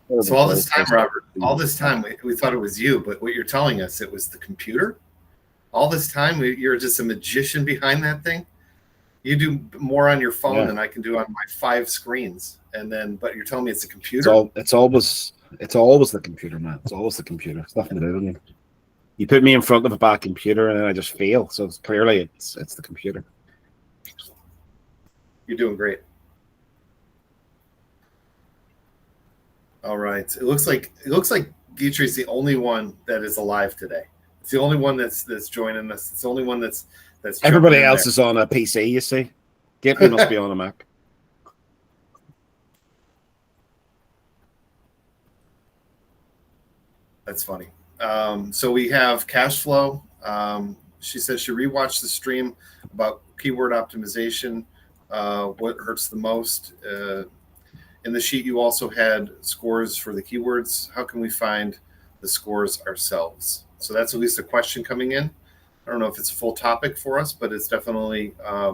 So all this time, Robert, all this time we thought it was you, but what you're telling us, it was the computer. All this time, you're just a magician behind that thing. You do more on your phone than I can do on my 5 screens, and then, but you're telling me it's a computer. It's always the computer, man. It's always the computer. It's nothing to do with you. You put me in front of a bad computer, and then I just fail. So it's clearly the computer. You're doing great. All right. It looks like Guitry's the only one that is alive today. It's the only one that's joining us. It's the only one that's everybody else is on a PC. You see, Gately must be on a Mac. That's funny. So we have cash flow. She says she rewatched the stream about keyword optimization. What hurts the most? In the sheet, you also had scores for the keywords. How can we find the scores ourselves? So that's at least a question coming in. I don't know if it's a full topic for us, but it's definitely a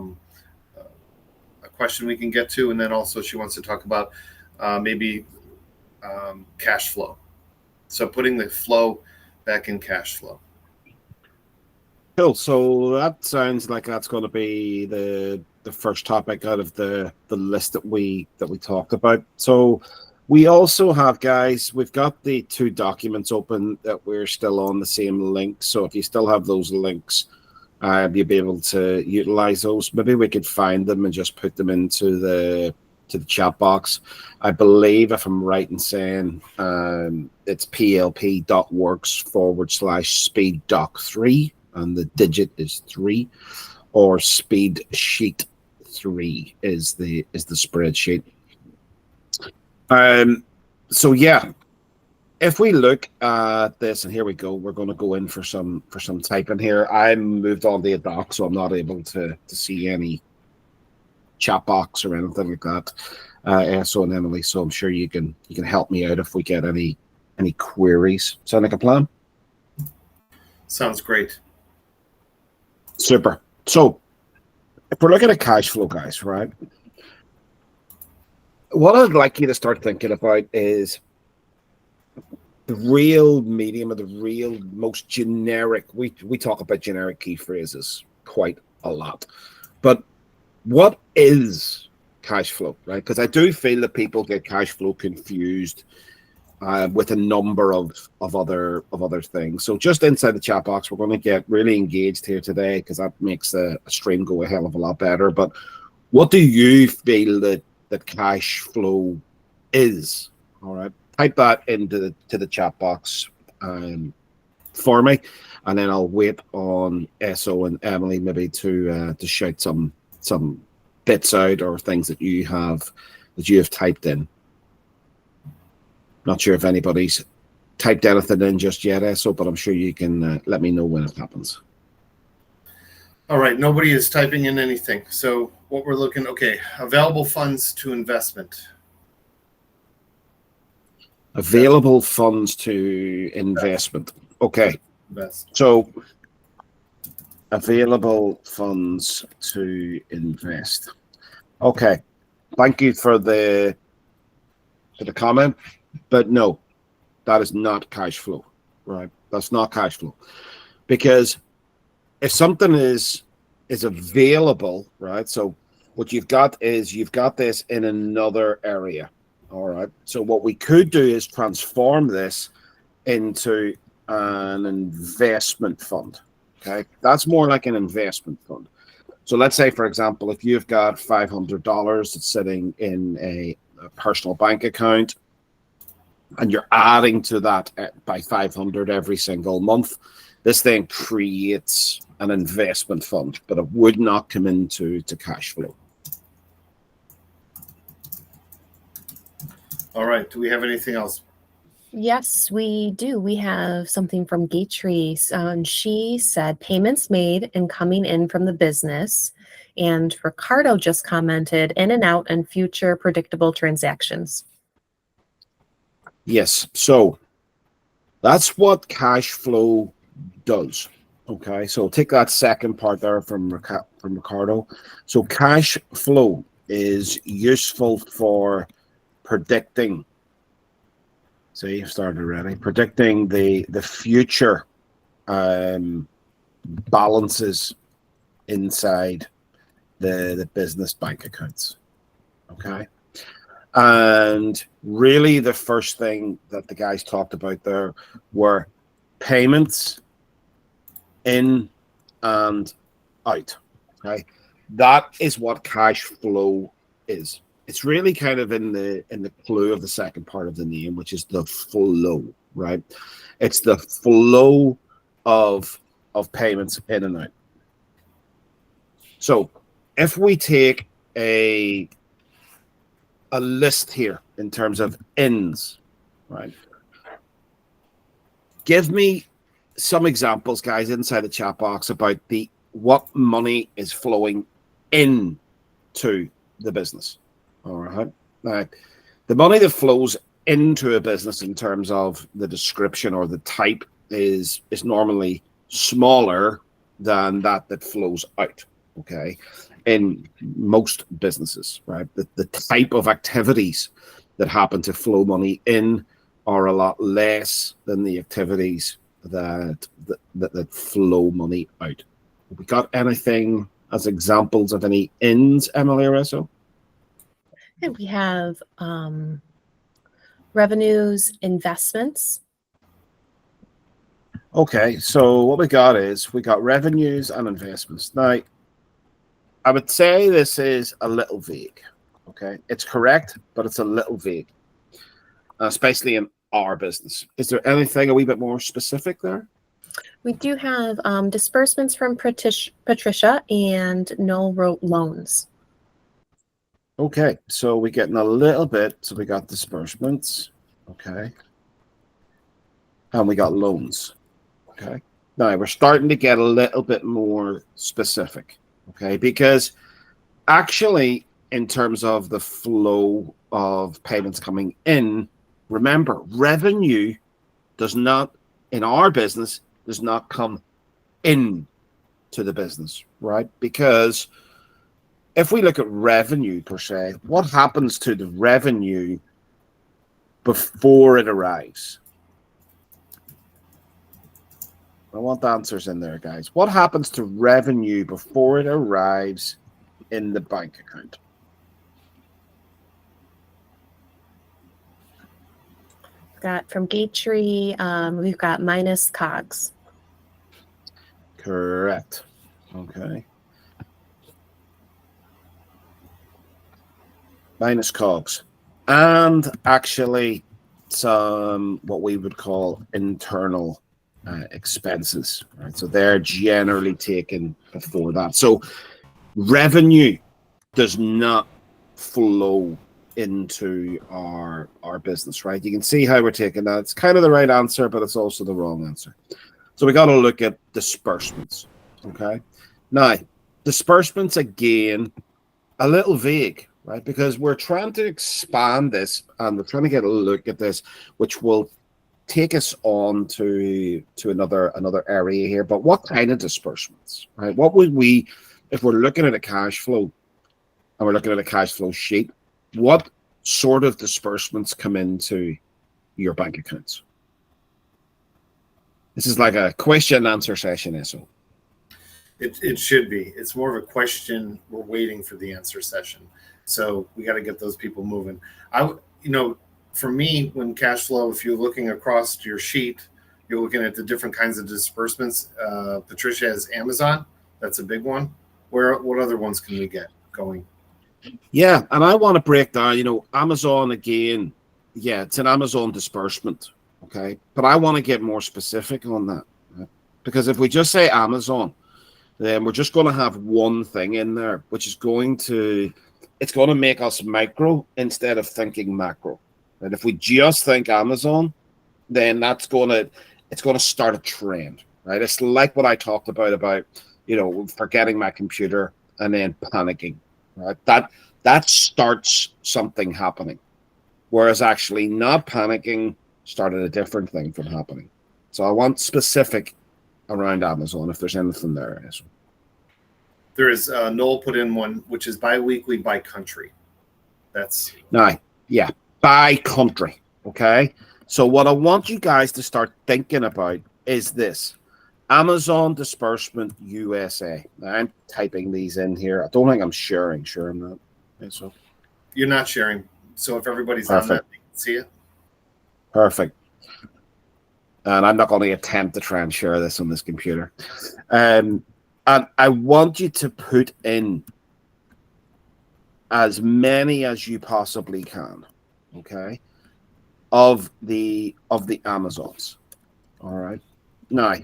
question we can get to. And then also she wants to talk about maybe cash flow. So putting the flow back in cash flow. Cool. So that sounds like that's going to be the first topic out of the list that we talked about. So we also have, guys, we've got the 2 documents open that we're still on the same link. So if you still have those links, you'll be able to utilize those. Maybe we could find them and just put them into the chat box. I believe, if I'm right in saying, it's plp.works/speeddoc3, and the digit is 3, or speed sheet 3 is the spreadsheet. So yeah, if we look at this, and here we go, we're going to go in for some typing here. I moved on to a doc, so I'm not able to see any chat box or anything like that. So and Emily, so I'm sure you can help me out if we get any queries. Sound like a plan? Sounds great. Super. So if we're looking at cash flow, guys, right? What I'd like you to start thinking about is the real medium, or the real most generic. We talk about generic key phrases quite a lot, but what is cash flow, right? Because I do feel that people get cash flow confused with a number of other things. So just inside the chat box, we're going to get really engaged here today, because that makes a stream go a hell of a lot better. But what do you feel that cash flow is? All right, type that into the chat box for me, and then I'll wait on SO and Emily maybe to shout some bits out, or things that you have typed in. Not sure if anybody's typed anything in just yet, SO, but I'm sure you can let me know when it happens. All right, nobody is typing in anything. So what we're looking, okay, available funds to investment. Available funds to investment. Okay. So available funds to invest. Okay. Thank you for the comment, but no, that is not cash flow, right? That's not cash flow. Because if something is available, right? So what you've got is you've got this in another area. All right. So what we could do is transform this into an investment fund. Okay. That's more like an investment fund. So let's say, for example, if you've got $500 that's sitting in a personal bank account, and you're adding to that by 500 every single month, this thing creates an investment fund, but it would not come into cash flow. All right. Do we have anything else? Yes, we do. We have something from Gatry. She said payments made and coming in from the business. And Ricardo just commented in and out and future predictable transactions. Yes. So that's what cash flow does. Okay. So take that second part there from Ricardo. So cash flow is useful for predicting See, you've started already. Predicting the future balances inside the business bank accounts. Okay. And really the first thing that the guys talked about there were payments in and out. Okay. That is what cash flow is. It's really kind of in the clue of the second part of the name, which is the flow, right? It's the flow of payments in and out. So if we take a list here in terms of ins, right? Give me some examples, guys, inside the chat box about what money is flowing into the business. All right. Now, the money that flows into a business in terms of the description or the type is normally smaller than that flows out. Okay. In most businesses, right? The type of activities that happen to flow money in are a lot less than the activities that flow money out. We got anything as examples of any ins, Emily or Esso? And we have revenues, investments. Okay, so what we got is we got revenues and investments. Now, I would say this is a little vague. Okay, it's correct, but it's a little vague, especially in our business. Is there anything a wee bit more specific there? We do have disbursements from Patricia and no rote loans. Okay, so we're getting a little bit. So we got disbursements. Okay. And we got loans. Okay. Now we're starting to get a little bit more specific. Okay. Because actually, in terms of the flow of payments coming in, remember, revenue does not, in our business, does not come in to the business, right? Because if we look at revenue per se, what happens to the revenue before it arrives? I want answers in there, guys. What happens to revenue before it arrives in the bank account? Got from Gatetree, we've got minus COGS. Correct. Okay. Minus COGS. And actually some what we would call internal expenses, right? So they're generally taken before that. So revenue does not flow into our business, right? You can see how we're taking that. It's kind of the right answer, but it's also the wrong answer. So we got to look at disbursements. Okay. Now, disbursements again, a little vague, right? Because we're trying to expand this and we're trying to get a look at this, which will take us on to another area here. But what kind of disbursements, right? What would we, if we're looking at a cash flow and we're looking at a cash flow sheet, what sort of disbursements come into your bank accounts? This is like a question and answer session, so. It should be. It's more of a question. We're waiting for the answer session. So we got to get those people moving. For me, when cash flow, if you're looking across your sheet, you're looking at the different kinds of disbursements. Patricia has Amazon. That's a big one. What other ones can we get going? Yeah, and I want to break down, Amazon again. Yeah, it's an Amazon disbursement. Okay. But I want to get more specific on that. Right? Because if we just say Amazon, then we're just going to have one thing in there, which is going to make us micro instead of thinking macro. And if we just think Amazon, then it's going to start a trend, right? It's like what I talked about, forgetting my computer and then panicking, right? That starts something happening. Whereas actually not panicking started a different thing from happening. So I want specific around Amazon, if there's anything there. There is Noel put in one, which is bi-weekly by country. That's yeah, by country. Okay. So what I want you guys to start thinking about is this. Amazon disbursement USA. Now, I'm typing these in here. I don't think I'm sharing. Sure, I'm not. Okay, so You're not sharing. So if everybody's on perfect. that, they can see it. Perfect. And I'm not going to attempt to try and share this on this computer. And I want you to put in as many as you possibly can, okay, of the Amazons. All right. Now,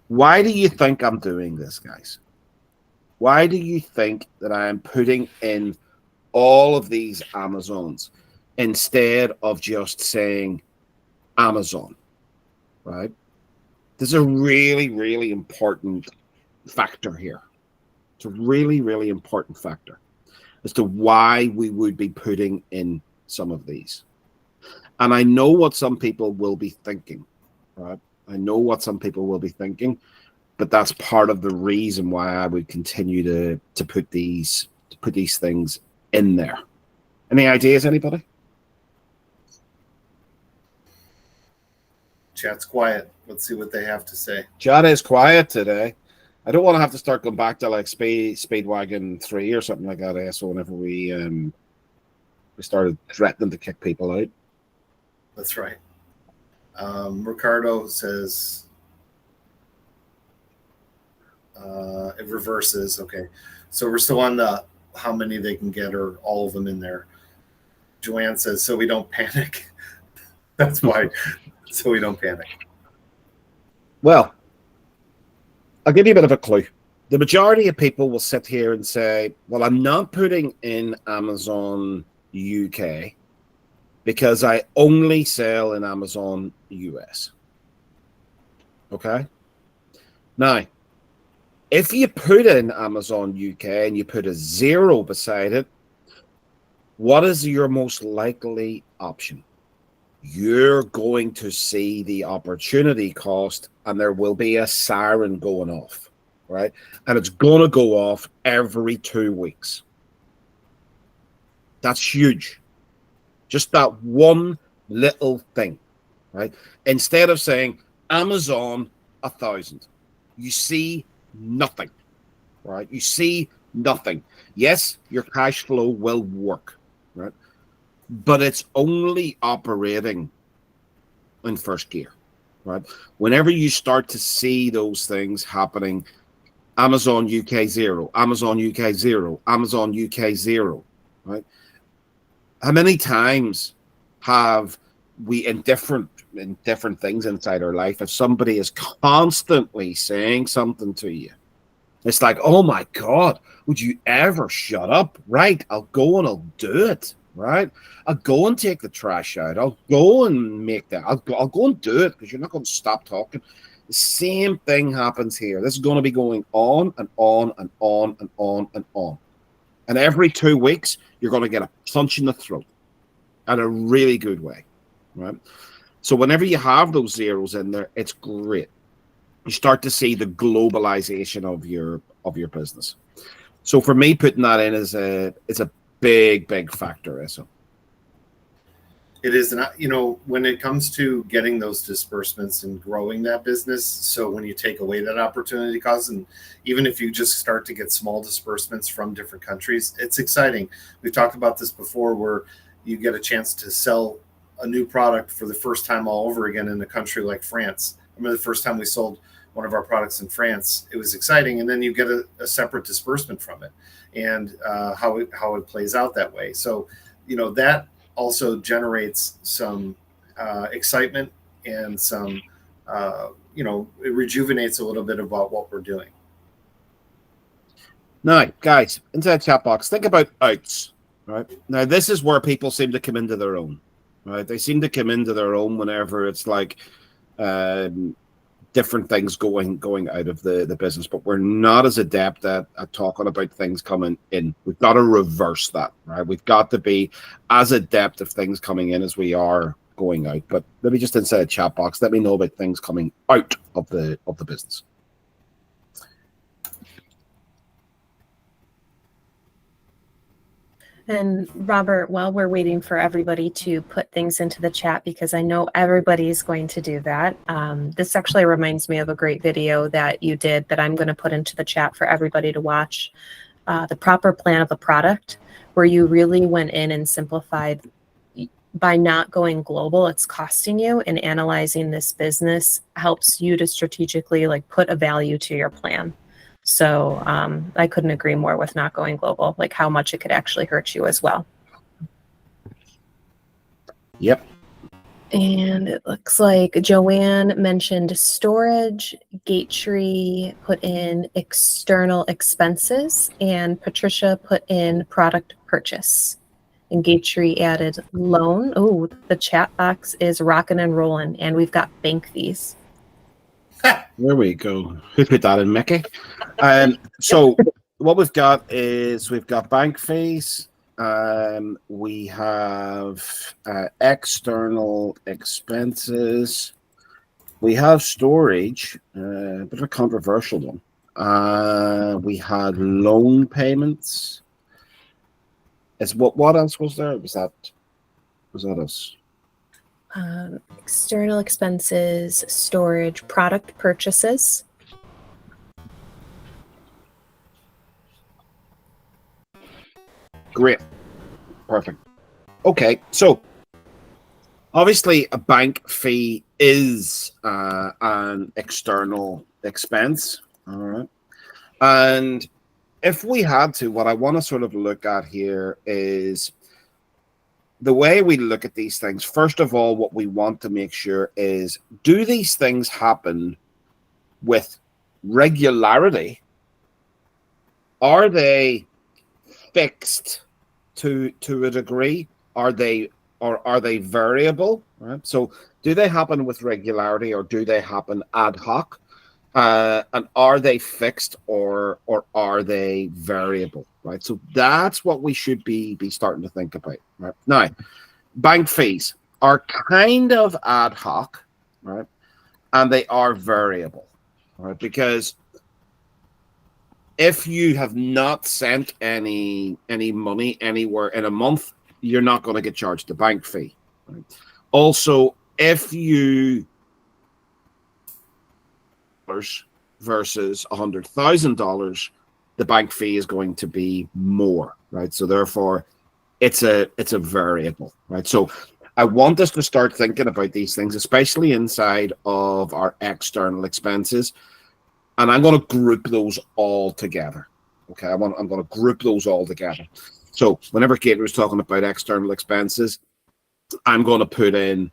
why do you think I'm doing this, guys? Why do you think that I am putting in all of these Amazons instead of just saying Amazon, right? There's a really, really important factor here. It's a really, really important factor as to why we would be putting in some of these. And I know what some people will be thinking, right? I know what some people will be thinking, but that's part of the reason why I would continue to put these things in there. Any ideas, anybody? Chat's quiet. Let's see what they have to say. Chat is quiet today. I don't want to have to start going back to like Speedwagon 3 or something like that. So whenever we started threatening to kick people out. That's right. Ricardo says it reverses. Okay, so we're still on the how many they can get or all of them in there. Joanne says so we don't panic. That's why. So we don't panic. Well, I'll give you a bit of a clue. The majority of people will sit here and say, well, I'm not putting in Amazon UK because I only sell in Amazon US. Okay? Now, if you put in Amazon UK and you put a 0 beside it, what is your most likely option? You're going to see the opportunity cost and there will be a siren going off, right? And it's going to go off every 2 weeks. That's huge. Just that one little thing, right? Instead of saying Amazon 1,000, you see nothing, right? You see nothing. Yes, your cash flow will work, right? But it's only operating in first gear, right? Whenever you start to see those things happening, Amazon UK 0, Amazon UK 0, Amazon UK 0, right? How many times have we in different things inside our life, if somebody is constantly saying something to you, it's like, oh my God, would you ever shut up? Right, I'll go and I'll do it. Right, I'll go and take the trash out. I'll go and make that. I'll go and do it because you're not going to stop talking. The same thing happens here. This is going to be going on and on and on and on and on. And every 2 weeks, you're going to get a punch in the throat in a really good way. Right. So whenever you have those zeros in there, it's great. You start to see the globalization of your business. So for me, putting that in is a big factor. So it is not, when it comes to getting those disbursements and growing that business. So when you take away that opportunity cost, and even if you just start to get small disbursements from different countries, it's exciting. We've talked about this before, where you get a chance to sell a new product for the first time all over again in a country like France. I remember the first time we sold one of our products in France, it was exciting. And then you get a separate disbursement from it, and how it plays out that way. So, that also generates some excitement and some, it rejuvenates a little bit about what we're doing. Now, guys, inside chat box, think about outs. Right now, this is where people seem to come into their own. Right, they seem to come into their own whenever it's like different things going out of the business, but we're not as adept at talking about things coming in. We've got to reverse that, right? We've got to be as adept of things coming in as we are going out. But maybe just inside a chat box, let me know about things coming out of the business. And Robert, while we're waiting for everybody to put things into the chat, because I know everybody's going to do that, this actually reminds me of a great video that you did that I'm going to put into the chat for everybody to watch. The proper plan of a product, where you really went in and simplified by not going global, it's costing you, and analyzing this business helps you to strategically like put a value to your plan. So I couldn't agree more with not going global, like how much it could actually hurt you as well. Yep. And it looks like Joanne mentioned storage, Gatetree put in external expenses, and Patricia put in product purchase. And Gatetree added loan. Oh, the chat box is rocking and rolling, and we've got bank fees. There we go. Who put that in, Mickey? So what we've got is we've got bank fees. We have external expenses. We have storage, a bit of a controversial one. We had loan payments. What else was there? Was that us? External expenses, storage, product purchases. Great. Perfect. Okay, so obviously a bank fee is an external expense. All right. And if we had to, what I want to sort of look at here is the way we look at these things. First of all, what we want to make sure is, do these things happen with regularity? Are they fixed to a degree? Are they variable? Right. So do they happen with regularity, or do they happen ad hoc? And are they fixed, or are they variable? Right. So that's what we should be starting to think about. Right. Now, bank fees are kind of ad hoc, right? And they are variable, right? Because if you have not sent any money anywhere in a month, you're not going to get charged a bank fee. Right? Also, if you versus $100,000, the bank fee is going to be more, right? So therefore, it's a variable, right? So I want us to start thinking about these things, especially inside of our external expenses. And I'm going to group those all together. Okay, I'm going to group those all together. So whenever Kate was talking about external expenses, I'm going to put in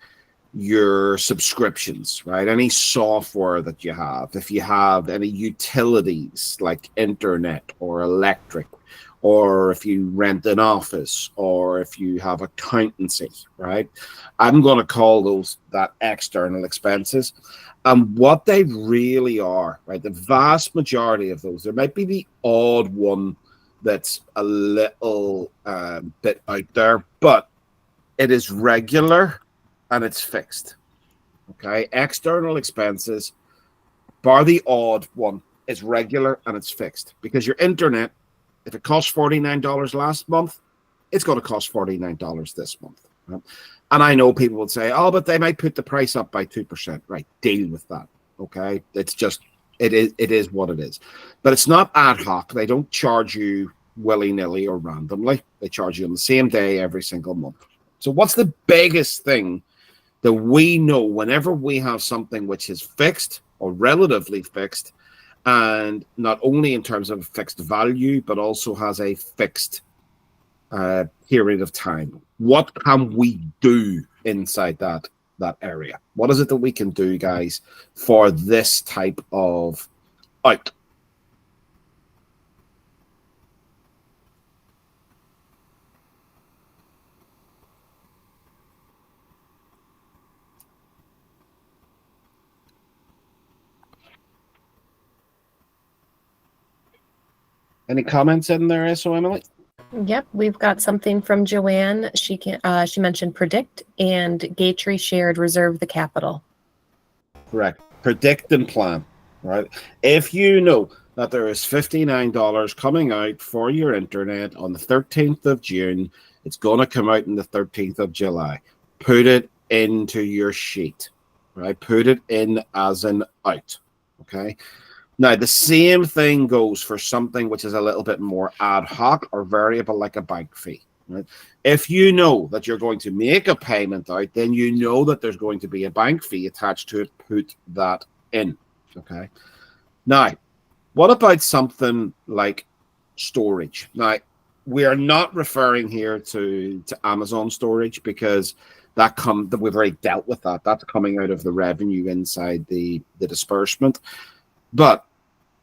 your subscriptions, right? Any software that you have, if you have any utilities like internet or electric, or if you rent an office, or if you have accountancy, right? I'm going to call that external expenses. And what they really are, right? The vast majority of those, there might be the odd one that's a little bit out there, but it is regular and it's fixed. Okay, external expenses, bar the odd one, is regular and it's fixed, because your internet, if it cost $49 last month, it's going to cost $49 this month. Right? And I know people would say, "Oh, but they might put the price up by 2%." Right? Deal with that. Okay, it's just it is what it is. But it's not ad hoc. They don't charge you willy-nilly or randomly. They charge you on the same day every single month. So what's the biggest thing that we know whenever we have something which is fixed or relatively fixed, and not only in terms of fixed value, but also has a fixed period of time? What can we do inside that area? What is it that we can do, guys, for this type of out? Any comments in there, so Emily? Yep, we've got something from Joanne. She mentioned predict, and Gatetree shared reserve the capital. Correct. Predict and plan, right? If you know, that there is $59 coming out for your internet on the 13th of June. It's going to come out on the 13th of July. Put it into your sheet, right? Put it in as an out, okay? Now, the same thing goes for something which is a little bit more ad hoc or variable, like a bank fee, right? If you know that you're going to make a payment out, then you know that there's going to be a bank fee attached to it. Put that in, okay? Now, what about something like storage? Now, we are not referring here to Amazon storage, because we've already dealt with that. That's coming out of the revenue inside the disbursement. But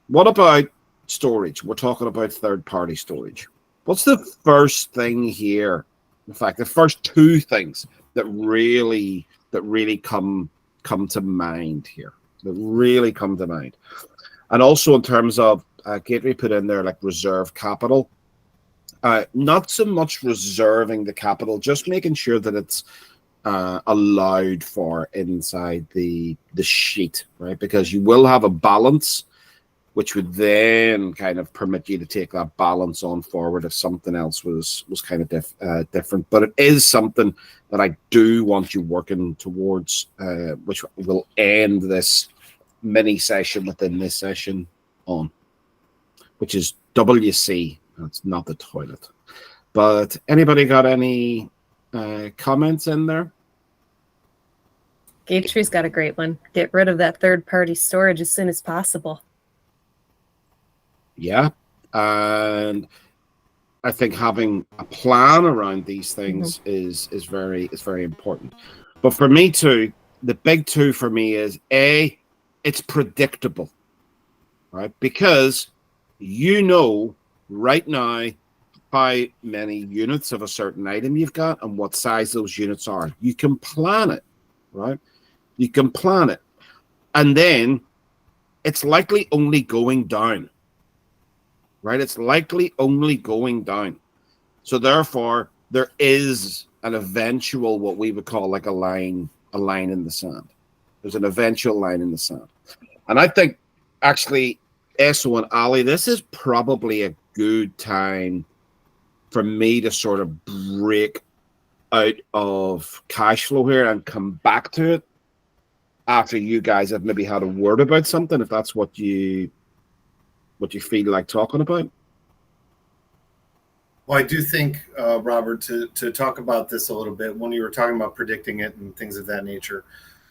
what about storage? We're talking about third-party storage. What's the first thing here? In fact, the first two things that really come to mind here, that really come to mind. And also in terms of, Gateway put in there like reserve capital. Not so much reserving the capital, just making sure that it's allowed for inside the sheet, right? Because you will have a balance, which would then kind of permit you to take that balance on forward if something else was kind of different. But it is something that I do want you working towards, which will end this mini session within this session on, which is WC. It's not the toilet. But anybody got any comments in there? Gatry's got a great one. Get rid of that third-party storage as soon as possible. Yeah. And I think having a plan around these things is very important. But for me too, the big two for me is A, it's predictable, right? Because you know right now how many units of a certain item you've got and what size those units are. You can plan it, right? You can plan it. And then it's likely only going down, right? It's likely only going down. So therefore, there is an eventual, what we would call like a line in the sand. There's an eventual line in the sand. And I think actually, Esso and Ali, this is probably a good time for me to sort of break out of cash flow here and come back to it after you guys have maybe had a word about something, if that's what you feel like talking about. Well, I do think, Robert, to talk about this a little bit, when you were talking about predicting it and things of that nature,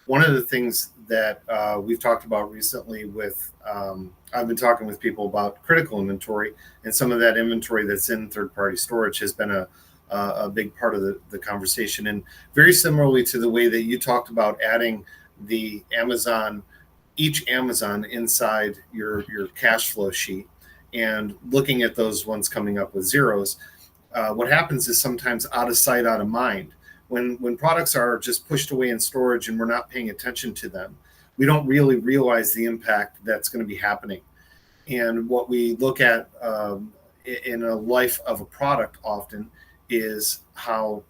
one of the things that we've talked about recently with, I've been talking with people about critical inventory, and some of that inventory that's in third-party storage has been a big part of the conversation. And very similarly to the way that you talked about adding the each Amazon inside your cash flow sheet and looking at those ones coming up with zeros, what happens is sometimes out of sight, out of mind. When products are just pushed away in storage and we're not paying attention to them, we don't really realize the impact that's going to be happening. And what we look at in a life of a product often is how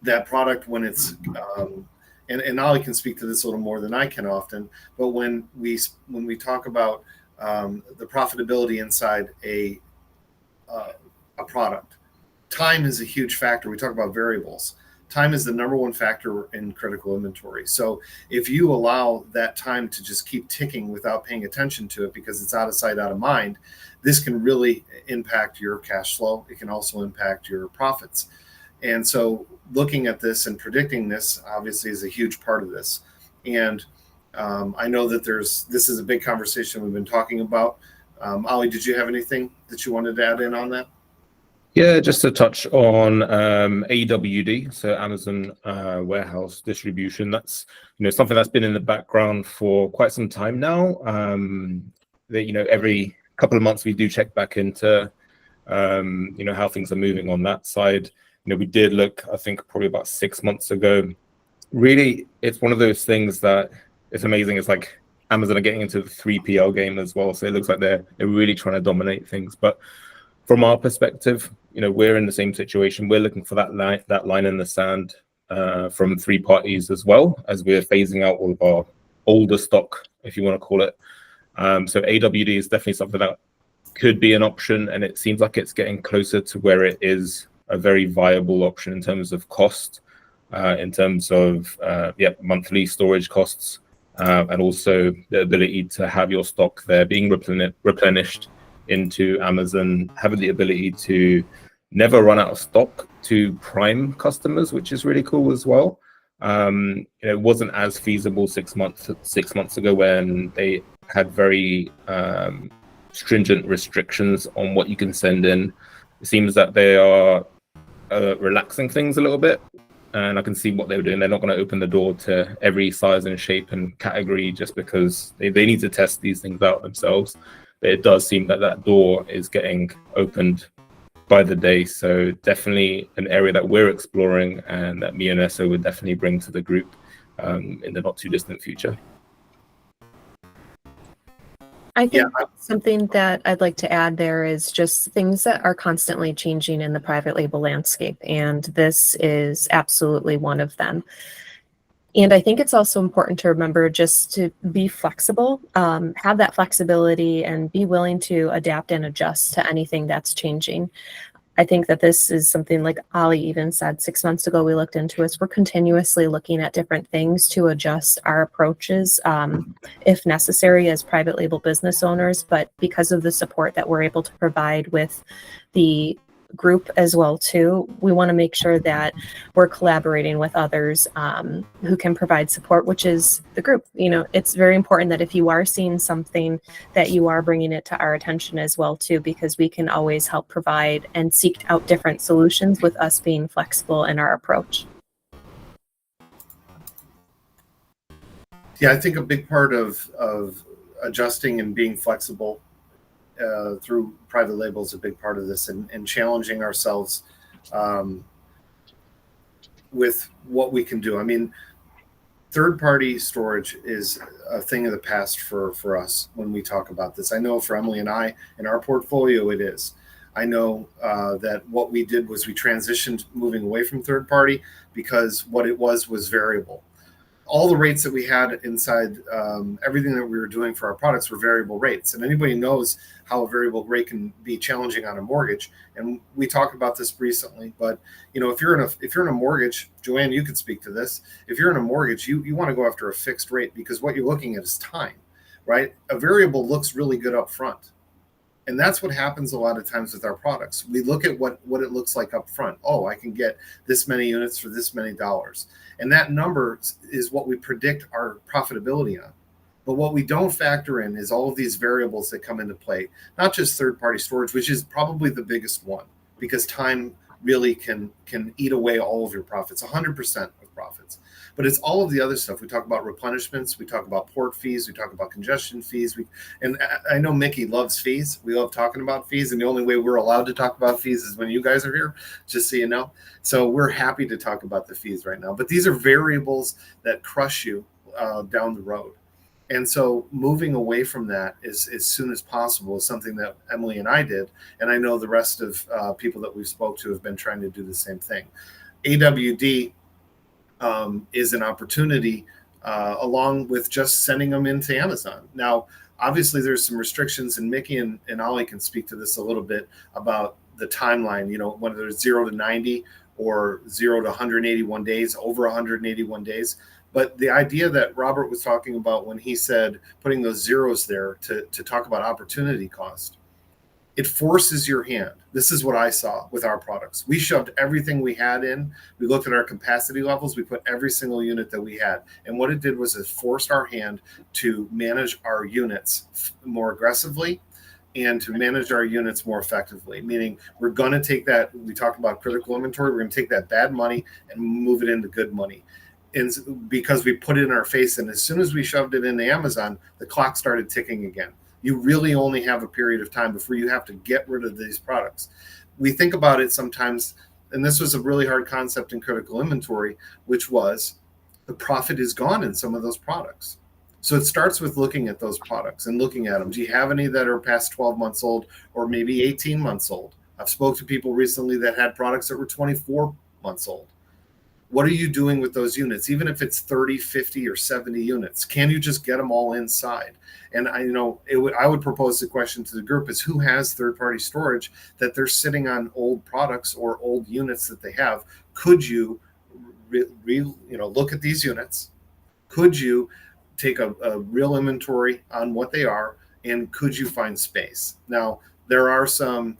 that product, when it's and Ollie can speak to this a little more than I can often, but when we talk about the profitability inside a product, time is a huge factor. We talk about variables. Time is the number one factor in critical inventory. So if you allow that time to just keep ticking without paying attention to it because it's out of sight, out of mind, this can really impact your cash flow. It can also impact your profits. And so looking at this and predicting this obviously is a huge part of this. And I know that this is a big conversation we've been talking about. Ollie, did you have anything that you wanted to add in on that? Yeah, just to touch on AWD, so Amazon Warehouse Distribution. That's something that's been in the background for quite some time now. That every couple of months we do check back into how things are moving on that side. We did look, I think, probably about 6 months ago. Really, it's one of those things that it's amazing. It's like Amazon are getting into the 3PL game as well, so it looks like they're really trying to dominate things. But from our perspective, we're in the same situation. We're looking for that line in the sand from three parties as well, as we're phasing out all of our older stock, if you want to call it. So AWD is definitely something that could be an option, and it seems like it's getting closer to where it is a very viable option in terms of cost, in terms of monthly storage costs, and also the ability to have your stock there being replenished into Amazon, having the ability to never run out of stock to prime customers, which is really cool as well. It wasn't as feasible 6 months ago when they had very stringent restrictions on what you can send in. It seems that they are relaxing things a little bit, and I can see what they were doing. They're not going to open the door to every size and shape and category just because they need to test these things out themselves. But it does seem that that door is getting opened by the day. So definitely an area that we're exploring and that me and Esso would definitely bring to the group in the not too distant future. I think something that I'd like to add there is just things that are constantly changing in the private label landscape, and this is absolutely one of them. And I think it's also important to remember just to be flexible, have that flexibility, and be willing to adapt and adjust to anything that's changing. I think that this is something like Ali even said 6 months ago, we looked into this. We're continuously looking at different things to adjust our approaches if necessary as private label business owners. But because of the support that we're able to provide with the group as well too, we want to make sure that we're collaborating with others who can provide support, which is the group. You know, it's very important that if you are seeing something that you are bringing it to our attention as well too, because we can always help provide and seek out different solutions with us being flexible in our approach. Yeah, I think a big part of adjusting and being flexible through private label is a big part of this, and challenging ourselves with what we can do. I mean, third-party storage is a thing of the past for us when we talk about this. I know for Emily and I, in our portfolio, it is. I know that what we did was we transitioned moving away from third-party because what it was variable. All the rates that we had inside everything that we were doing for our products were variable rates. And anybody knows how a variable rate can be challenging on a mortgage. And we talked about this recently, but you know, if you're in a mortgage, Joanne, you could speak to this. If you're in a mortgage, you want to go after a fixed rate because what you're looking at is time, right? A variable looks really good up front. And that's what happens a lot of times with our products. We look at what it looks like up front. Oh, I can get this many units for this many dollars. And that number is what we predict our profitability on. But what we don't factor in is all of these variables that come into play, not just third-party storage, which is probably the biggest one, because time really can eat away all of your profits, 100% of profits. But it's all of the other stuff. We talk about replenishments. We talk about port fees. We talk about congestion fees. And I know Mickey loves fees. We love talking about fees. And the only way we're allowed to talk about fees is when you guys are here, just so you know. So we're happy to talk about the fees right now. But these are variables that crush you down the road. And so moving away from that as soon as possible is something that Emily and I did. And I know the rest of people that we've spoke to have been trying to do the same thing. AWD is an opportunity along with just sending them into Amazon. Now, obviously, there's some restrictions, and Mickey and Ollie can speak to this a little bit about the timeline, you know, whether it's 0 to 90 or 0 to 181 days, over 181 days. But the idea that Robert was talking about when he said putting those zeros there to talk about opportunity cost, it forces your hand. This is what I saw with our products. We shoved everything we had in. We looked at our capacity levels. We put every single unit that we had. And what it did was it forced our hand to manage our units more aggressively and to manage our units more effectively, meaning we're going to take that, we talked about critical inventory, we're going to take that bad money and move it into good money. And because we put it in our face, and as soon as we shoved it into Amazon, the clock started ticking again. You really only have a period of time before you have to get rid of these products. We think about it sometimes, and this was a really hard concept in critical inventory, which was the profit is gone in some of those products. So it starts with looking at those products and looking at them. Do you have any that are past 12 months old or maybe 18 months old? I've spoke to people recently that had products that were 24 months old. what are you doing with those units? Even if it's 30, 50, or 70 units, can you just get them all inside? And I would propose the question to the group is, who has third-party storage that they're sitting on old products or old units that they have? Could you look at these units? Could you take a real inventory on what they are, and could you find space? Now, there are some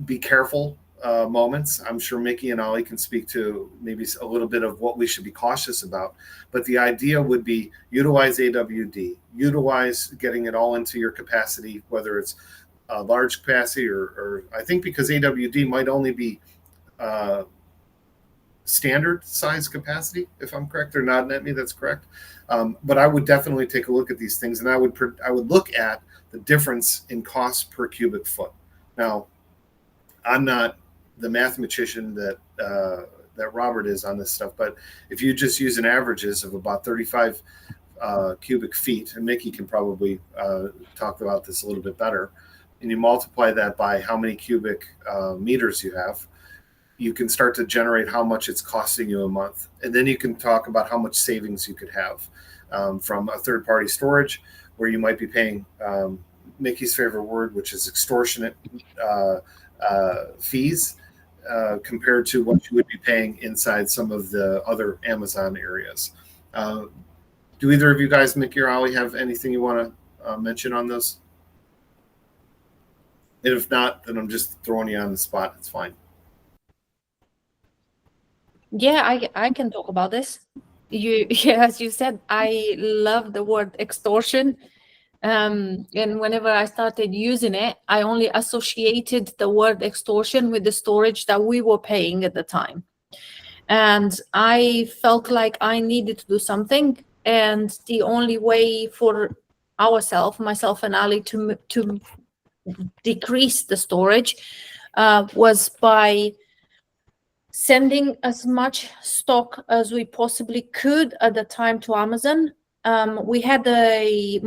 be careful moments. I'm sure Mickey and Ollie can speak to maybe a little bit of what we should be cautious about. But the idea would be utilize AWD, utilize getting it all into your capacity, whether it's a large capacity or I think because AWD might only be standard size capacity, if I'm correct. They're nodding at me. That's correct. But I would definitely take a look at these things, and I would look at the difference in cost per cubic foot. Now, I'm not the mathematician that Robert is on this stuff, but if you just use an averages of about 35 cubic feet, and Mickey can probably talk about this a little bit better, and you multiply that by how many cubic meters you have, you can start to generate how much it's costing you a month. And then you can talk about how much savings you could have from a third-party storage, where you might be paying Mickey's favorite word, which is extortionate fees compared to what you would be paying inside some of the other Amazon areas. Do either of you guys, Mickey or Ollie, have anything you want to mention on those? And if not, then I'm just throwing you on the spot. It's fine. Yeah, I can talk about this. As you said, I love the word extortion. And whenever I started using it, I only associated the word extortion with the storage that we were paying at the time. And I felt like I needed to do something. And the only way for myself and Ali, to decrease the storage was by sending as much stock as we possibly could at the time to Amazon. We had a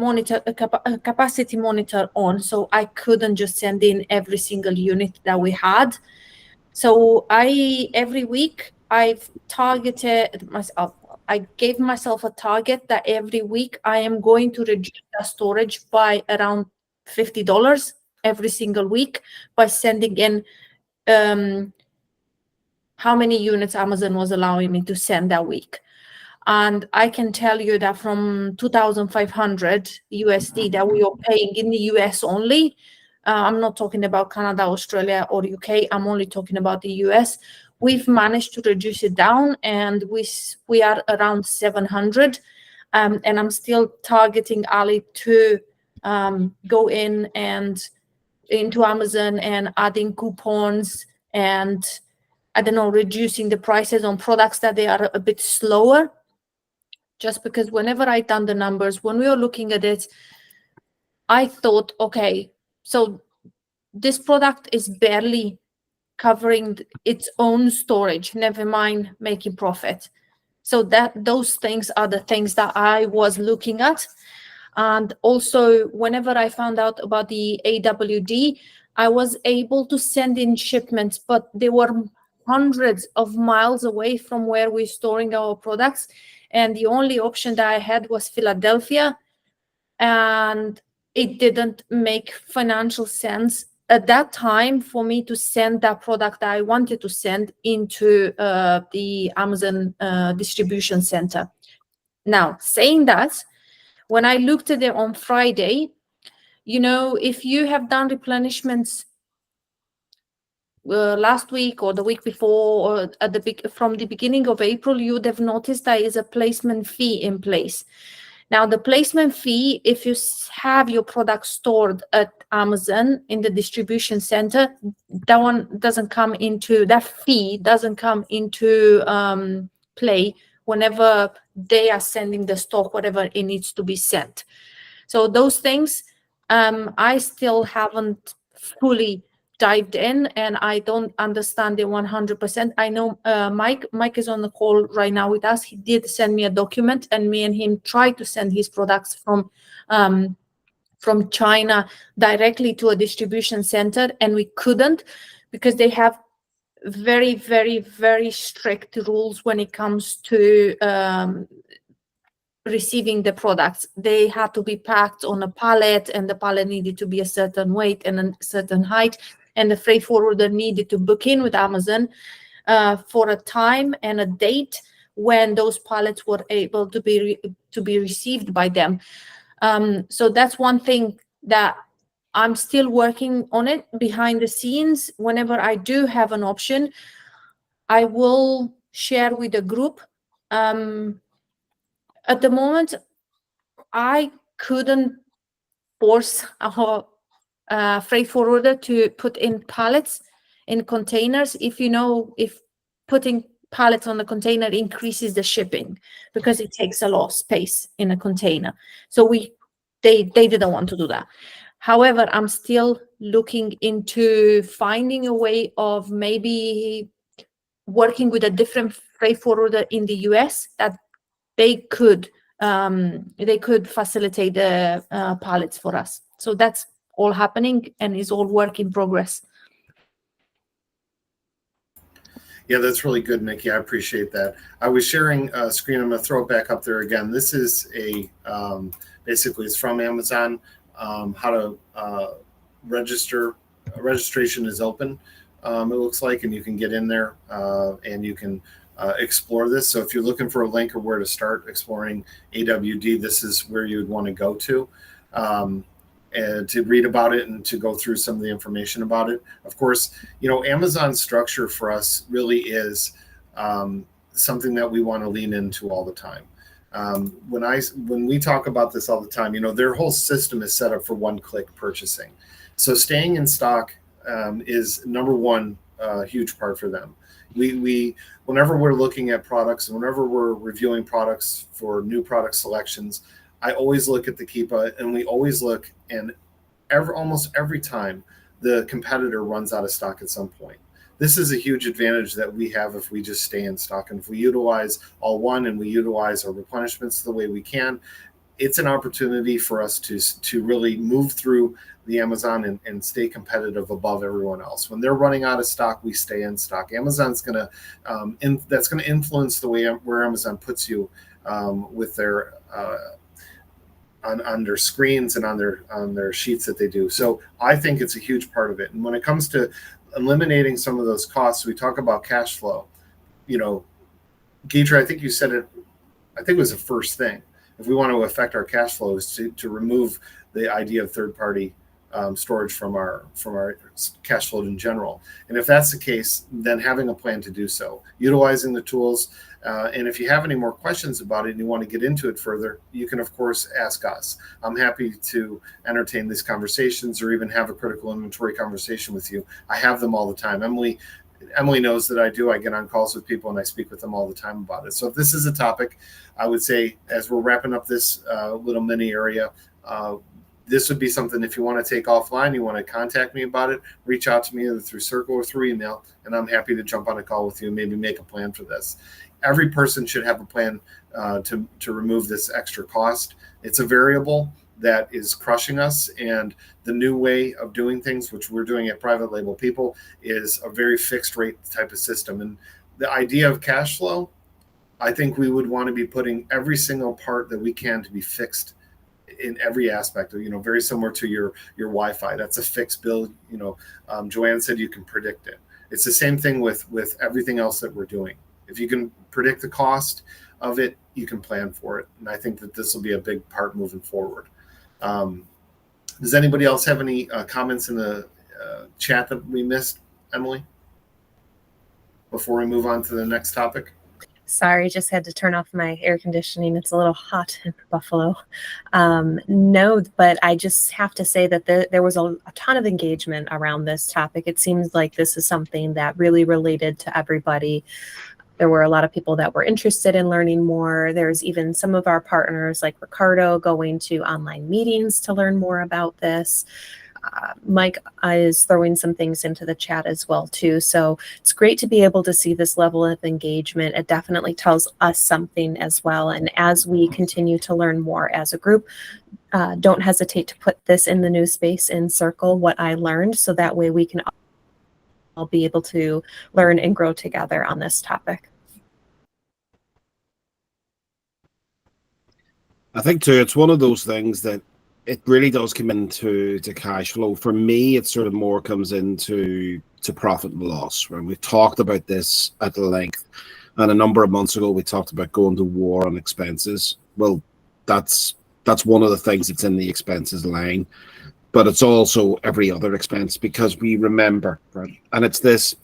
capacity monitor on, so I couldn't just send in every single unit that we had. So every week I've targeted myself. I gave myself a target that every week I am going to reduce the storage by around $50 every single week by sending in how many units Amazon was allowing me to send that week. And I can tell you that from 2,500 USD that we are paying in the US only, I'm not talking about Canada, Australia, or UK, I'm only talking about the US. We've managed to reduce it down, and we are around 700. And I'm still targeting Ali to go into Amazon and adding coupons and, I don't know, reducing the prices on products that they are a bit slower. Just because whenever I done the numbers, when we were looking at it, I thought, okay, so this product is barely covering its own storage, never mind making profit. So those things are the things that I was looking at. And also, whenever I found out about the AWD, I was able to send in shipments, but they were hundreds of miles away from where we're storing our products. And the only option that I had was Philadelphia. And it didn't make financial sense at that time for me to send that product that I wanted to send into the Amazon distribution center. Now, saying that, when I looked at it on Friday, if you have done replenishments last week or the week before, or from the beginning of April, you would have noticed there is a placement fee in place. Now, the placement fee, if you have your product stored at Amazon in the distribution center, that fee doesn't come into play whenever they are sending the stock, whatever it needs to be sent. So those things, I still haven't fully dived in, and I don't understand it 100%. I know Mike is on the call right now with us. He did send me a document, and me and him tried to send his products from China directly to a distribution center, and we couldn't because they have very, very, very strict rules when it comes to receiving the products. They had to be packed on a pallet, and the pallet needed to be a certain weight and a certain height, and the freight forwarder needed to book in with Amazon for a time and a date when those pallets were able to be received by them. So that's one thing that I'm still working on it behind the scenes. Whenever I do have an option, I will share with the group. At the moment, I couldn't force our freight forwarder to put in pallets in containers. If putting pallets on a container increases the shipping, because it takes a lot of space in a container. So they didn't want to do that. However, I'm still looking into finding a way of maybe working with a different freight forwarder in the US that they could facilitate the pallets for us. So that's all happening and is all work in progress. Yeah, that's really good, Nikki. I appreciate that. I was sharing a screen. I'm going to throw it back up there again. This is basically it's from Amazon. How to register. Registration is open, it looks like, and you can get in there and you can explore this. So if you're looking for a link or where to start exploring AWD, this is where you would want to go to. And to read about it and to go through some of the information about it. Of course, Amazon's structure for us really is something that we want to lean into all the time. When we talk about this all the time, their whole system is set up for one-click purchasing. So staying in stock is number one huge part for them. We whenever we're looking at products, whenever we're reviewing products for new product selections, I always look at the Keepa, and we always look, and almost every time the competitor runs out of stock at some point. This is a huge advantage that we have if we just stay in stock, and if we utilize all one and we utilize our replenishments the way we can, it's an opportunity for us to really move through the Amazon and stay competitive above everyone else. When they're running out of stock, we stay in stock. Amazon's gonna that's gonna influence the way where Amazon puts you with their on their screens and on their sheets that they do. So I think it's a huge part of it. And when it comes to eliminating some of those costs, we talk about cash flow. Geetra, I think you said it, I think it was the first thing. If we want to affect our cash flow, is to remove the idea of third-party storage from our cash flow in general. And if that's the case, then having a plan to do so, utilizing the tools. And if you have any more questions about it and you want to get into it further, you can, of course, ask us. I'm happy to entertain these conversations or even have a critical inventory conversation with you. I have them all the time. Emily knows that I do. I get on calls with people and I speak with them all the time about it. So if this is a topic, I would say, as we're wrapping up this little mini area, this would be something, if you want to take offline, you want to contact me about it, reach out to me either through Circle or through email, and I'm happy to jump on a call with you and maybe make a plan for this. Every person should have a plan to remove this extra cost. It's a variable that is crushing us, and the new way of doing things, which we're doing at Private Label People, is a very fixed rate type of system. And the idea of cash flow, I think we would want to be putting every single part that we can to be fixed in every aspect of, very similar to your Wi-Fi. That's a fixed bill. Joanne said you can predict it. It's the same thing with everything else that we're doing. If you can predict the cost of it, you can plan for it. And I think that this will be a big part moving forward. Does anybody else have any comments in the chat that we missed, Emily, before we move on to the next topic? Sorry, just had to turn off my air conditioning. It's a little hot in Buffalo. No, but I just have to say that there was a ton of engagement around this topic. It seems like this is something that really related to everybody. There were a lot of people that were interested in learning more. There's even some of our partners like Ricardo going to online meetings to learn more about this. Mike is throwing some things into the chat as well too. So it's great to be able to see this level of engagement. It definitely tells us something as well. And as we continue to learn more as a group, don't hesitate to put this in the new space in Circle, what I learned, so that way we can all be able to learn and grow together on this topic. I think too, it's one of those things that it really does come into cash flow. For me, it sort of more comes into profit and loss. Right? We've talked about this at length, and a number of months ago, we talked about going to war on expenses. Well, that's one of the things that's in the expenses line, but it's also every other expense, because we remember, right? And it's this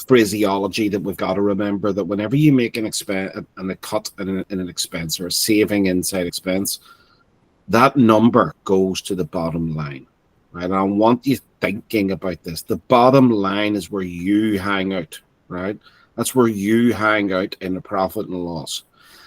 phraseology that we've got to remember, that whenever you make an expense and a cut in an expense, or a saving inside expense, that number goes to the bottom line, right? And I want you thinking about this. The bottom line is where you hang out, right? That's where you hang out in the profit and loss.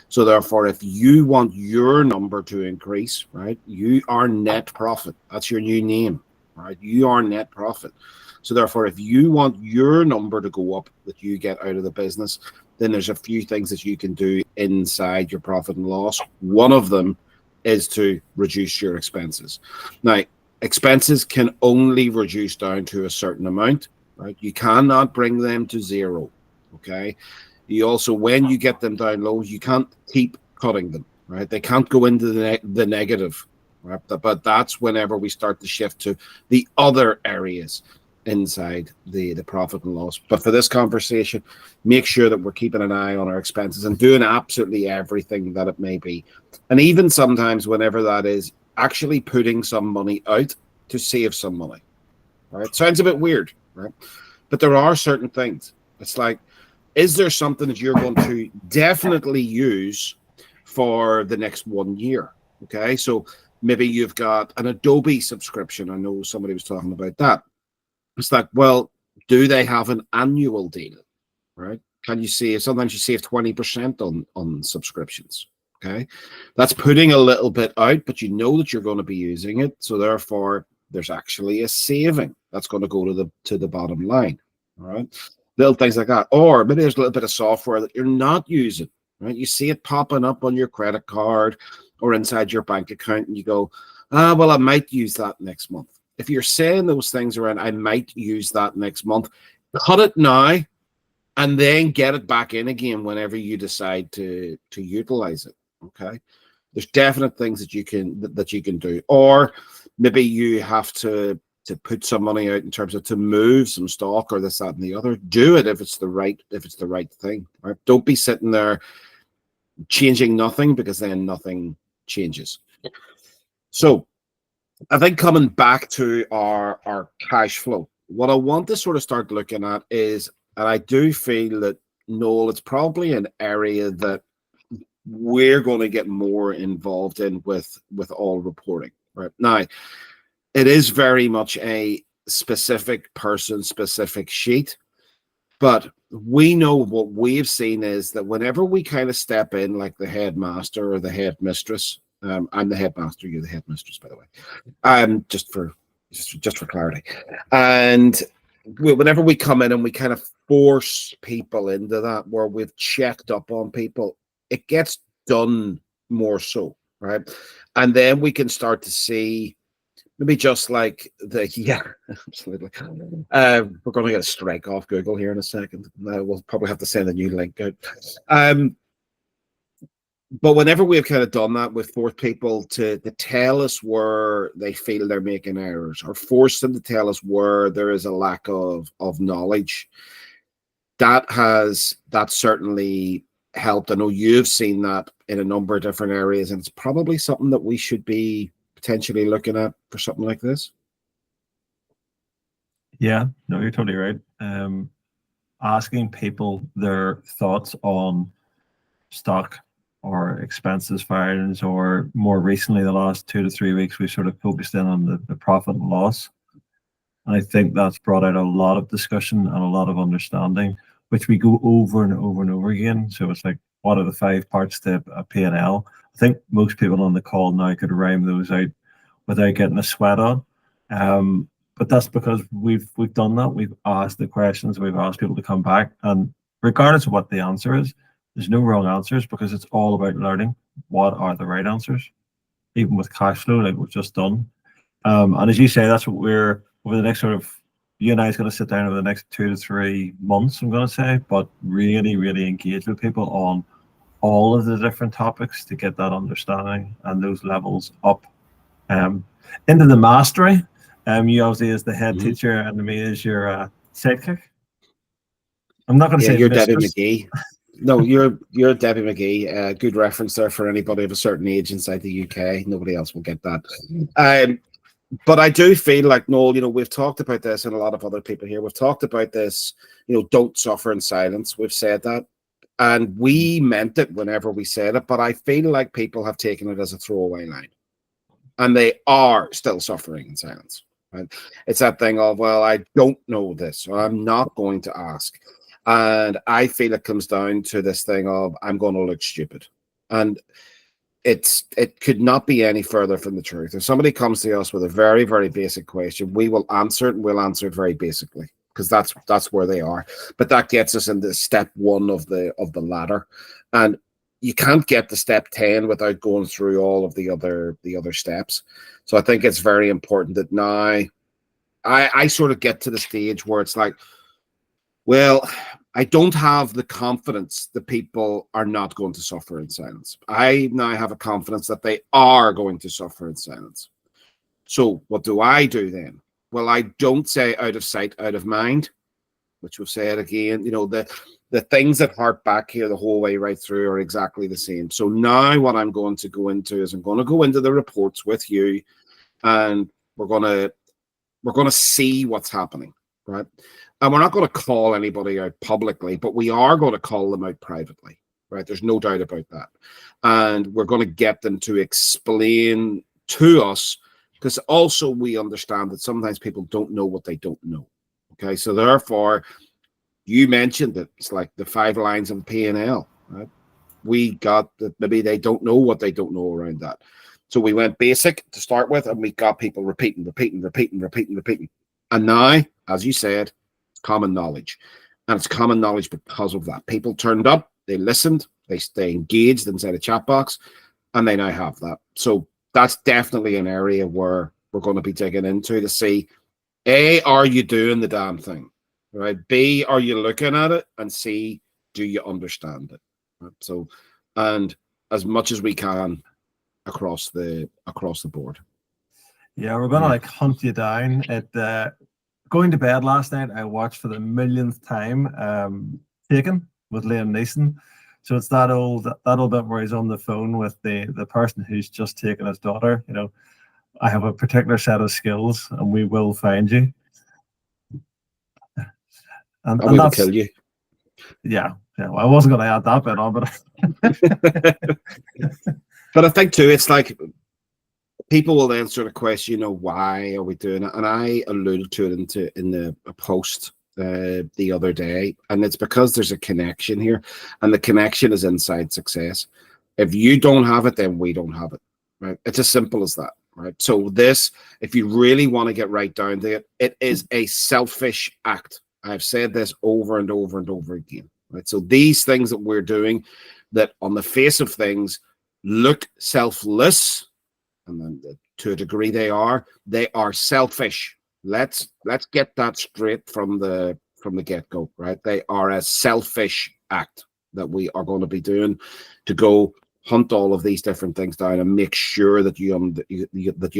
So therefore, if you want your number to increase, right, you are net profit. That's your new name, right? You are net profit. So therefore, if you want your number to go up that you get out of the business, then there's a few things that you can do inside your profit and loss. One of them is to reduce your expenses. Now, expenses can only reduce down to a certain amount, right? You cannot bring them to zero, okay? You also, when you get them down low, you can't keep cutting them, right? They can't go into the negative, right? But that's whenever we start to shift to the other areas inside the profit and loss. But for this conversation, make sure that we're keeping an eye on our expenses and doing absolutely everything that it may be. And even sometimes, whenever that is, actually putting some money out to save some money, right? Sounds a bit weird, right? But there are certain things. It's like, is there something that you're going to definitely use for the next 1 year? Okay, so maybe you've got an Adobe subscription. I know somebody was talking about that. It's like, well, do they have an annual deal, right? Can you save? Sometimes you save 20% on subscriptions. Okay, that's putting a little bit out, but you know that you're going to be using it, so therefore there's actually a saving that's going to go to the bottom line. All right, little things like that. Or maybe there's a little bit of software that you're not using, right? You see it popping up on your credit card or inside your bank account, and you go, well, I might use that next month. If you're saying those things around, I might use that next month, cut it now and then get it back in again whenever you decide to utilize it. Okay, there's definite things that you can do. Or maybe you have to put some money out in terms of to move some stock or this, that, and the other. Do it if it's the right thing. Right? Don't be sitting there changing nothing, because then nothing changes. So I think coming back to our cash flow, what I want to sort of start looking at is, and I do feel that, Noel, it's probably an area that we're going to get more involved in with all reporting. Right now, it is very much a specific person, specific sheet, but we know what we've seen is that whenever we kind of step in, like the headmaster or the headmistress, I'm the headmaster, you're the headmistress, by the way, just for clarity, and whenever we come in and we kind of force people into that, where we've checked up on people, it gets done more so, right? And then we can start to see, maybe just like absolutely. We're going to get a strike off Google here in a second. We'll probably have to send a new link out. But whenever we've kind of done that, we've forced people to tell us where they feel they're making errors, or force them to tell us where there is a lack of knowledge. That certainly helped. I know you've seen that in a number of different areas, and it's probably something that we should be potentially looking at for something like this. Yeah, no, you're totally right. Asking people their thoughts on stock or expenses filings, or more recently, the last 2 to 3 weeks, we sort of focused in on the profit and loss. And I think that's brought out a lot of discussion and a lot of understanding, which we go over and over and over again. So it's like, what are the 5 parts to a P&L? I think most people on the call now could rhyme those out without getting a sweat on. But that's because we've done that. We've asked the questions, we've asked people to come back, and regardless of what the answer is, there's no wrong answers, because it's all about learning what are the right answers, even with cash flow, like we've just done. And as you say, that's what we're, over the next sort of you and I is going to sit down over the next 2 to 3 months, I'm going to say, but really, really engage with people on all of the different topics to get that understanding and those levels up into the mastery. You obviously as the head teacher and me as your sidekick. I'm not going to say you're Debbie mistress. McGee. No, you're Debbie McGee. Good reference there for anybody of a certain age inside the UK. Nobody else will get that. But I do feel like, Noel, we've talked about this, and a lot of other people here, we've talked about this, don't suffer in silence. We've said that. And we meant it whenever we said it, but I feel like people have taken it as a throwaway line. And they are still suffering in silence. Right? It's that thing of, well, I don't know this, so I'm not going to ask. And I feel it comes down to this thing of, I'm going to look stupid. And it could not be any further from the truth. If somebody comes to us with a very, very basic question, we will answer it, and we'll answer it very basically, because that's where they are. But that gets us into step 1 of the ladder. And you can't get to step 10 without going through all of the other steps. So I think it's very important that now I sort of get to the stage where it's like, well, I don't have the confidence that people are not going to suffer in silence. I now have a confidence that they are going to suffer in silence. So what do I do then? Well, I don't say out of sight, out of mind, which we've said again. The things that hark back here the whole way right through are exactly the same. So now what I'm going to go into is I'm going to go into the reports with you, and we're going to see what's happening, right? And we're not going to call anybody out publicly, but we are going to call them out privately, right? There's no doubt about that. And we're going to get them to explain to us, because also we understand that sometimes people don't know what they don't know. Okay, so therefore, you mentioned that it's like the 5 lines of P&L, right? We got that maybe they don't know what they don't know around that. So we went basic to start with, and we got people repeating. And now, as you said, common knowledge. And it's common knowledge because of that. People turned up, they listened, they engaged inside a chat box, and they now have that. So that's definitely an area where we're going to be digging into to see, A, are you doing the damn thing? Right? B, are you looking at it? And C, do you understand it? Right? So, and as much as we can across the board. Yeah, we're gonna hunt you down. Going to bed last night, I watched for the millionth time Taken with Liam Neeson. So it's that old bit where he's on the phone with the person who's just taken his daughter. I have a particular set of skills, and we will find you. And we will that's, kill you. Yeah. Well, I wasn't going to add that bit on, but but I think too, it's like people will then sort of question, why are we doing it? And I alluded to it in the post the other day, and it's because there's a connection here, and the connection is inside success. If you don't have it, then we don't have it. Right? It's as simple as that. Right? So this, if you really want to get right down to it, it is a selfish act. I've said this over and over and over again. Right? So these things that we're doing, that on the face of things look selfless, and then to a degree they are selfish. Let's get that straight from the get-go, right? They are a selfish act that we are going to be doing to go hunt all of these different things down and make sure that you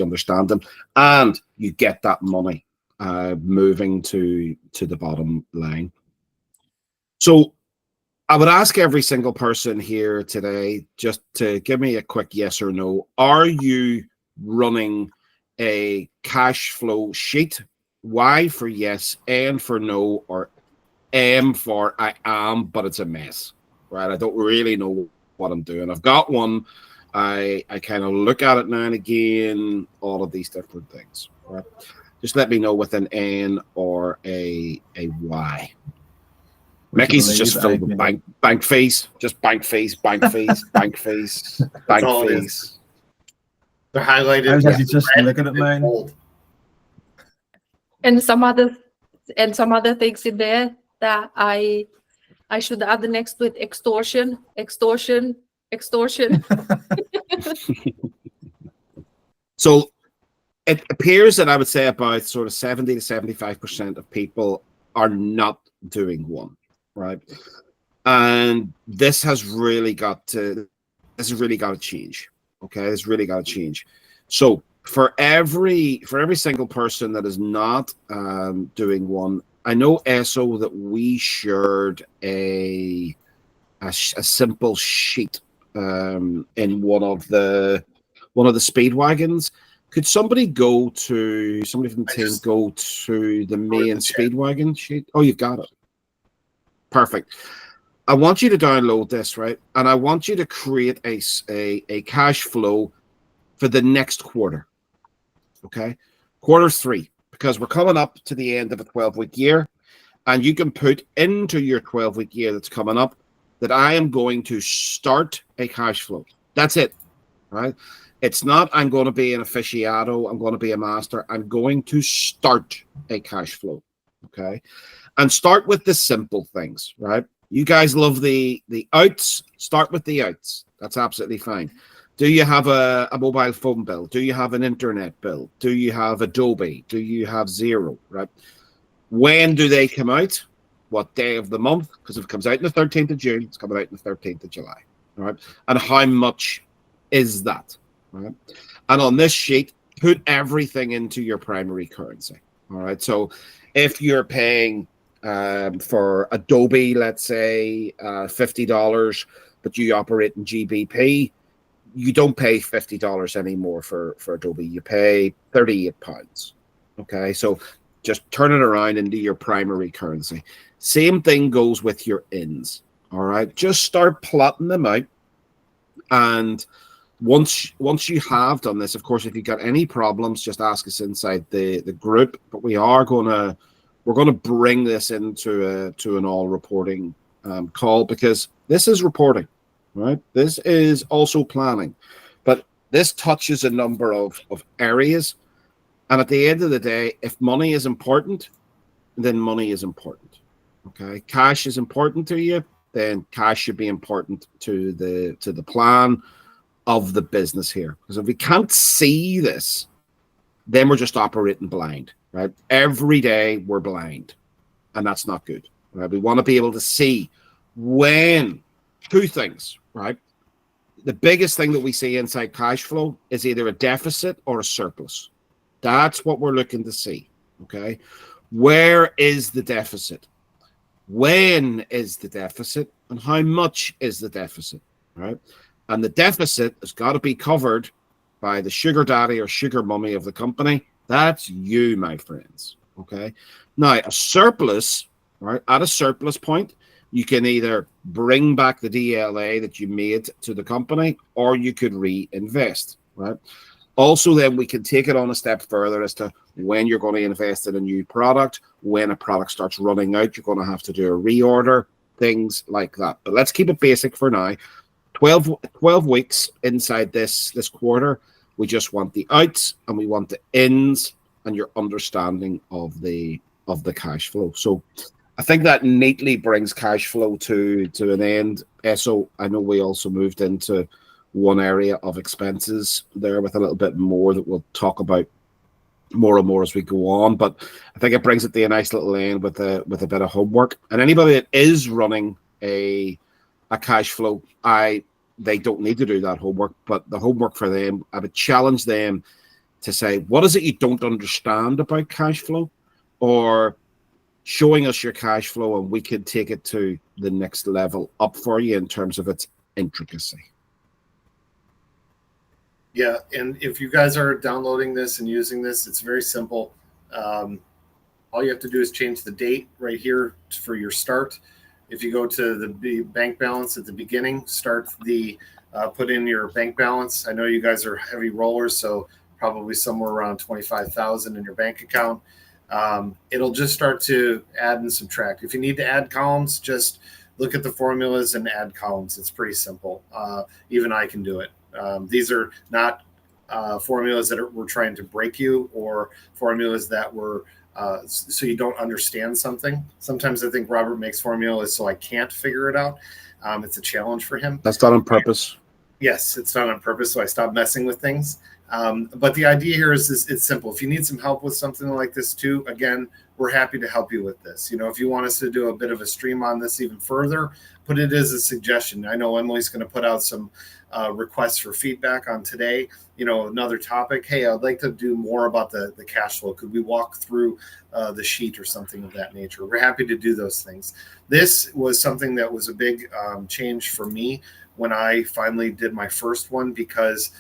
understand them, and you get that money moving to the bottom line. So I would ask every single person here today just to give me a quick yes or no. Are you running a cash flow sheet? Y for yes, N for no, or M for I am, but it's a mess, right? I don't really know what I'm doing. I've got one. I kind of look at it now and again, all of these different things, right? Just let me know with an N or a Y. Mickey's is just filled with bank fees, just bank fees, bank fees, bank fees, bank fees. They're highlighted. I was actually just looking at mine. Bold. And some other things in there that I should add the next with extortion. So it appears that I would say about sort of 70 to 75% of people are not doing one, right? And this has really got to change. Okay, it's really got to change. So for every single person that is not doing one, I know ESO that we shared a simple sheet in one of the Speedwagons. Could somebody from the team go to the main Speedwagon sheet? Oh, you've got it. Perfect. I want you to download this, right? And I want you to create a cash flow for the next quarter. Okay? Quarter 3, because we're coming up to the end of a 12-week year, and you can put into your 12-week year that's coming up that I am going to start a cash flow. That's it, right? It's not I'm going to be an aficionado, I'm going to be a master. I'm going to start a cash flow, okay? And start with the simple things, right? You guys love the outs. Start with the outs. That's absolutely fine. Do you have a mobile phone bill? Do you have an internet bill? Do you have Adobe? Do you have Xero, right? When do they come out? What day of the month? Because if it comes out on the 13th of June, it's coming out on the 13th of July, all right? And how much is that, right? And on this sheet, put everything into your primary currency, all right? So if you're paying for Adobe, let's say $50, but you operate in GBP, you don't pay $50 anymore for Adobe. You pay £38. Okay, so just turn it around into your primary currency. Same thing goes with your ins. All right, just start plotting them out. And once you have done this, of course, if you've got any problems, just ask us inside the group. But we're going to bring this into an all reporting call, because this is reporting, right? This is also planning, but this touches a number of areas. And at the end of the day, if money is important, then money is important. Okay, cash is important to you, then cash should be important to the plan of the business here. Because if we can't see this, then we're just operating blind, right? Every day we're blind, and that's not good, right? We want to be able to see when two things, right? The biggest thing that we see inside cash flow is either a deficit or a surplus. That's what we're looking to see, okay? Where is the deficit? When is the deficit? And how much is the deficit, right? And the deficit has got to be covered by the sugar daddy or sugar mummy of the company. That's you, my friends, okay? Now, a surplus, right? At a surplus point, you can either bring back the DLA that you made to the company, or you could reinvest, right? Also, then we can take it on a step further as to when you're going to invest in a new product. When a product starts running out, you're going to have to do a reorder, things like that. But let's keep it basic for now. 12 weeks inside this quarter, we just want the outs and we want the ins and your understanding of the cash flow. So I think that neatly brings cash flow to an end. So I know we also moved into one area of expenses there with a little bit more that we'll talk about more and more as we go on. But I think it brings it to a nice little end with a bit of homework. And anybody that is running a cash flow, they don't need to do that homework, but the homework for them, I would challenge them to say, what is it you don't understand about cash flow? Or showing us your cash flow and we can take it to the next level up for you in terms of its intricacy. Yeah, and if you guys are downloading this and using this, it's very simple. All you have to do is change the date right here for your start. If you go to the bank balance at the beginning, put in your bank balance. I know you guys are heavy rollers, so probably somewhere around 25,000 in your bank account. It'll just start to add and subtract. If you need to add columns, just look at the formulas and add columns. It's pretty simple. Even I can do it. These are not formulas that we're trying to break you, or formulas that were so you don't understand something. Sometimes I think Robert makes formulas so I can't figure it out. It's a challenge for him. That's done on purpose. Yes, it's done on purpose, so I stop messing with things. But the idea here is it's simple. If you need some help with something like this too, again, we're happy to help you with this. You know, if you want us to do a bit of a stream on this even further, put it as a suggestion. I know Emily's going to put out some requests for feedback on today. You know, another topic. Hey, I'd like to do more about the cash flow. Could we walk through the sheet or something of that nature? We're happy to do those things. This was something that was a big change for me when I finally did my first one, because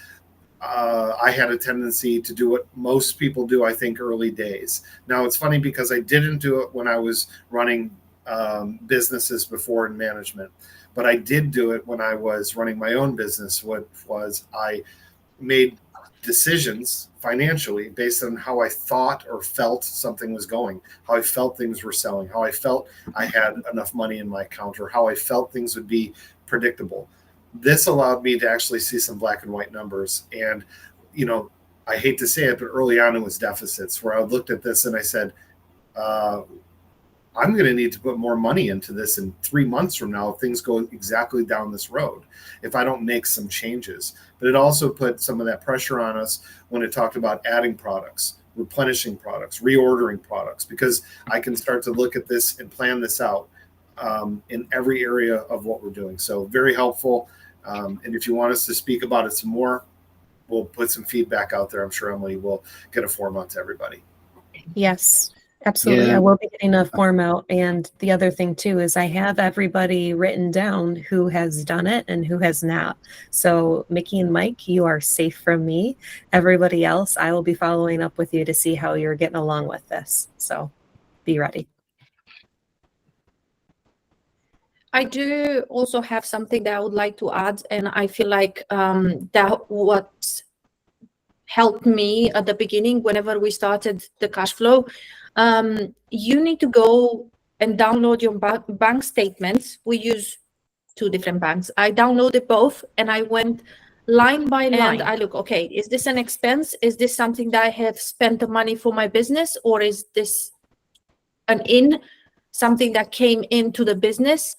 I had a tendency to do what most people do, I think, early days. Now, it's funny because I didn't do it when I was running businesses before in management, but I did do it when I was running my own business. What was I made decisions financially based on how I thought or felt something was going, how I felt things were selling, how I felt I had enough money in my account, or how I felt things would be predictable. This allowed me to actually see some black and white numbers. And, you know, I hate to say it, but early on it was deficits where I looked at this and I said, I'm going to need to put more money into this in 3 months from now if things go exactly down this road, if I don't make some changes. But it also put some of that pressure on us when it talked about adding products, replenishing products, reordering products, because I can start to look at this and plan this out in every area of what we're doing. So very helpful. And if you want us to speak about it some more, we'll put some feedback out there. I'm sure Emily will get a form out to everybody. Yes, absolutely. Yeah. I will be getting a form out. And the other thing too is I have everybody written down who has done it and who has not. So Mickey and Mike, you are safe from me. Everybody else, I will be following up with you to see how you're getting along with this. So be ready. I do also have something that I would like to add, and I feel like that what helped me at the beginning whenever we started the cash flow. You need to go and download your bank statements. We use 2 different banks. I downloaded both and I went line by line. And I look, okay, is this an expense? Is this something that I have spent the money for my business, or is this something that came into the business?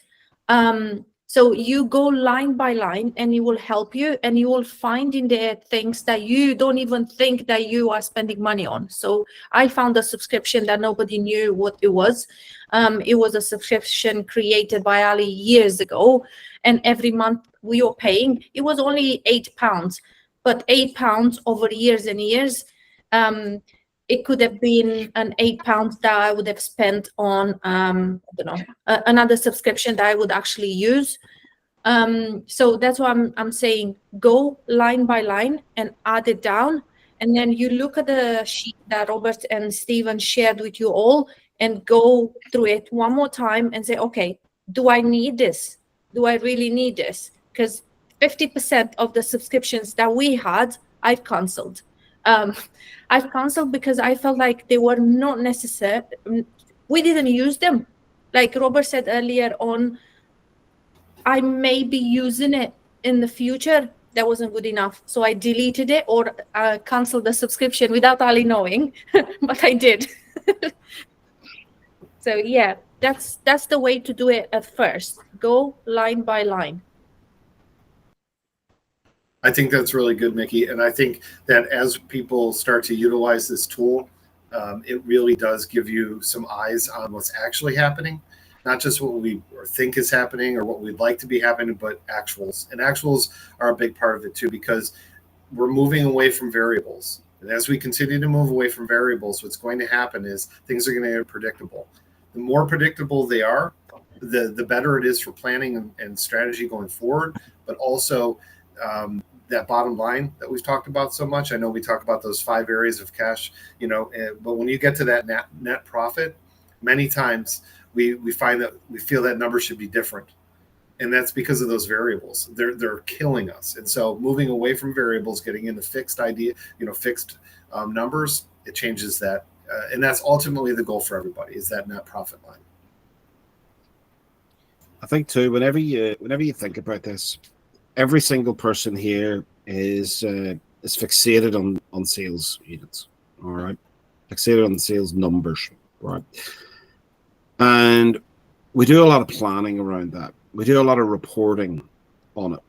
So you go line by line and it will help you, and you will find in there things that you don't even think that you are spending money on. So I found a subscription that nobody knew what it was. It was a subscription created by Ali years ago, and every month we were paying. It was only £8, but £8 over years and years. It could have been an £8 that I would have spent on, I don't know, another subscription that I would actually use. So that's why I'm saying go line by line and add it down. And then you look at the sheet that Robert and Stephen shared with you all and go through it one more time and say, okay, do I need this? Do I really need this? Because 50% of the subscriptions that we had, I've canceled. I've canceled because I felt like they were not necessary. We didn't use them. Like Robert said earlier on, I may be using it in the future. That wasn't good enough. So I deleted it or canceled the subscription without Ali knowing, but I did. So yeah, that's the way to do it at first. Go line by line. I think that's really good, Mickey. And I think that as people start to utilize this tool, it really does give you some eyes on what's actually happening, not just what we think is happening or what we'd like to be happening, but actuals. And actuals are a big part of it too, because we're moving away from variables. And as we continue to move away from variables, what's going to happen is things are going to get predictable. The more predictable they are, the better it is for planning and strategy going forward, but also that bottom line that we've talked about so much. I know we talk about those 5 areas of cash, but when you get to that net profit, many times we find that we feel that number should be different. And that's because of those variables. They're killing us. And so moving away from variables, getting into fixed fixed numbers, it changes that. And that's ultimately the goal for everybody, is that net profit line. I think too, whenever you think about this, every single person here is fixated on sales units, all right? Fixated on sales numbers, right? And we do a lot of planning around that. We do a lot of reporting on it.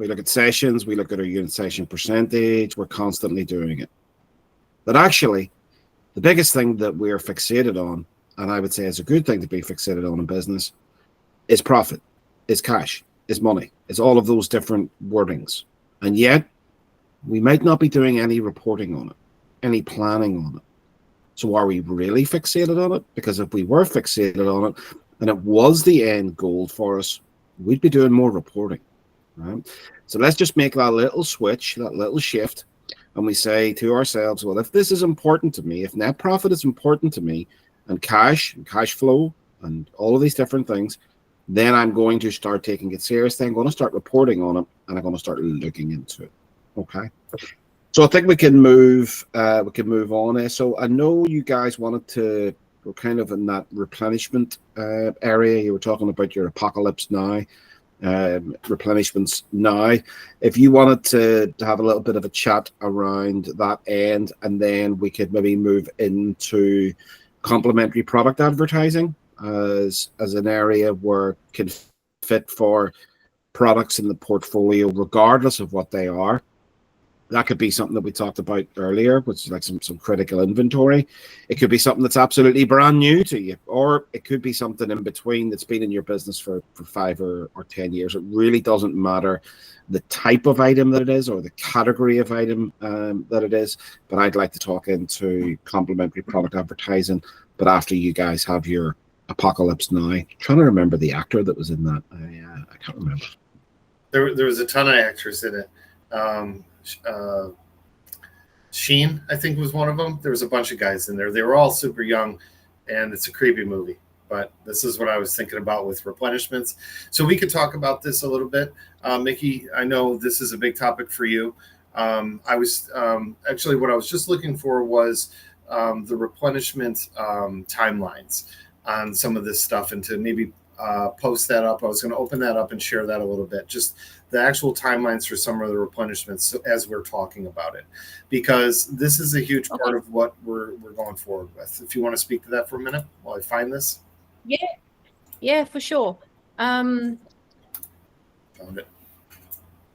We look at sessions, we look at our unit session percentage, we're constantly doing it. But actually, the biggest thing that we're fixated on, and I would say it's a good thing to be fixated on in business, is profit, is cash, is money, is all of those different wordings. And yet, we might not be doing any reporting on it, any planning on it. So are we really fixated on it? Because if we were fixated on it, and it was the end goal for us, we'd be doing more reporting, right? So let's just make that little switch, that little shift, and we say to ourselves, well, if this is important to me, if net profit is important to me, and cash flow and all of these different things, then I'm going to start taking it seriously. I'm going to start reporting on it, and I'm going to start looking into it. Okay. So I think we can move on. So I know you guys wanted to go kind of in that replenishment area. You were talking about your apocalypse now, replenishments now. If you wanted to have a little bit of a chat around that end, and then we could maybe move into complementary product advertising as an area where it can fit for products in the portfolio, regardless of what they are. That could be something that we talked about earlier, which is like some critical inventory. It could be something that's absolutely brand new to you, or it could be something in between that's been in your business for 5 or 10 years. It really doesn't matter the type of item that it is or the category of item that it is. But I'd like to talk into complementary product advertising, but after you guys have your Apocalypse Now. I'm trying to remember the actor that was in that. I can't remember. There was a ton of actors in it. Sheen, I think, was one of them. There was a bunch of guys in there. They were all super young, and it's a creepy movie. But this is what I was thinking about with replenishments. So we could talk about this a little bit. Mickey, I know this is a big topic for you. I was actually what I was just looking for was the replenishment timelines on some of this stuff, and to maybe post that up. I was going to open that up and share that a little bit, just the actual timelines for some of the replenishments as we're talking about it, because this is a huge part of what we're going forward with. If you want to speak to that for a minute while I find this. Yeah, for sure. Found it.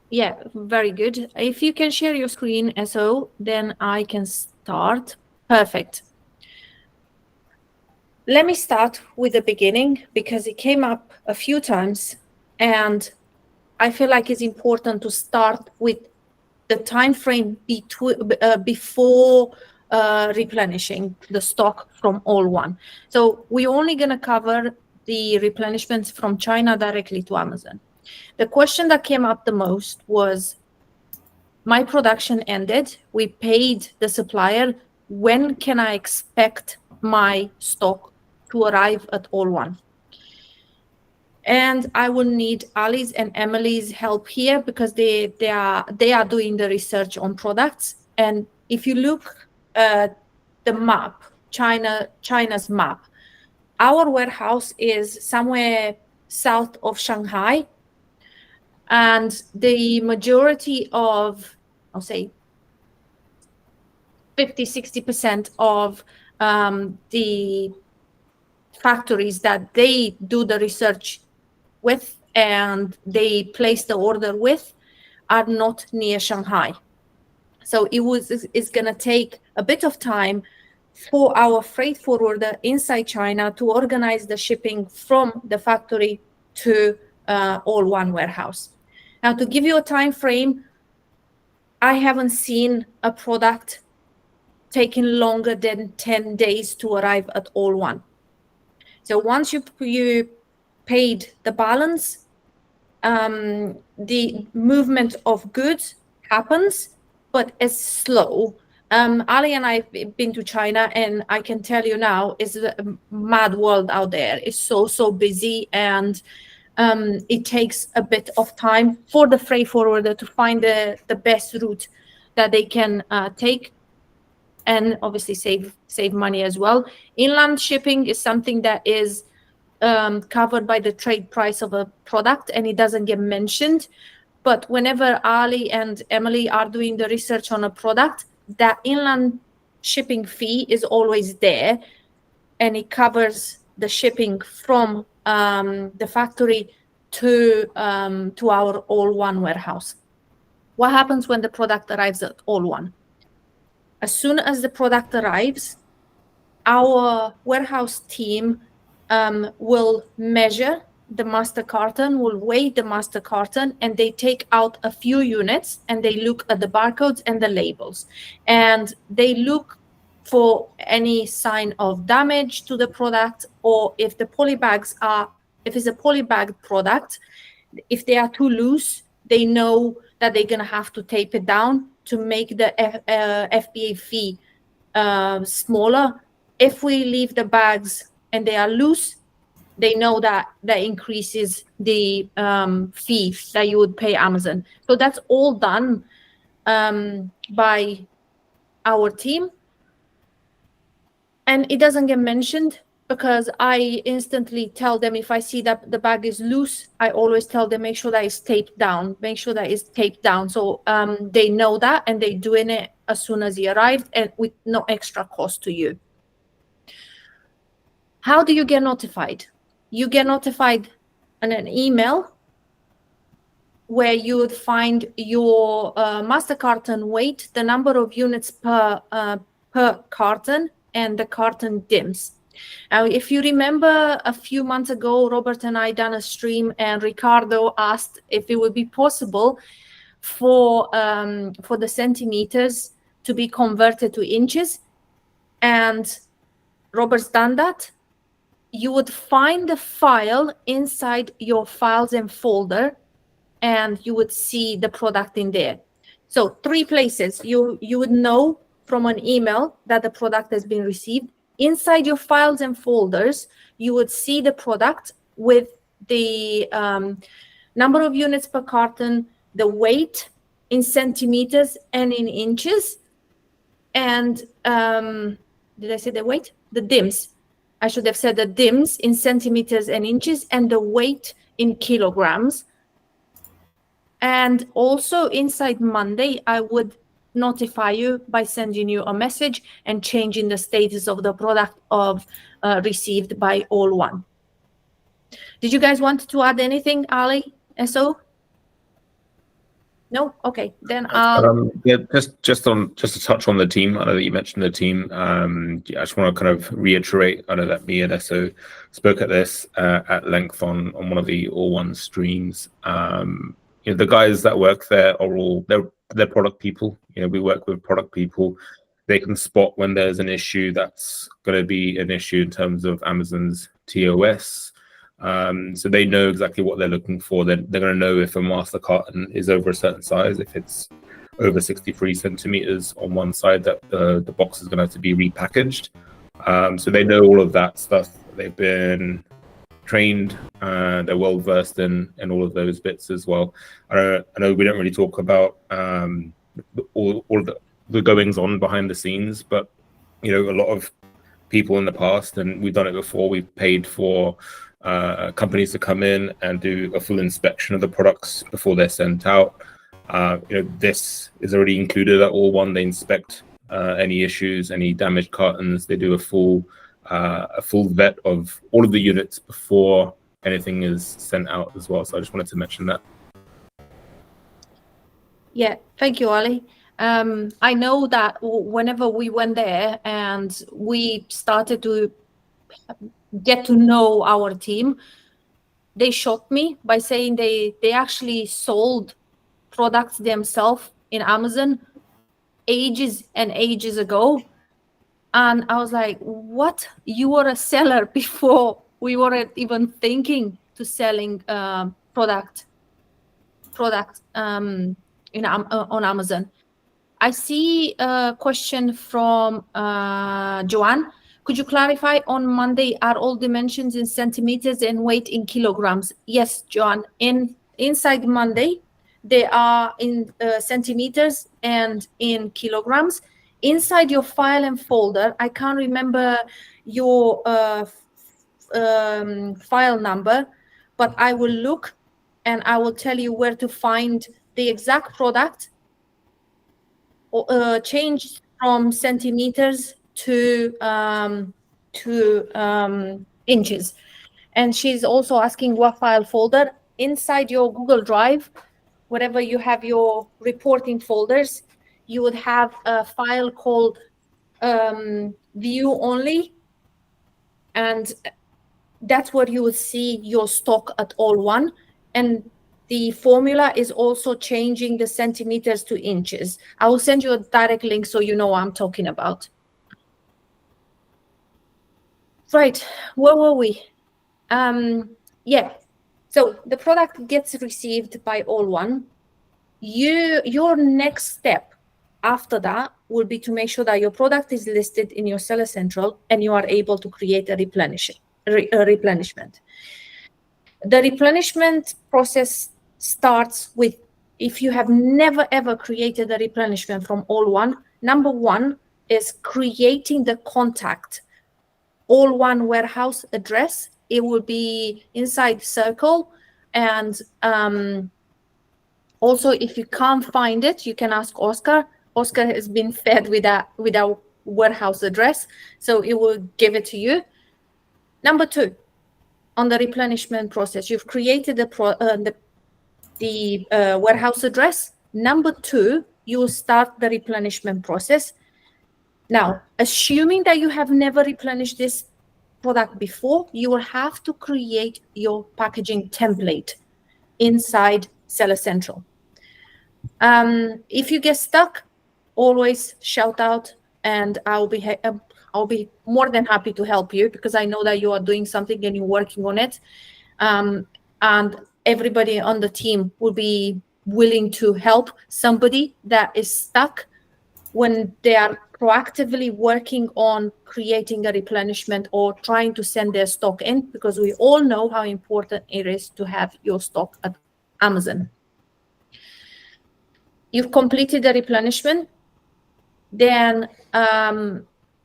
Yeah, very good. If you can share your screen, SO, then I can start. Perfect. Let me start with the beginning, because it came up a few times, and I feel like it's important to start with the time frame before replenishing the stock from all one. So we're only going to cover the replenishments from China directly to Amazon. The question that came up the most was, my production ended. We paid the supplier. When can I expect my stock to arrive at all one? And I will need Ali's and Emily's help here, because they are doing the research on products. And if you look at the map, China's map, our warehouse is somewhere south of Shanghai, and the majority of, I'll say 50-60% of the factories that they do the research with and they place the order with are not near Shanghai. So it's going to take a bit of time for our freight forwarder inside China to organize the shipping from the factory to all one warehouse. Now, to give you a time frame, I haven't seen a product taking longer than 10 days to arrive at all one. So once you paid the balance, the movement of goods happens, but it's slow. Ali and I have been to China, and I can tell you now, it's a mad world out there. It's so busy, and it takes a bit of time for the freight forwarder to find the best route that they can take, and obviously save money as well. Inland shipping is something that is covered by the trade price of a product, and it doesn't get mentioned. But whenever Ali and Emily are doing the research on a product, that inland shipping fee is always there, and it covers the shipping from the factory to our All One warehouse. What happens when the product arrives at All One? As soon as the product arrives, our warehouse team will measure the master carton, will weigh the master carton, and they take out a few units and they look at the barcodes and the labels. And they look for any sign of damage to the product, or if the polybags are, if it's a polybagged product, if they are too loose, they know that they're going to have to tape it down to make the FBA fee smaller. If we leave the bags and they are loose, they know that that increases the fee that you would pay Amazon. So that's all done by our team. And it doesn't get mentioned because I instantly tell them if I see that the bag is loose, I always tell them, make sure that it's taped down, make sure that it's taped down. So they know that and they're doing it as soon as he arrived and with no extra cost to you. How do you get notified? You get notified in an email where you would find your master carton weight, the number of units per carton, and the carton DIMS. Now, if you remember a few months ago, Robert and I done a stream and Ricardo asked if it would be possible for the centimeters to be converted to inches. And Robert's done that. You would find the file inside your files and folder, and you would see the product in there. So 3 places you would know from an email that the product has been received. Inside your files and folders, you would see the product with the number of units per carton, the weight in centimeters and in inches, and did I say the weight? The DIMS. I should have said the DIMS in centimeters and inches, and the weight in kilograms. And also inside Monday, I would notify you by sending you a message and changing the status of the product of received by All One. Did you guys want to add anything, Ali? SO? No? Okay, then yeah, just to touch on the team. I know that you mentioned the team. I just want to kind of reiterate. I know that me and SO spoke at this at length on one of the All One streams. You know, the guys that work there are all they're product people. You know, we work with product people. They can spot when there's an issue that's going to be an issue in terms of Amazon's TOS. So they know exactly what they're looking for. They're going to know if a master carton is over a certain size, if it's over 63 centimeters on one side, that the box is going to have to be repackaged. So they know all of that stuff. They've been trained, they're well versed in all of those bits as well. I know we don't really talk about all of the goings on behind the scenes, but you know, a lot of people in the past, and we've done it before, we've paid for companies to come in and do a full inspection of the products before they're sent out. You know, this is already included at All One. They inspect any issues, any damaged cartons. They do a full vet of all of the units before anything is sent out as well. So I just wanted to mention that. Yeah, thank you, Ali. I know that whenever we went there and we started to get to know our team, they shocked me by saying they actually sold products themselves in Amazon ages and ages ago. And I was like, what? You were a seller before we weren't even thinking to selling product on Amazon. I see a question from Joanne. Could you clarify on Monday, are all dimensions in centimeters and weight in kilograms? Yes, Joanne. Inside Monday, they are in centimeters and in kilograms. Inside your file and folder, I can't remember your file number, but I will look and I will tell you where to find the exact product changed from centimeters to inches. And she's also asking what file folder. inside your Google Drive, wherever you have your reporting folders, you would have a file called view only, and that's where you would see your stock at all one. And the formula is also changing the centimeters to inches. I will send you a direct link so you know what I'm talking about. Right, where were we? Yeah, so the product gets received by all one. Your next step after that will be to make sure that your product is listed in your Seller Central and you are able to create a replenishment. The replenishment process starts with, if you have never ever created a replenishment from all one, number one is creating the contact all one warehouse address. It will be inside Circle, and also if you can't find it, you can ask Oscar. Oscar has been fed with our warehouse address, so it will give it to you. Number two, on the replenishment process, you've created the warehouse address. Number two, you will start the replenishment process. Now, assuming that you have never replenished this product before, you will have to create your packaging template inside Seller Central. If you get stuck, always shout out, and I'll be more than happy to help you, because I know that you are doing something and you're working on it. And everybody on the team will be willing to help somebody that is stuck when they are proactively working on creating a replenishment or trying to send their stock in, because we all know how important it is to have your stock at Amazon. You've completed the replenishment, then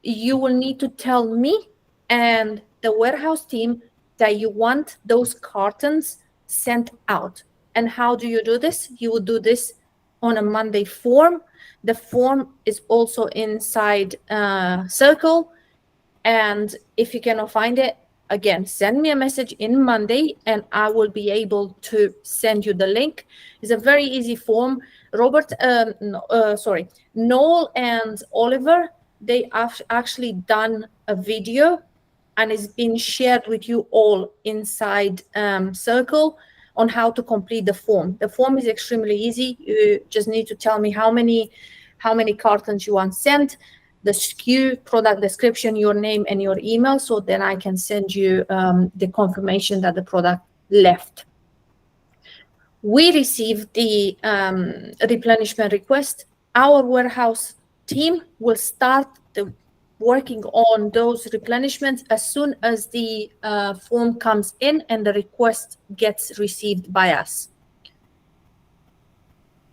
you will need to tell me and the warehouse team that you want those cartons sent out. And how do you do this? You will do this on a Monday form. The form is also inside Circle. And if you cannot find it, again, send me a message in Monday and I will be able to send you the link. It's a very easy form. Noel and Oliver, they have actually done a video and it's been shared with you all inside Circle on how to complete the form. The form is extremely easy. You just need to tell me how many cartons you want sent, the SKU, product description, your name and your email, so then I can send you the confirmation that the product left. We received the replenishment request. Our warehouse team will start working on those replenishments as soon as the form comes in and the request gets received by us.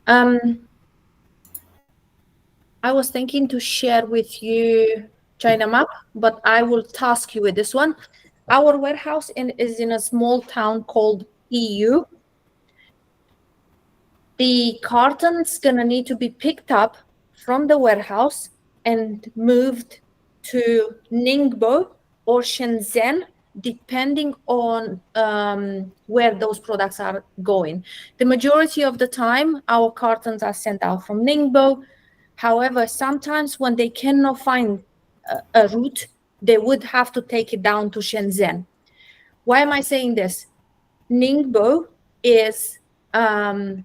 I was thinking to share with you China map, but I will task you with this one. Our warehouse is in a small town called EU. The carton's gonna need to be picked up from the warehouse and moved to Ningbo or Shenzhen, depending on where those products are going. The majority of the time, our cartons are sent out from Ningbo. However, sometimes when they cannot find a route, they would have to take it down to Shenzhen. Why am I saying this? Ningbo is 2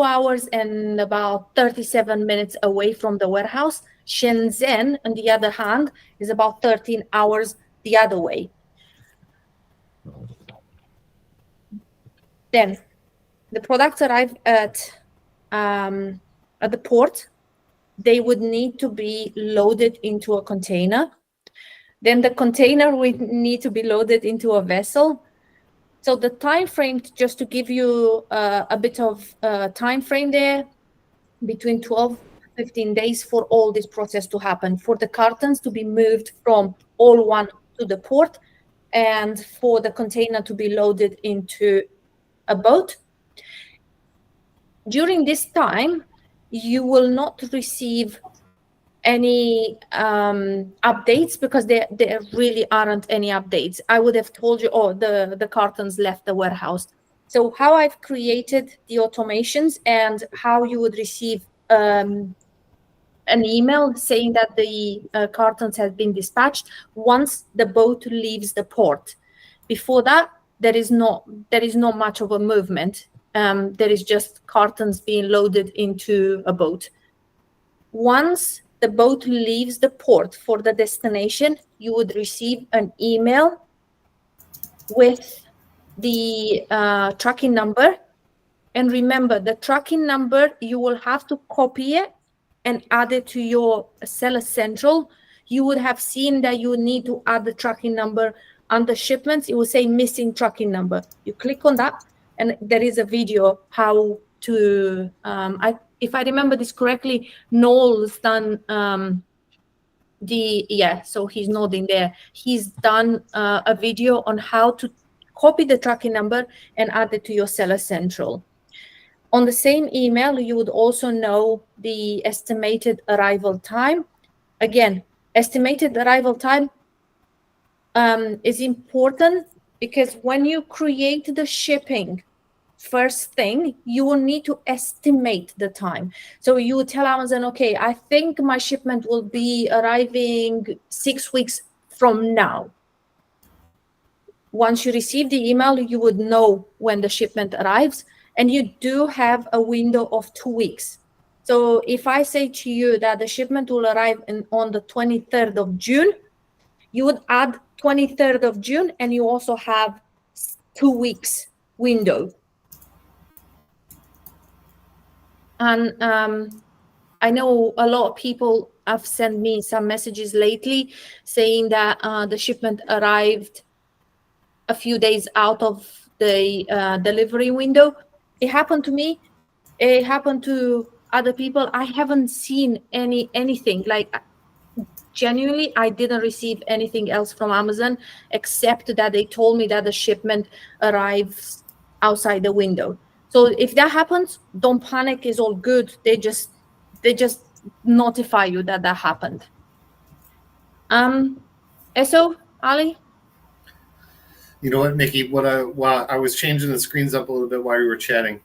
hours and about 37 minutes away from the warehouse. Shenzhen, on the other hand, is about 13 hours the other way. Then the products arrive at the port. They would need to be loaded into a container. Then the container would need to be loaded into a vessel. So the time frame, just to give you a bit of time frame there, between 12 to 15 days for all this process to happen, for the cartons to be moved from all one to the port and for the container to be loaded into a boat. During this time, you will not receive any updates, because there really aren't any updates. I would have told you, oh, the cartons left the warehouse. So how I've created the automations and how you would receive an email saying that the cartons have been dispatched once the boat leaves the port. Before that, there is not much of a movement. There is just cartons being loaded into a boat. Once the boat leaves the port for the destination, you would receive an email with the tracking number. And remember, the tracking number, you will have to copy it and add it to your seller central. You would have seen that you need to add the tracking number under shipments. It will say missing tracking number. You click on that, and there is a video how to, if I remember this correctly, Noel's done so he's nodding there. He's done a video on how to copy the tracking number and add it to your seller central. On the same email, you would also know the estimated arrival time. Again, estimated arrival time is important because when you create the shipping, first thing, you will need to estimate the time. So you would tell Amazon, okay, I think my shipment will be arriving 6 weeks from now. Once you receive the email, you would know when the shipment arrives, and you do have a window of 2 weeks. So if I say to you that the shipment will arrive on the 23rd of June, you would add 23rd of June, and you also have 2 weeks window. And I know a lot of people have sent me some messages lately saying that the shipment arrived a few days out of the delivery window. It happened to me. It happened to other people. I haven't seen anything. Like, genuinely, I didn't receive anything else from Amazon except that they told me that the shipment arrives outside the window. So if that happens, don't panic. It's all good. They just notify you that happened. So Ali? You know what, Nikki? While I was changing the screens up a little bit while we were chatting,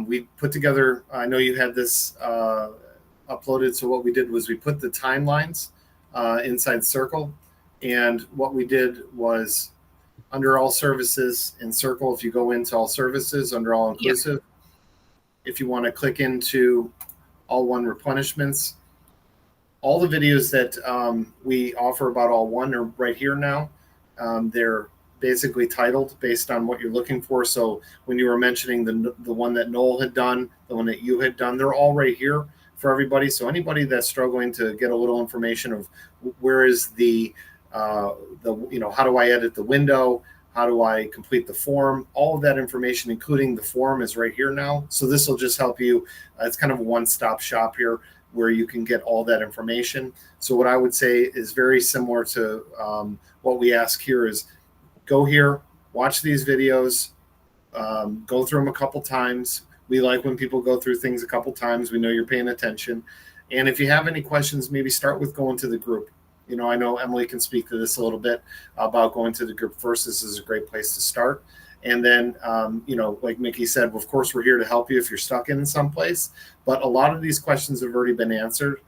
we put together. I know you had this uploaded. So what we did was we put the timelines inside Circle, and what we did was under all services in Circle. If you go into all services under all inclusive, if you want to click into all one replenishments, all the videos that we offer about all one are right here now. They're basically titled based on what you're looking for. So when you were mentioning the one that Noel had done, the one that you had done, they're all right here for everybody. So anybody that's struggling to get a little information of where is the how do I edit the window? How do I complete the form? All of that information, including the form, is right here now. So this will just help you. It's kind of a one-stop shop here where you can get all that information. So what I would say is very similar to what we ask here is go here, watch these videos, go through them a couple times. We like when people go through things a couple times. We know you're paying attention. And if you have any questions, maybe start with going to the group. I know Emily can speak to this a little bit about going to the group first. This is a great place to start. And then, like Mickey said, of course, we're here to help you if you're stuck in some place. But a lot of these questions have already been answered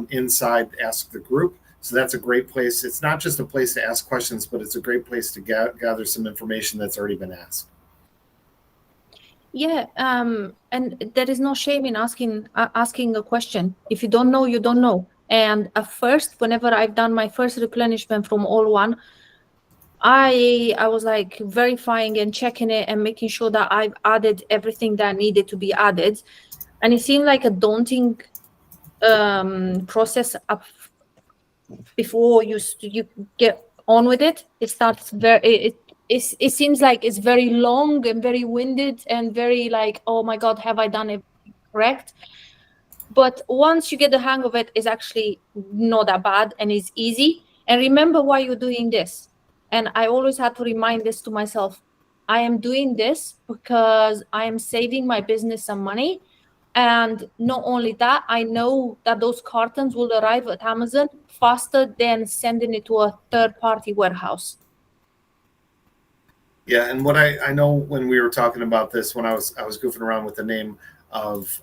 inside Ask the Group. So that's a great place. It's not just a place to ask questions, but it's a great place to gather some information that's already been asked. Yeah, and there is no shame in asking a question. If you don't know, you don't know. And at first, whenever I've done my first replenishment from all one, I was like verifying and checking it and making sure that I've added everything that needed to be added. And it seemed like a daunting process before you get on with it. It starts it seems like it's very long and very winded and very like, oh my God, have I done it correct? But once you get the hang of it, it's actually not that bad and it's easy. And remember why you're doing this. And I always had to remind this to myself. I am doing this because I am saving my business some money. And not only that, I know that those cartons will arrive at Amazon faster than sending it to a third-party warehouse. Yeah, and what I know when we were talking about this, when I was goofing around with the name of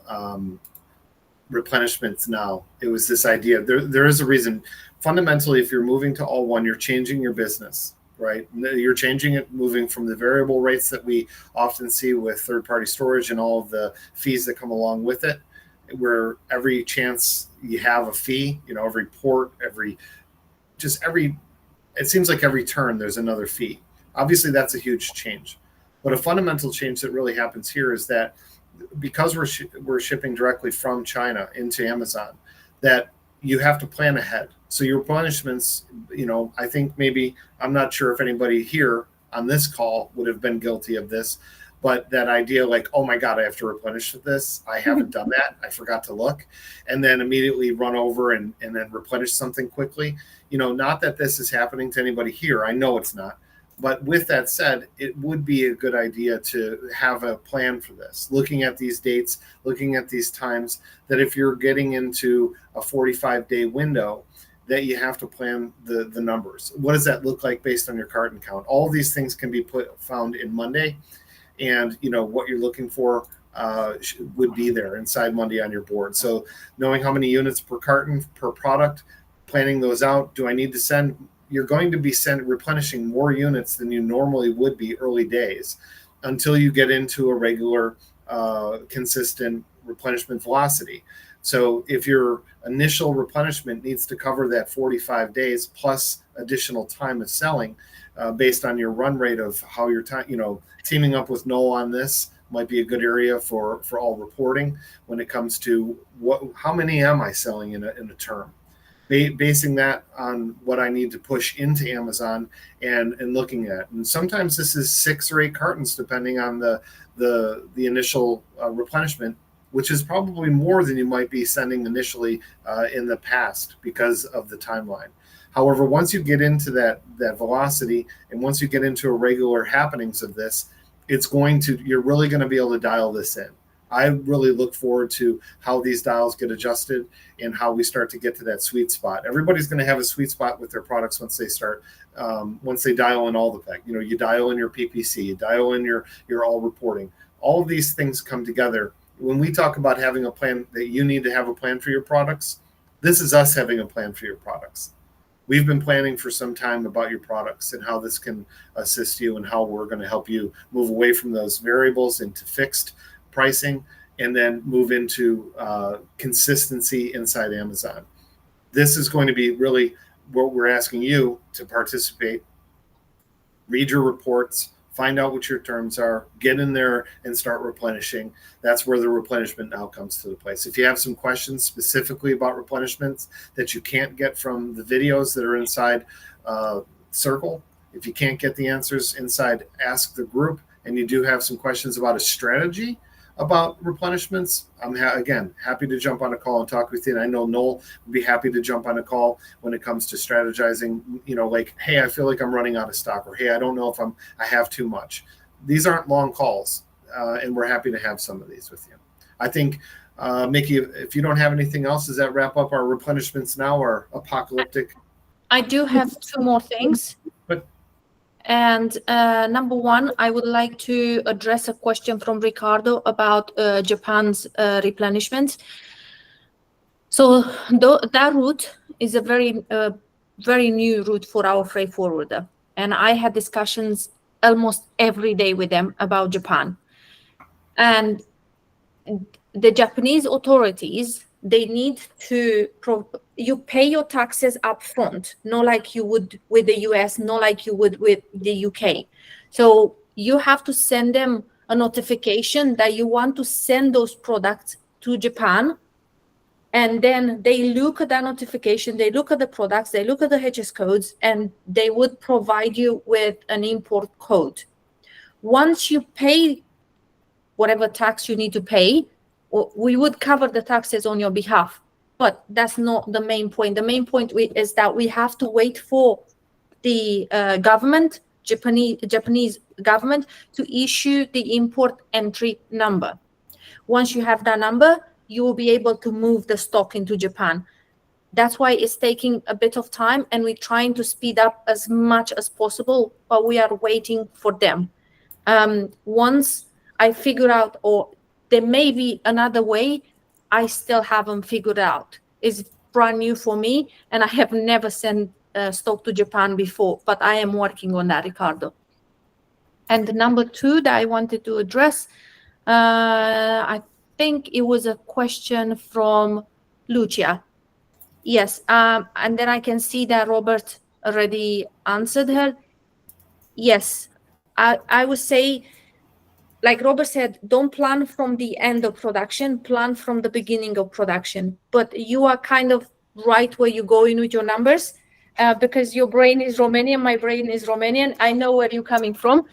replenishments now, it was this idea. There is a reason. Fundamentally, if you're moving to all one, you're changing your business, right? You're changing it, moving from the variable rates that we often see with third-party storage and all of the fees that come along with it, where every chance you have a fee, every port, it seems like every turn there's another fee. Obviously, that's a huge change. But a fundamental change that really happens here is that because we're shipping directly from China into Amazon, that you have to plan ahead. So your replenishments, I think I'm not sure if anybody here on this call would have been guilty of this, but that idea like, oh my God, I have to replenish this. I haven't done that. I forgot to look. And then immediately run over and then replenish something quickly. Not that this is happening to anybody here. I know it's not. But with that said, it would be a good idea to have a plan for this, looking at these dates, looking at these times, that if you're getting into a 45-day window, that you have to plan the numbers. What does that look like based on your carton count? All of these things can be found in Monday, and what you're looking for would be there inside Monday on your board. So knowing how many units per carton per product, planning those out. Do I need to send? You're going to be replenishing more units than you normally would be early days until you get into a regular, consistent replenishment velocity. So if your initial replenishment needs to cover that 45 days plus additional time of selling, based on your run rate of how you're teaming up with Noel on this might be a good area for all reporting when it comes to how many am I selling in a term. Basing that on what I need to push into Amazon and looking at. And sometimes this is 6 or 8 cartons, depending on the initial replenishment, which is probably more than you might be sending initially in the past because of the timeline. However, once you get into that velocity and once you get into a regular happenings of this, you're really going to be able to dial this in. I really look forward to how these dials get adjusted and how we start to get to that sweet spot. Everybody's going to have a sweet spot with their products once they start, once they dial in all the tech. You dial in your PPC, you dial in your all reporting. All of these things come together. When we talk about having a plan, that you need to have a plan for your products, this is us having a plan for your products. We've been planning for some time about your products and how this can assist you and how we're going to help you move away from those variables into fixed pricing and then move into consistency inside Amazon. This is going to be really what we're asking you to participate, read your reports, find out what your terms are, get in there and start replenishing. That's where the replenishment now comes to the place. If you have some questions specifically about replenishments that you can't get from the videos that are inside Circle, if you can't get the answers inside Ask the Group, and you do have some questions about a strategy about replenishments, I'm again happy to jump on a call and talk with you. And I know Noel would be happy to jump on a call when it comes to strategizing, like, hey, I feel like I'm running out of stock, or hey, I don't know if I have too much. These aren't long calls, and we're happy to have some of these with you. I think, Mickey, if you don't have anything else, does that wrap up our replenishments now, or apocalyptic? I do have 2 more things. And number one, I would like to address a question from Ricardo about Japan's replenishment. So that route is a very, very new route for our freight forwarder. And I had discussions almost every day with them about Japan. And the Japanese authorities, they need to you pay your taxes up front, not like you would with the US, not like you would with the UK. So you have to send them a notification that you want to send those products to Japan. And then they look at that notification, they look at the products, they look at the HS codes, and they would provide you with an import code. Once you pay whatever tax you need to pay, we would cover the taxes on your behalf. But that's not the main point. The main point is that we have to wait for the government, Japanese government, to issue the import entry number. Once you have that number, you will be able to move the stock into Japan. That's why it's taking a bit of time, and we're trying to speed up as much as possible, but we are waiting for them. Once I figure out, or there may be another way, I still haven't figured out. It's brand new for me, and I have never sent stock to Japan before, but I am working on that, Ricardo. And the number 2 that I wanted to address, I think it was a question from Lucia. Yes, and then I can see that Robert already answered her. Yes, I would say, like Robert said, don't plan from the end of production, plan from the beginning of production. But you are kind of right where you're going with your numbers, because your brain is Romanian, my brain is Romanian. I know where you're coming from.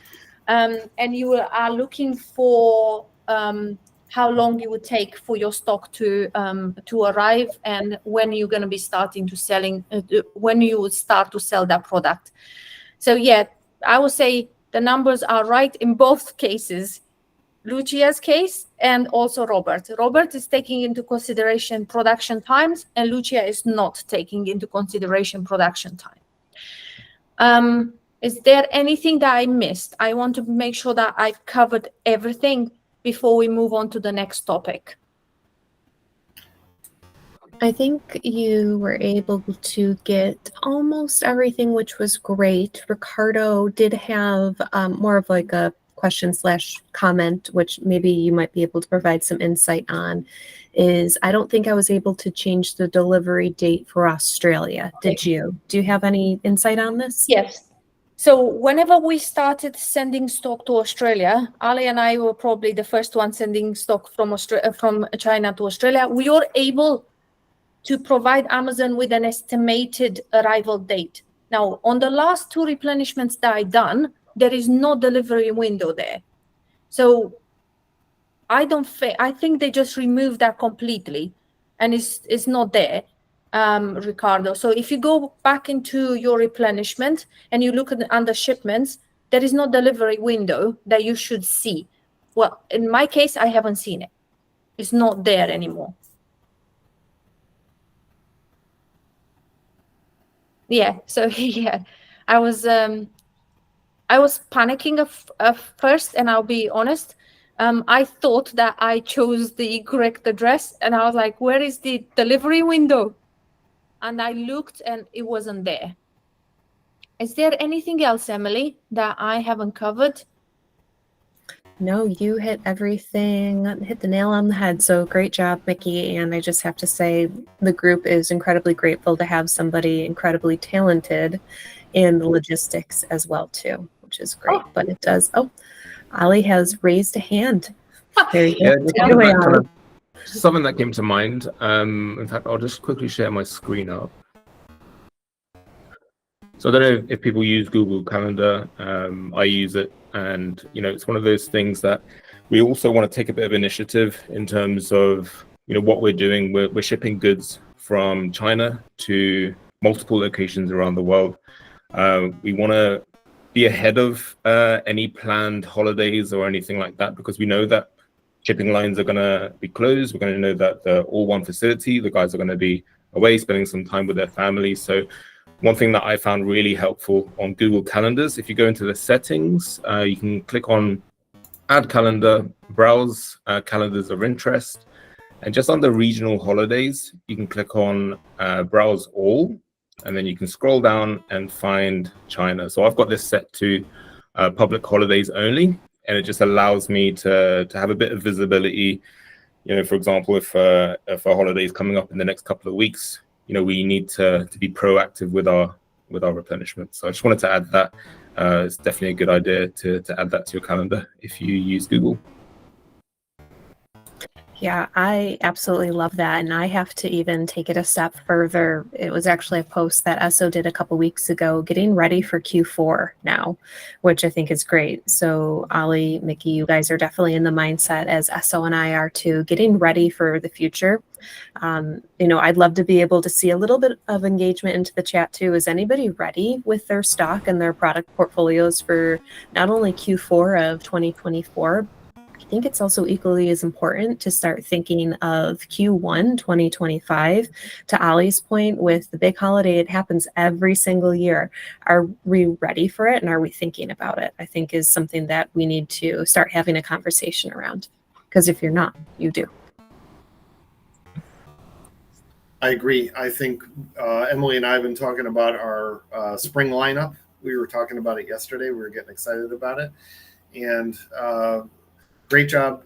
And you are looking for how long it would take for your stock to arrive, and when you're going to be starting to selling, when you would start to sell that product. So yeah, I would say the numbers are right in both cases, Lucia's case and also Robert. Robert is taking into consideration production times, and Lucia is not taking into consideration production time. Is there anything that I missed? I want to make sure that I've covered everything before we move on to the next topic. I think you were able to get almost everything, which was great. Ricardo did have more of like a question/comment, which maybe you might be able to provide some insight on, is I don't think I was able to change the delivery date for Australia. Did you? Do you have any insight on this? Yes. So whenever we started sending stock to Australia, Ali and I were probably the first one sending stock from China to Australia. We were able to provide Amazon with an estimated arrival date. Now, on the last 2 replenishments that I done, there is no delivery window there. So I think they just removed that completely, and it's not there, Ricardo. So if you go back into your replenishment and you look at under shipments, there is no delivery window that you should see. Well, in my case, I haven't seen it. It's not there anymore. Yeah, so yeah, I was panicking at first, and I'll be honest. I thought that I chose the correct address, and I was like, where is the delivery window? And I looked, and it wasn't there. Is there anything else, Emily, that I haven't covered? No, you hit everything, hit the nail on the head. So great job, Mickey. And I just have to say, the group is incredibly grateful to have somebody incredibly talented in the logistics as well, too, which is great. Oh. But it does. Oh, Ali has raised a hand. There you Yeah, go. just Take it away, something that Ali. something that came to mind. In fact, I'll just quickly share my screen up. So I don't know if people use Google Calendar. I use it, and it's one of those things that we also want to take a bit of initiative in terms of what we're doing. We're shipping goods from China to multiple locations around the world. We want to be ahead of any planned holidays or anything like that, because we know that shipping lines are going to be closed. We're going to know that they're all one facility. The guys are going to be away spending some time with their families. So one thing that I found really helpful on Google Calendars, if you go into the settings, you can click on Add Calendar, Browse Calendars of Interest, and just under Regional Holidays, you can click on Browse All, and then you can scroll down and find China. So I've got this set to public holidays only, and it just allows me to have a bit of visibility. For example, if a holiday is coming up in the next couple of weeks, we need to be proactive with our replenishment. So I just wanted to add that. It's definitely a good idea to add that to your calendar if you use Google. Yeah, I absolutely love that. And I have to even take it a step further. It was actually a post that Esso did a couple weeks ago, getting ready for Q4 now, which I think is great. So Ali, Mickey, you guys are definitely in the mindset, as Esso and I are too, getting ready for the future. I'd love to be able to see a little bit of engagement into the chat too. Is anybody ready with their stock and their product portfolios for not only Q4 of 2024, I think it's also equally as important to start thinking of Q1 2025. To Ollie's point, with the big holiday, it happens every single year. Are we ready for it, and are we thinking about it? I think is something that we need to start having a conversation around. Because if you're not, you do. I agree. I think Emily and I have been talking about our spring lineup. We were talking about it yesterday. We were getting excited about it. And great job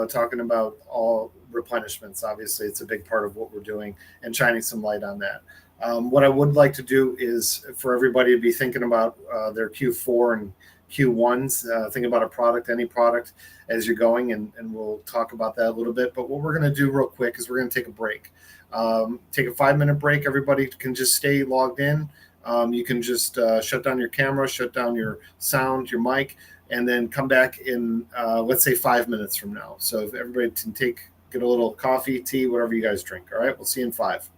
talking about all replenishments. Obviously, it's a big part of what we're doing and shining some light on that. What I would like to do is for everybody to be thinking about their Q4 and Q1s, think about a product, any product as you're going, and we'll talk about that a little bit. But what we're going to do real quick is we're going to take a break. Take a 5-minute break. Everybody can just stay logged in. You can just shut down your camera, shut down your sound, your mic, and then come back in, let's say 5 minutes from now. So if everybody can get a little coffee, tea, whatever you guys drink. All right, we'll see you in 5.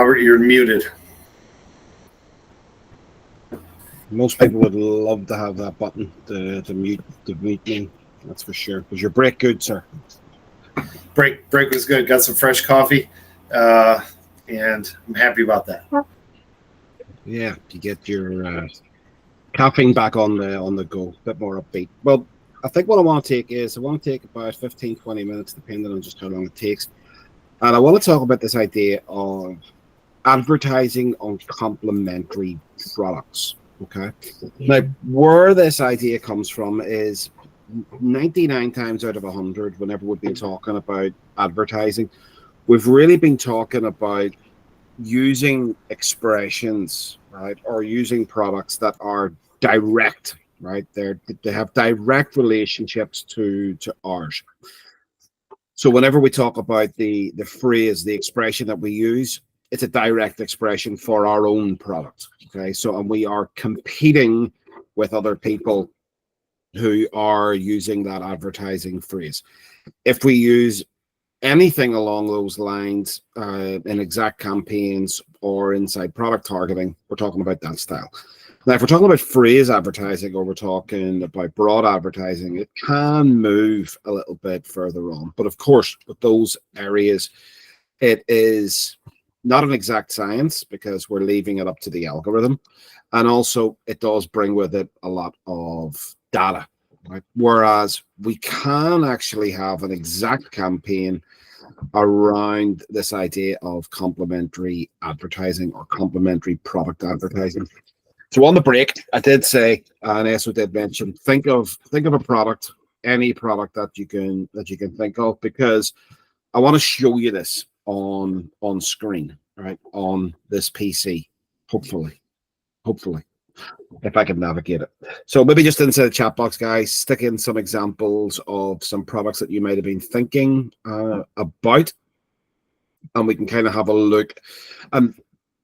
Robert, you're muted. Most people would love to have that button to mute me. That's for sure. Was your break good, sir? Break was good. Got some fresh coffee, and I'm happy about that. Yeah, you get your caffeine back on the go, a bit more upbeat. Well, I think what I want to take about 15, 20 minutes, depending on just how long it takes. And I want to talk about this idea of advertising on complementary products. Okay. Now, where this idea comes from is 99 times out of 100, whenever we've been talking about advertising, we've really been talking about using expressions, right, or using products that are direct, right? They have direct relationships to ours. So whenever we talk about the phrase, the expression that we use, it's a direct expression for our own product. Okay, so and we are competing with other people who are using that advertising phrase. If we use anything along those lines in exact campaigns or inside product targeting, we're talking about that style. Now, if we're talking about phrase advertising or we're talking about broad advertising, it can move a little bit further on. But of course, with those areas, it is not an exact science because we're leaving it up to the algorithm. And also, it does bring with it a lot of data. Right? Whereas we can actually have an exact campaign around this idea of complementary advertising or complementary product advertising. So on the break, I did say, and Esso did mention, think of a product, any product that you can think of, because I want to show you this on screen, right, on this PC, hopefully, if I can navigate it. So maybe just inside the chat box, guys, stick in some examples of some products that you might have been thinking about, and we can kind of have a look.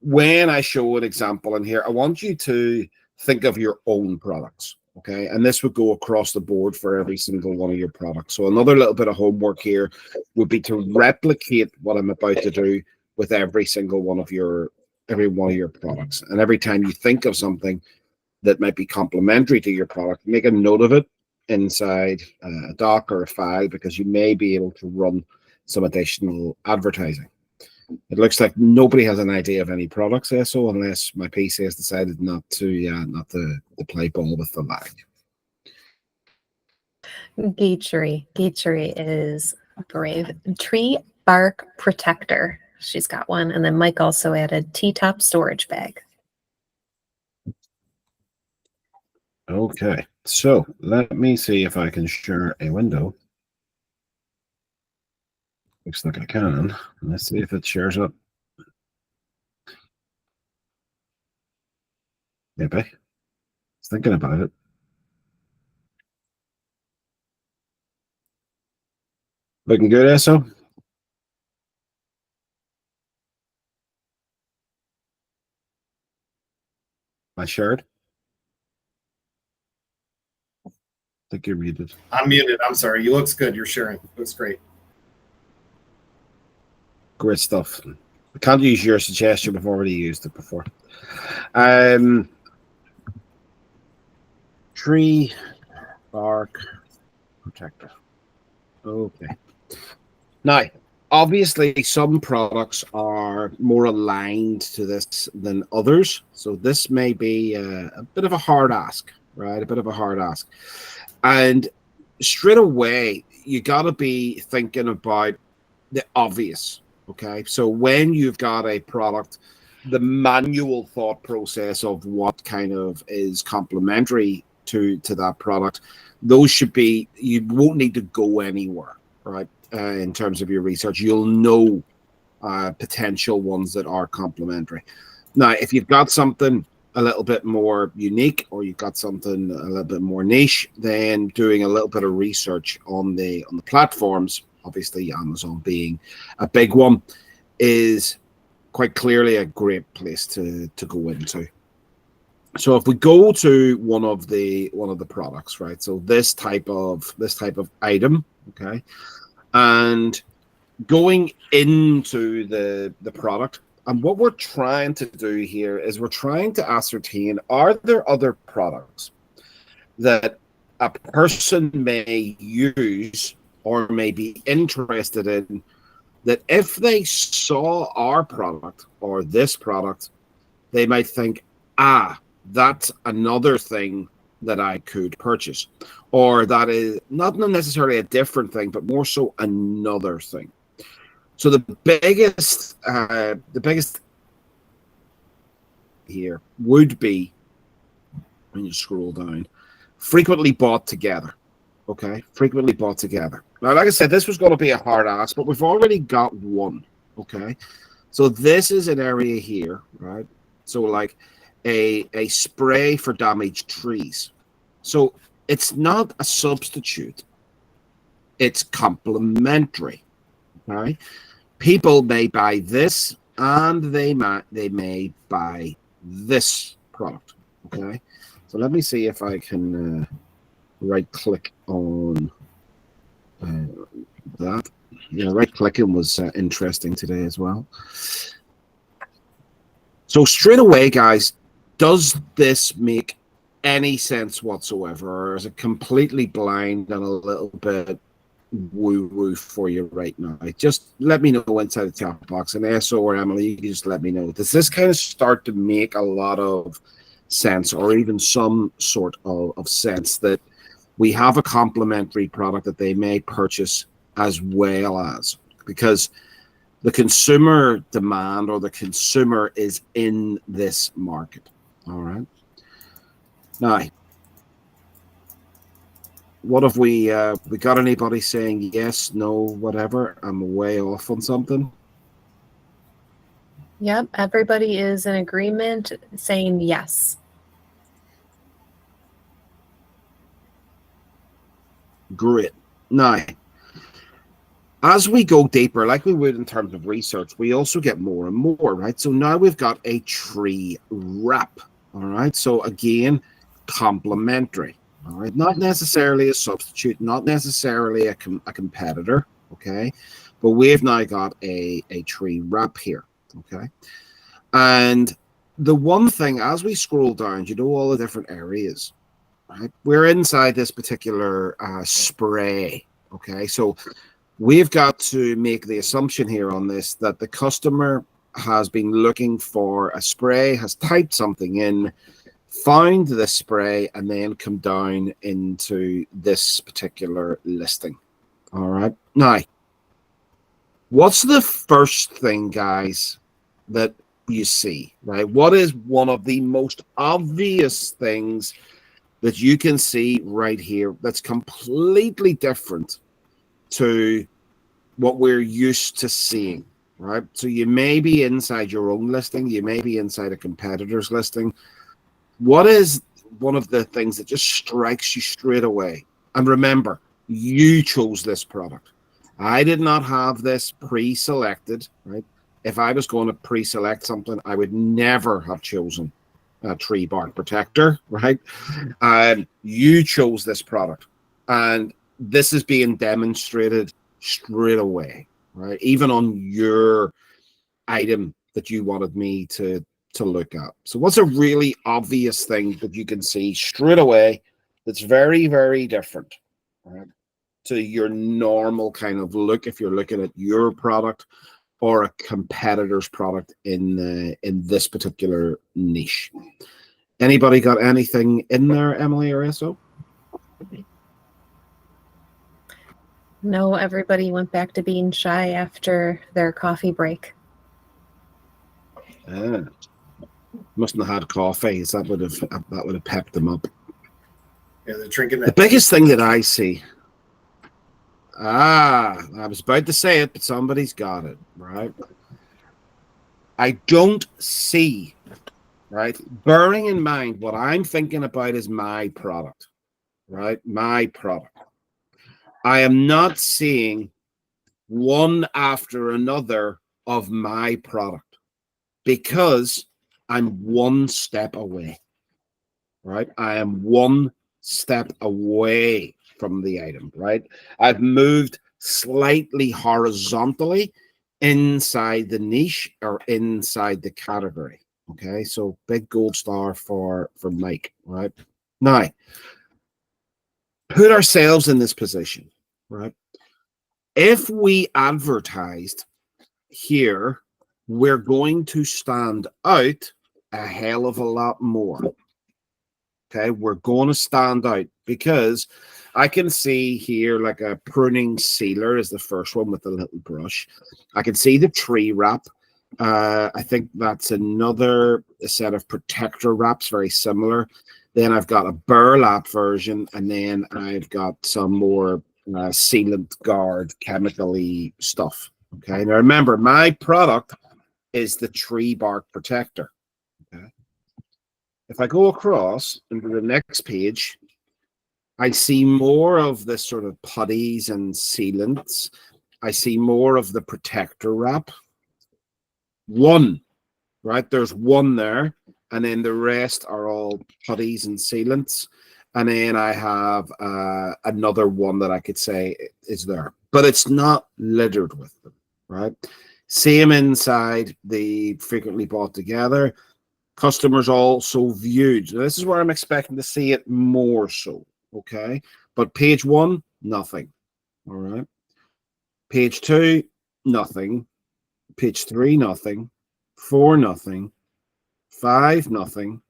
When I show an example in here, I want you to think of your own products, okay? And this would go across the board for every single one of your products. So another little bit of homework here would be to replicate what I'm about to do with every one of your products. And every time you think of something that might be complementary to your product, make a note of it inside a doc or a file, because you may be able to run some additional advertising. It looks like nobody has an idea of any products there, so unless my PC has decided not to play ball with the lag. Gatery is brave. Tree bark protector. She's got one. And then Mike also added T-top storage bag. Okay, so let me see if I can share a window. Looks like I can. Let's see if it shares up. Maybe. I was thinking about it. Looking good, Esso? I shared. I think you're muted. I'm muted. I'm sorry. You looks good. You're sharing. Looks great. Great stuff. I can't use your suggestion. We've already used it before. Tree bark protector. Okay. Now, obviously, some products are more aligned to this than others. So this may be a bit of a hard ask, right? A bit of a hard ask. And straight away, you got to be thinking about the obvious. Okay, so when you've got a product, the manual thought process of what kind of is complementary to that product, those should be, you won't need to go anywhere, right? In terms of your research, you'll know potential ones that are complementary. Now, if you've got something a little bit more unique, or you've got something a little bit more niche, then doing a little bit of research on the platforms, obviously Amazon being a big one, is quite clearly a great place to go into. So if we go to one of the products, right? So this type of item, okay, and going into the product, And what we're trying to do here is we're trying to ascertain, are there other products that a person may use or may be interested in, that if they saw our product or this product, they might think, that's another thing that I could purchase, or that is not necessarily a different thing, but more so another thing. So the biggest here would be, when you scroll down, frequently bought together. Okay, frequently bought together. Now, like I said, this was going to be a hard ask, but we've already got one. Okay, so this is an area here, right? So like a spray for damaged trees. So it's not a substitute, it's complementary. Right? People may buy this and they may buy this product. Okay, so let me see if I can right click on that. Yeah, right clicking was interesting today as well. So straight away, guys, does this make any sense whatsoever, or is it completely blind and a little bit woo-woo for you right now? Just let me know inside the chat box, and SO or Emily, you can just let me know. Does this kind of start to make a lot of sense, or even some sort of sense, that we have a complementary product that they may purchase as well as, because the consumer demand or the consumer is in this market. All right. Now, what have we got anybody saying yes, no, whatever? I'm way off on something. Yep, everybody is in agreement saying yes. Great. Now, as we go deeper, like we would in terms of research, we also get more and more, right? So now we've got a tree wrap, all right? So again, complementary, all right? Not necessarily a substitute, not necessarily a competitor, okay? But we've now got a tree wrap here, okay? And the one thing, as we scroll down, you know, all the different areas, right? We're inside this particular spray, okay? So we've got to make the assumption here on this that the customer has been looking for a spray, has typed something in, found the spray, and then come down into this particular listing. All right. Now, what's the first thing, guys, that you see, right? What is one of the most obvious things that you can see right here that's completely different to what we're used to seeing, right? So you may be inside your own listing, you may be inside a competitor's listing. What is one of the things that just strikes you straight away? And remember, you chose this product. I did not have this pre-selected, right? If I was going to pre-select something, I would never have chosen a tree bark protector, right? You chose this product, and this is being demonstrated straight away, right? Even on your item that you wanted me to look at. So what's a really obvious thing that you can see straight away that's very, very different, right, to your normal kind of look if you're looking at your product or a competitor's product in this particular niche? Anybody got anything in there, Emily or SO? No, everybody went back to being shy after their coffee break. Mustn't have had coffee. So that would have pepped them up. Yeah, they're drinking that. The biggest thing that I see. I was about to say it, but somebody's got it, right? I don't see, right? Bearing in mind what I'm thinking about is my product, right? My product. I am not seeing one after another of my product because I'm one step away, right? I am one step away from the item, right? I've moved slightly horizontally inside the niche or inside the category. Okay, so big gold star for Mike, right? Now, put ourselves in this position, right? If we advertised here, we're going to stand out a hell of a lot more. Okay, we're going to stand out because I can see here like a pruning sealer is the first one with the little brush. I can see the tree wrap. I think that's another set of protector wraps, very similar. Then I've got a burlap version, and then I've got some more sealant guard chemically stuff. Okay, now remember, my product is the tree bark protector. Okay, if I go across into the next page, I see more of the sort of putties and sealants. I see more of the protector wrap. One, right? There's one there, and then the rest are all putties and sealants. And then I have another one that I could say is there, but it's not littered with them, right? Same inside the frequently bought together. Customers also viewed. Now, this is where I'm expecting to see it more so, okay? But page 1, nothing, all right? Page 2, nothing. Page 3, nothing. 4, nothing. 5, nothing.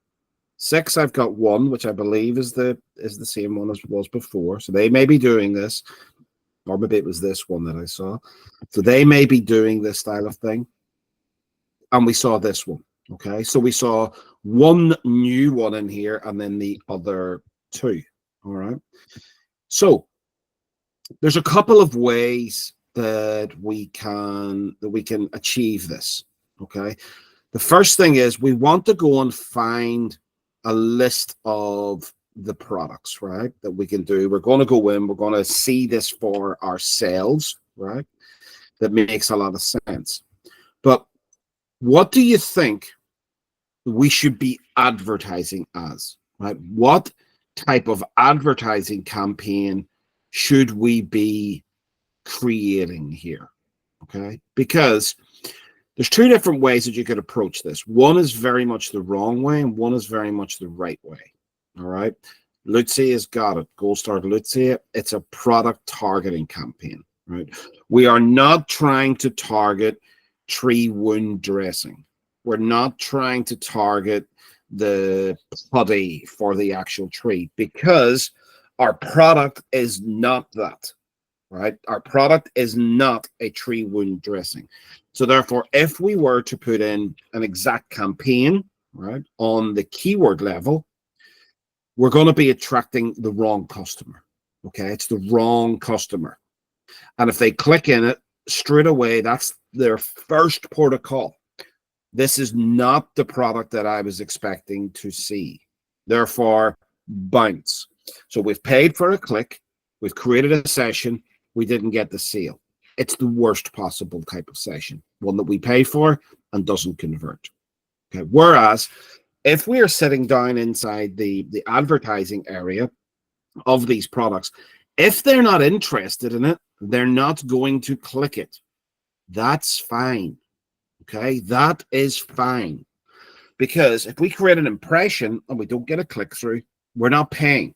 6, I've got 1, which I believe is the same one as was before. So they may be doing this, or maybe it was this one that I saw. So they may be doing this style of thing. And we saw this one. Okay, so we saw one new one in here and then the other 2. All right. So there's a couple of ways that we can achieve this. Okay. The first thing is we want to go and find a list of the products, right, that we can do. We're going to go in, we're going to see this for ourselves, right? That makes a lot of sense. But what do you think we should be advertising as, right? What type of advertising campaign should we be creating here? Okay, because there's 2 different ways that you could approach this. One is very much the wrong way, and one is very much the right way. All right, Lutzi has got it. Gold Star Lutzi. It's a product targeting campaign, right? We are not trying to target tree wound dressing. We're not trying to target the putty for the actual tree because our product is not that, right? Our product is not a tree wound dressing. So therefore, if we were to put in an exact campaign, right, on the keyword level, we're going to be attracting the wrong customer. Okay, it's the wrong customer. And if they click in it straight away, that's their first port of call. This is not the product that I was expecting to see. Therefore, bounce. So we've paid for a click. We've created a session. We didn't get the sale. It's the worst possible type of session, one that we pay for and doesn't convert. Okay. Whereas if we are sitting down inside the advertising area of these products, if they're not interested in it, they're not going to click it. That's fine. Okay, that is fine. Because if we create an impression and we don't get a click through, we're not paying.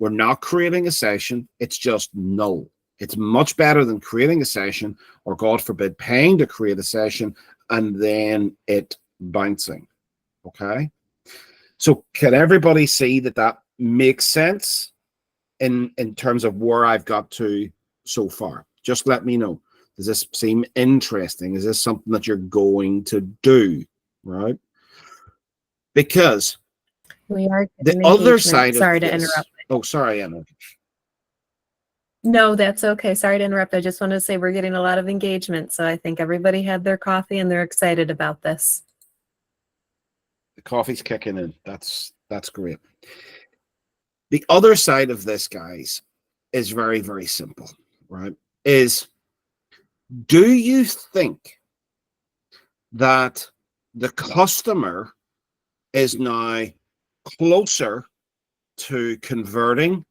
We're not creating a session. It's just null. It's much better than creating a session or, God forbid, paying to create a session and then it bouncing. Okay. So can everybody see that that makes sense in terms of where I've got to so far? Just let me know. Does this seem interesting? Is this something that you're going to do? Right? Because We are the getting other engagement. side Sorry of to this, interrupt. Oh, sorry, Emma. No, that's okay. Sorry to interrupt. I just want to say we're getting a lot of engagement. So I think everybody had their coffee and they're excited about this. The coffee's kicking in. That's great. The other side of this, guys, is very, very simple, right? Do you think that the customer is now closer to converting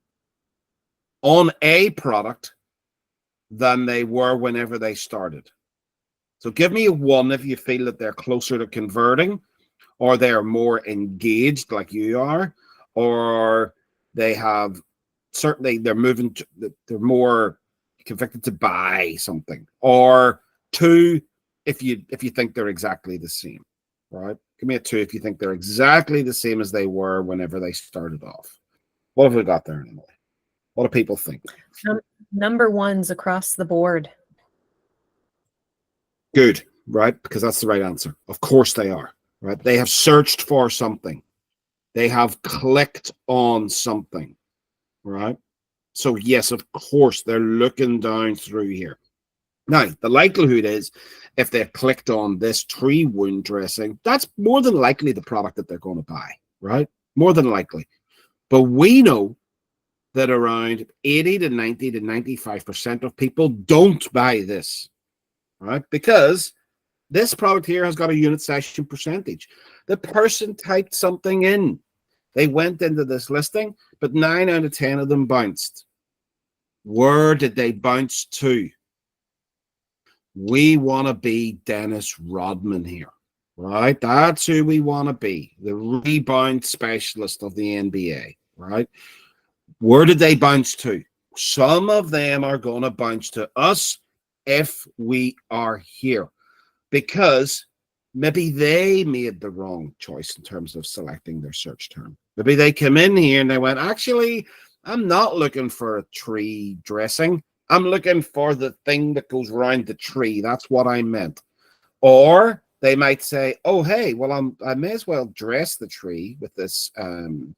on a product than they were whenever they started? So give me a 1 if you feel that they're closer to converting, or they're more engaged like you are, or they have certainly they're moving to, they're more convicted to buy something, or 2 if you think they're exactly the same, right? Give me a 2 if you think they're exactly the same as they were whenever they started off. What have we got there, Emily? What do people think? Number ones across the board. Good, right? Because that's the right answer. Of course they are, right? They have searched for something. They have clicked on something, right? So yes, of course, they're looking down through here. Now, the likelihood is if they've clicked on this tree wound dressing, that's more than likely the product that they're going to buy, right? More than likely. But we know that around 80 to 90 to 95% of people don't buy this, right? Because this product here has got a unit session percentage. The person typed something in. They went into this listing, but 9 out of 10 of them bounced. Where did they bounce to? We want to be Dennis Rodman here, right? That's who we want to be, the rebound specialist of the NBA, right? Where did they bounce to? Some of them are going to bounce to us if we are here, because maybe they made the wrong choice in terms of selecting their search term. Maybe they came in here and they went, actually, I'm not looking for a tree dressing. I'm looking for the thing that goes around the tree. That's what I meant. Or they might say, oh, hey, well, I may as well dress the tree with this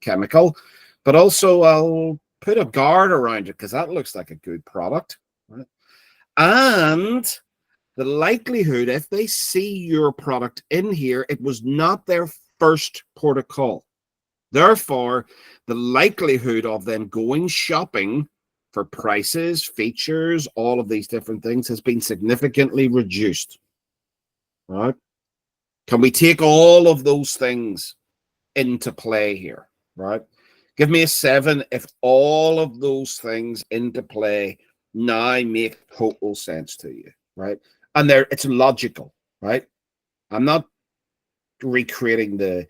chemical, but also I'll put a guard around it because that looks like a good product. Right? And the likelihood, if they see your product in here, it was not their first port of call. Therefore, the likelihood of them going shopping for prices, features, all of these different things has been significantly reduced. Right? Can we take all of those things into play here? Right? Give me a 7 if all of those things into play now make total sense to you. Right? And it's logical. Right? I'm not recreating the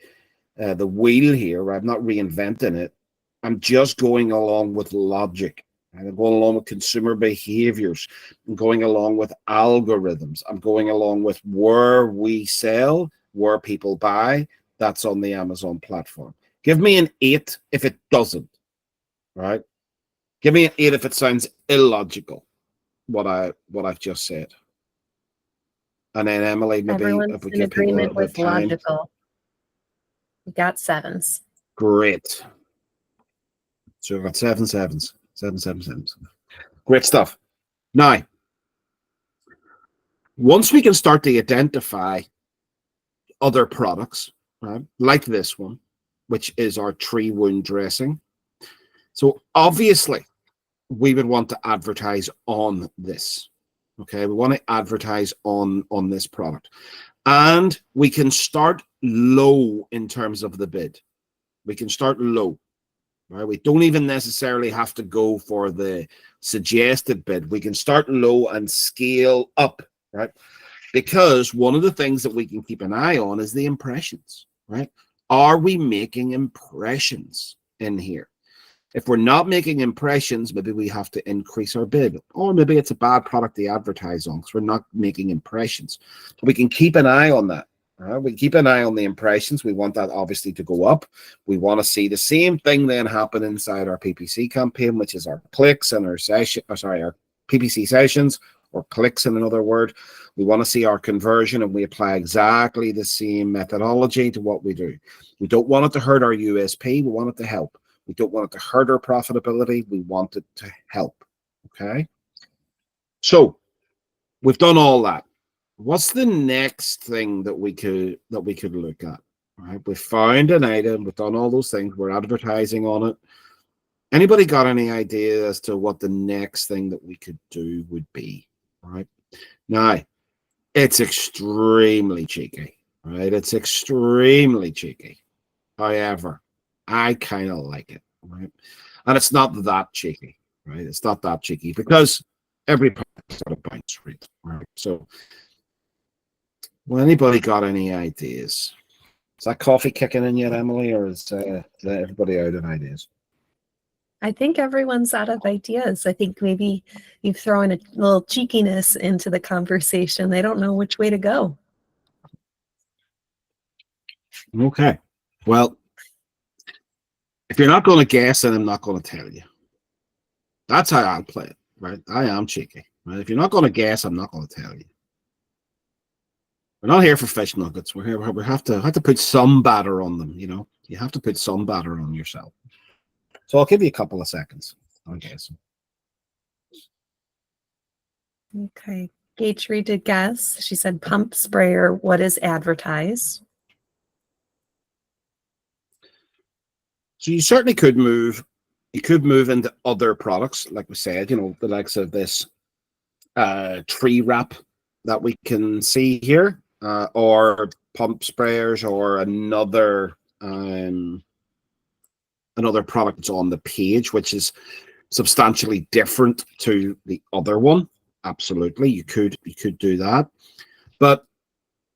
wheel here. Right? I'm not reinventing it. I'm just going along with logic. I'm going along with consumer behaviors. I'm going along with algorithms. I'm going along with where we sell, where people buy. That's on the Amazon platform. Give me an 8 if it doesn't. Right? Give me an 8 if it sounds illogical. What I've just said. And then Emily, maybe Everyone's if we in give people a agreement little bit with of time. logical. We got 7s. Great. So we've got 7 7s. 7 7 7s. Great stuff. Now, once we can start to identify other products, right, like this one, which is our tree wound dressing. So obviously, we would want to advertise on this. Okay, we want to advertise on this product. And we can start low in terms of the bid. We can start low. Right? We don't even necessarily have to go for the suggested bid. We can start low and scale up, right? Because one of the things that we can keep an eye on is the impressions, right? Are we making impressions in here? If we're not making impressions, maybe we have to increase our bid. Or maybe it's a bad product to advertise on because we're not making impressions. So we can keep an eye on that. We keep an eye on the impressions. We want that obviously to go up. We want to see the same thing then happen inside our PPC campaign, which is our clicks and our our PPC sessions, or clicks in another word. We want to see our conversion, and we apply exactly the same methodology to what we do. We don't want it to hurt our USP. We want it to help. We don't want it to hurt our profitability. We want it to help. Okay. So we've done all that. What's the next thing that we could look at? All right, we found an item, we've done all those things, we're advertising on it. Anybody got any idea as to what the next thing that we could do would be? All right. Now, it's extremely cheeky, right? It's extremely cheeky. However, I kind of like it, right? And it's not that cheeky, right? It's not that cheeky because every product's got a bounce rate, right? So Well, anybody got any ideas? Is that coffee kicking in yet, Emily, or is everybody out of ideas? I think everyone's out of ideas. I think maybe you've thrown a little cheekiness into the conversation. They don't know which way to go. Okay. Well, if you're not going to guess, then I'm not going to tell you. That's how I'll play it, right? I am cheeky. Right? If you're not going to guess, I'm not going to tell you. We're not here for fish nuggets. We're here. We have to put some batter on them. You know, you have to put some batter on yourself. So I'll give you a couple of seconds. I'm guessing. Okay. Gatry did guess. She said pump sprayer. What is advertised? So you certainly could move. You could move into other products, like we said. You know, the likes of this tree wrap that we can see here, or pump sprayers, or another product that's on the page, which is substantially different to the other one. Absolutely, you could do that. But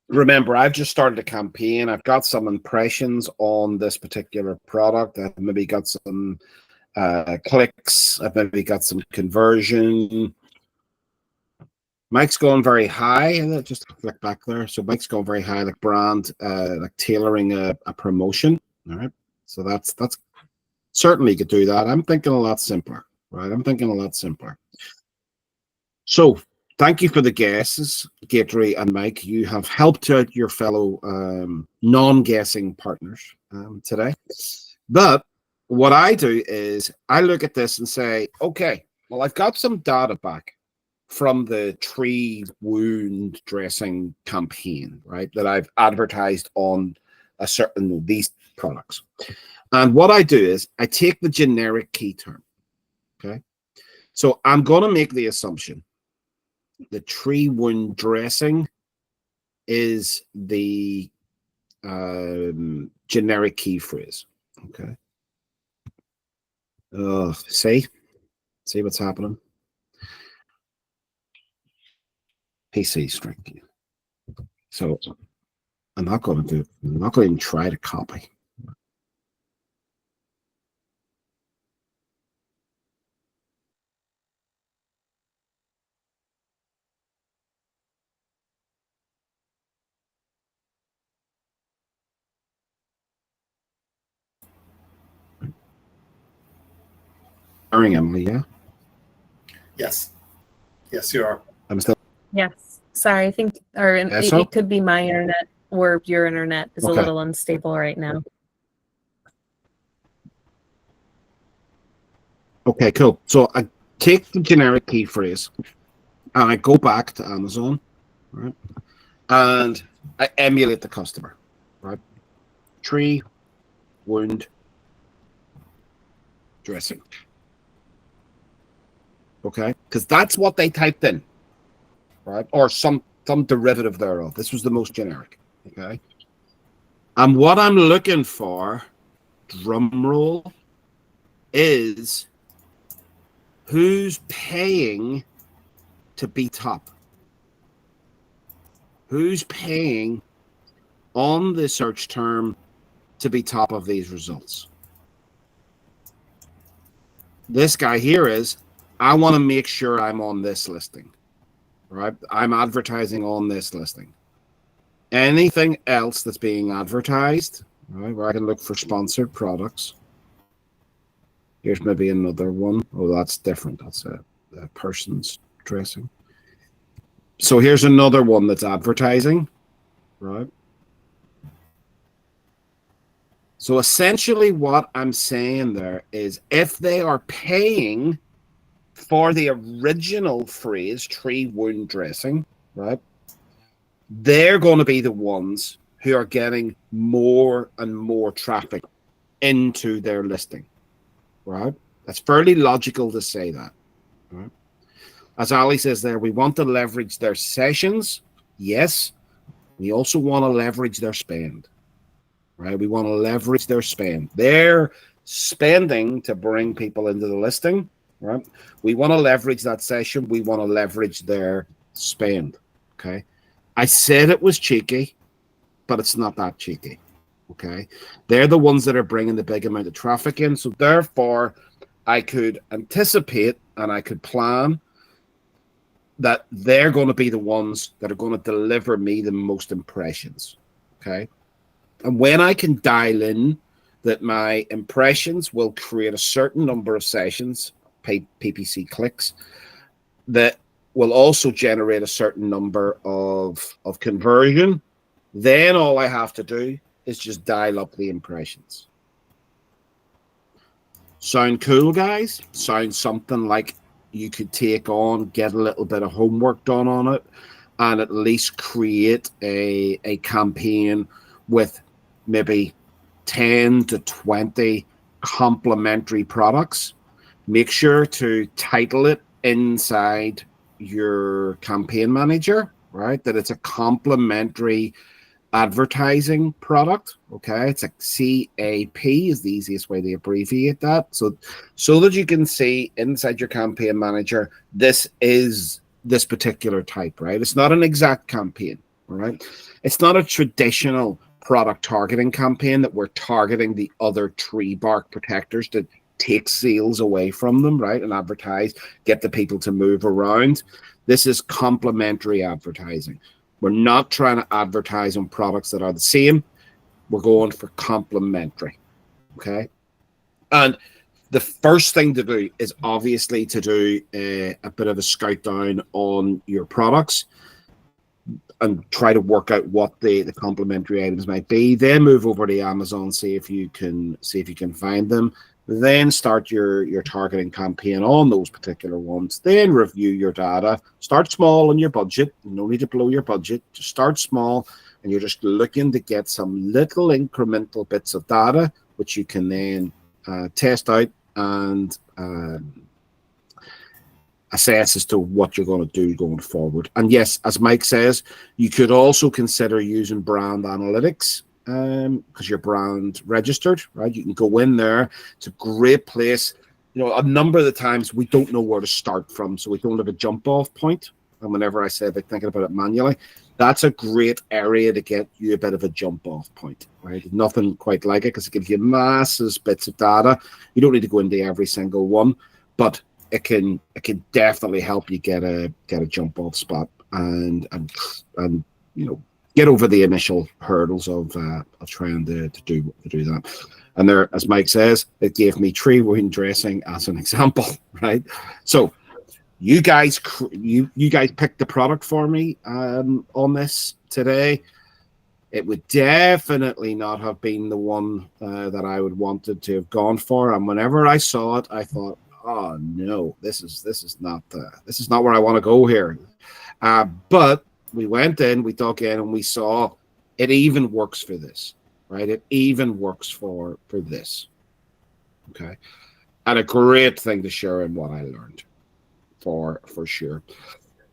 remember, I've just started a campaign. I've got some impressions on this particular product. I've maybe got some clicks. I've maybe got some conversion. Mike's going very high, and just click back there. So Mike's going very high, like brand, like tailoring a promotion. All right. So that's certainly you could do that. I'm thinking a lot simpler, right? I'm thinking a lot simpler. So thank you for the guesses, Gatry and Mike. You have helped out your fellow non-guessing partners today. But what I do is I look at this and say, okay, well, I've got some data back from the tree wound dressing campaign, right, that I've advertised on these products. And what I do is I take the generic key term, okay? So I'm going to make the assumption the tree wound dressing is the generic key phrase, okay? See what's happening? PC strength. So I'm not going to even try to copy. Emily, yeah? Yes. Yes, you are. I'm still. Yes. Sorry, I think, or it could be my internet or your internet is a little unstable right now. Okay, cool. So I take the generic key phrase and I go back to Amazon, right? And I emulate the customer, right? Tree, wound, dressing. Okay, because that's what they typed in, right? Or some derivative thereof. This was the most generic. Okay, and what I'm looking for, drum roll, is who's paying to be top. Who's paying on the search term to be top of these results? This guy here is. I want to make sure I'm on this listing, right? I'm advertising on this listing. Anything else that's being advertised, right, where I can look for sponsored products. Here's maybe another one. Oh, that's different. That's a person's dressing. So here's another one that's advertising, right? So essentially what I'm saying there is if they are paying for the original phrase, tree wound dressing, right? They're going to be the ones who are getting more and more traffic into their listing, right? That's fairly logical to say that, right? As Ali says there, we want to leverage their sessions. Yes. We also want to leverage their spend, right? We want to leverage their spend. They're spending to bring people into the listing. Right, we want to leverage that session. We want to leverage their spend. Okay, I said it was cheeky, but it's not that cheeky. Okay. They're the ones that are bringing the big amount of traffic in. So therefore, I could anticipate and I could plan that they're going to be the ones that are going to deliver me the most impressions. Okay. And when I can dial in that my impressions will create a certain number of sessions, paid PPC clicks, that will also generate a certain number of conversion, then all I have to do is just dial up the impressions. Sound cool, guys? Sound something like you could take on, get a little bit of homework done on it, and at least create a campaign with maybe 10 to 20 complementary products. Make sure to title it inside your campaign manager, right? That it's a complementary advertising product. Okay, it's a CAP is the easiest way to abbreviate that. So that you can see inside your campaign manager, this is this particular type, right? It's not an exact campaign, right? It's not a traditional product targeting campaign that we're targeting the other tree bark protectors to take sales away from them, right? And advertise, get the people to move around. This is complementary advertising. We're not trying to advertise on products that are the same. We're going for complementary, okay? And the first thing to do is obviously to do a bit of a scout down on your products and try to work out what the complementary items might be. Then move over to Amazon, see if you can find them. Then start your targeting campaign on those particular ones. Then review your data. Start small on your budget. No need to blow your budget. Just start small, and you're just looking to get some little incremental bits of data, which you can then test out and assess as to what you're going to do going forward. And yes, as Mike says, you could also consider using brand analytics because you're brand registered, right? You can go in there. It's a great place. You know, a number of the times we don't know where to start from, so we don't have a jump off point. And whenever I say about thinking about it manually, that's a great area to get you a bit of a jump off point, right? Nothing quite like it because it gives you massive bits of data. You don't need to go into every single one, but it can definitely help you get a jump off spot and you know, get over the initial hurdles of trying to do that. And there, as Mike says, it gave me tree wound dressing as an example, right? So you guys picked the product for me on this today. It would definitely not have been the one that I would wanted to have gone for. And whenever I saw it, I thought, oh no, this is not where I want to go here. But we went in, we dug in, and we saw it even works for this, right? It even works for this. Okay. And a great thing to share in what I learned for sure.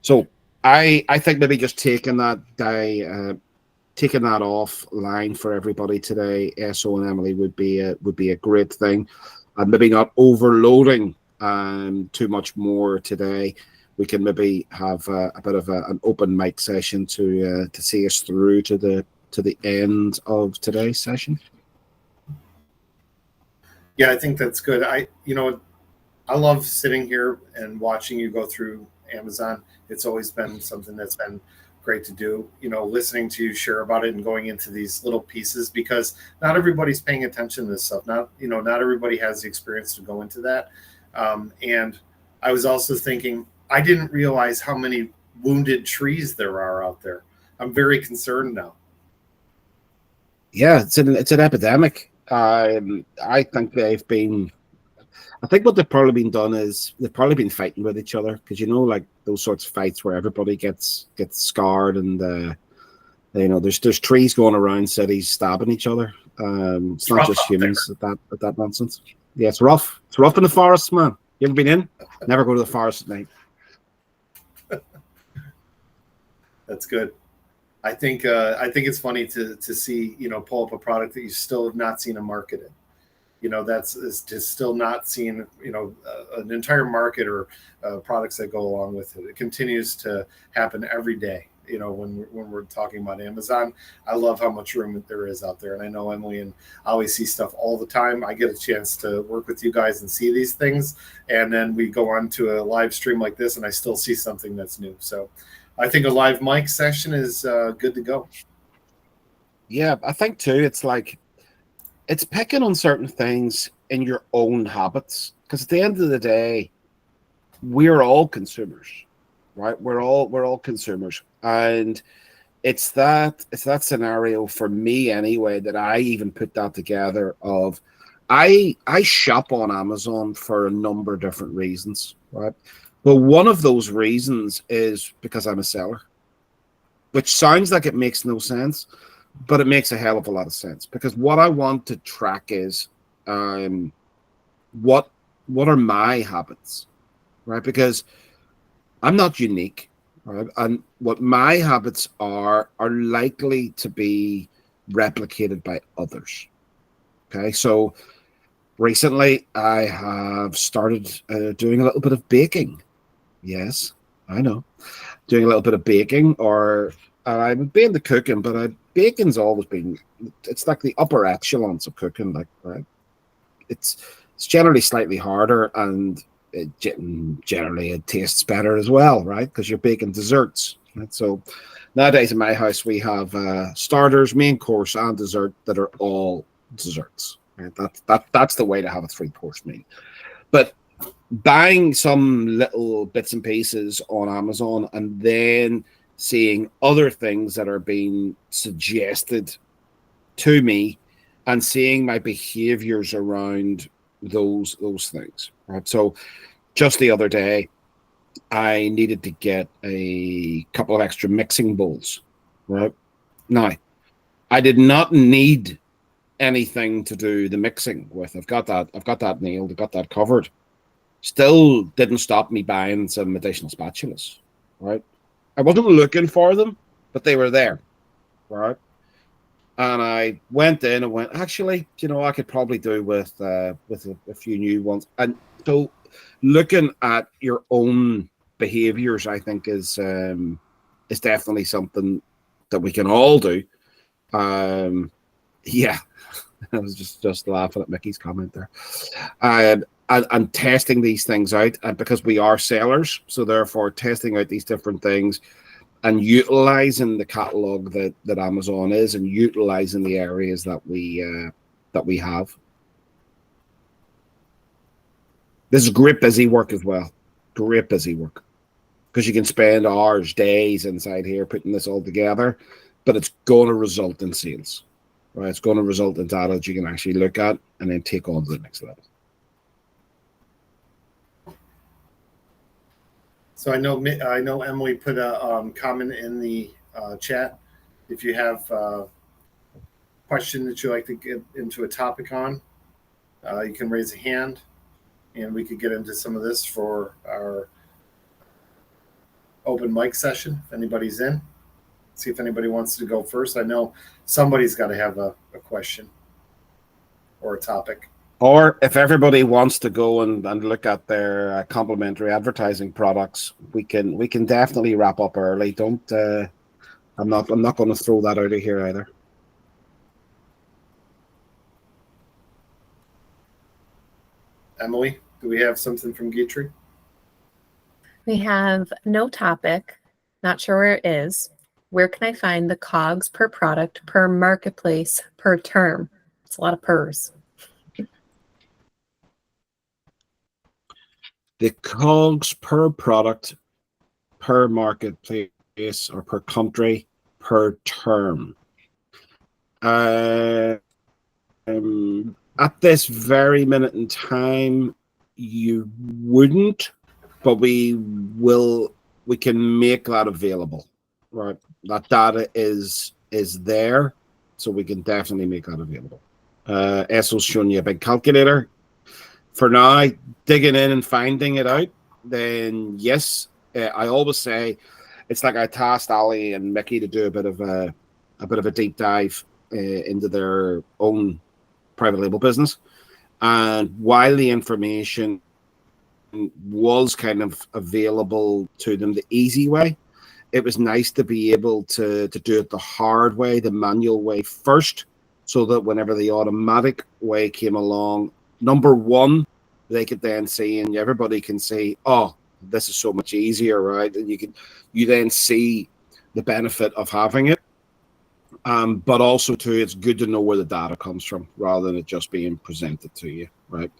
So I think maybe just taking that offline for everybody today, SO and Emily would be a great thing. And maybe not overloading too much more today. We can maybe have a bit of an open mic session to see us through to the end of today's session. Yeah, I think that's good. I love sitting here and watching you go through Amazon. It's always been something that's been great to do, listening to you share about it and going into these little pieces, because not everybody's paying attention to this stuff. Not everybody has the experience to go into that. And I was also thinking, I didn't realize how many wounded trees there are out there. I'm very concerned now. Yeah, it's an epidemic. I think what they've probably been done is they've probably been fighting with each other, because like those sorts of fights where everybody gets scarred and there's trees going around cities stabbing each other. It's not just humans at that nonsense. Yeah, it's rough. It's rough in the forest, man. You ever been in? Never go to the forest at night. That's good. I think it's funny to see, pull up a product that you still have not seen a market in. That's just still not seeing, an entire market or products that go along with it. It continues to happen every day. you know, when we're talking about Amazon. I love how much room there is out there, and I know Emily and I always see stuff all the time. I get a chance to work with you guys and see these things, and then we go on to a live stream like this, and I still see something that's new. So I think a live mic session is good to go. Yeah, I think too. It's like it's picking on certain things in your own habits, because at the end of the day, we're all consumers, right? We're all consumers, and it's that scenario for me anyway that I even put that together. Of I shop on Amazon for a number of different reasons, right? But one of those reasons is because I'm a seller, which sounds like it makes no sense, but it makes a hell of a lot of sense, because what I want to track is what are my habits, right? Because I'm not unique, right? And what my habits are likely to be replicated by others. Okay, so recently I have started doing a little bit of baking. Yes, I know, doing a little bit of baking, or I've been into cooking, but baking's always been, it's like the upper echelons of cooking, like, right? It's generally slightly harder, and generally it tastes better as well, right? Because you're baking desserts, right? So nowadays in my house we have starters, main course, and dessert that are all desserts. Right? That's the way to have a 3-course meal. But buying some little bits and pieces on Amazon, and then seeing other things that are being suggested to me, and seeing my behaviors around those things, right? So just the other day, I needed to get a couple of extra mixing bowls, right? Now, I did not need anything to do the mixing with. I've got that nailed. I've got that covered. Still didn't stop me buying some additional spatulas, right? I wasn't looking for them, but they were there, right? And I went in and went, actually, you know, I could probably do with a few new ones. And so looking at your own behaviors, I think is definitely something that we can all do. Yeah, I was just laughing at Mickey's comment there. And testing these things out, and because we are sellers, so therefore testing out these different things and utilizing the catalog that Amazon is, and utilizing the areas that we have. This is great busy work as well. Great busy work, because you can spend hours, days inside here putting this all together, but it's going to result in sales, right? It's going to result in data that you can actually look at and then take on to the next level. So I know Emily put a comment in the chat. If you have a question that you'd like to get into a topic on, you can raise a hand, and we could get into some of this for our open mic session. If anybody's in, see if anybody wants to go first. I know somebody's got to have a question or a topic. Or if everybody wants to go and look at their complementary advertising products, we can definitely wrap up early. Don't I'm not going to throw that out of here either. Emily, do we have something from Gatry? We have no topic. Not sure where it is. Where can I find the COGS per product, per marketplace, per term? It's a lot of pers. The COGS per product, per marketplace, or per country, per term. At this very minute in time, you wouldn't, but we can make that available, right? That data is there, so we can definitely make that available. Esso's showing you a big calculator. For now, digging in and finding it out, then yes, I always say it's like I tasked Ali and Mickey to do a bit of a deep dive into their own private label business. And while the information was kind of available to them the easy way, it was nice to be able to do it the hard way, the manual way first, so that whenever the automatic way came along, number one, they could then see, and everybody can see, oh, this is so much easier, right? And you then see the benefit of having it. But also too, it's good to know where the data comes from rather than it just being presented to you, right?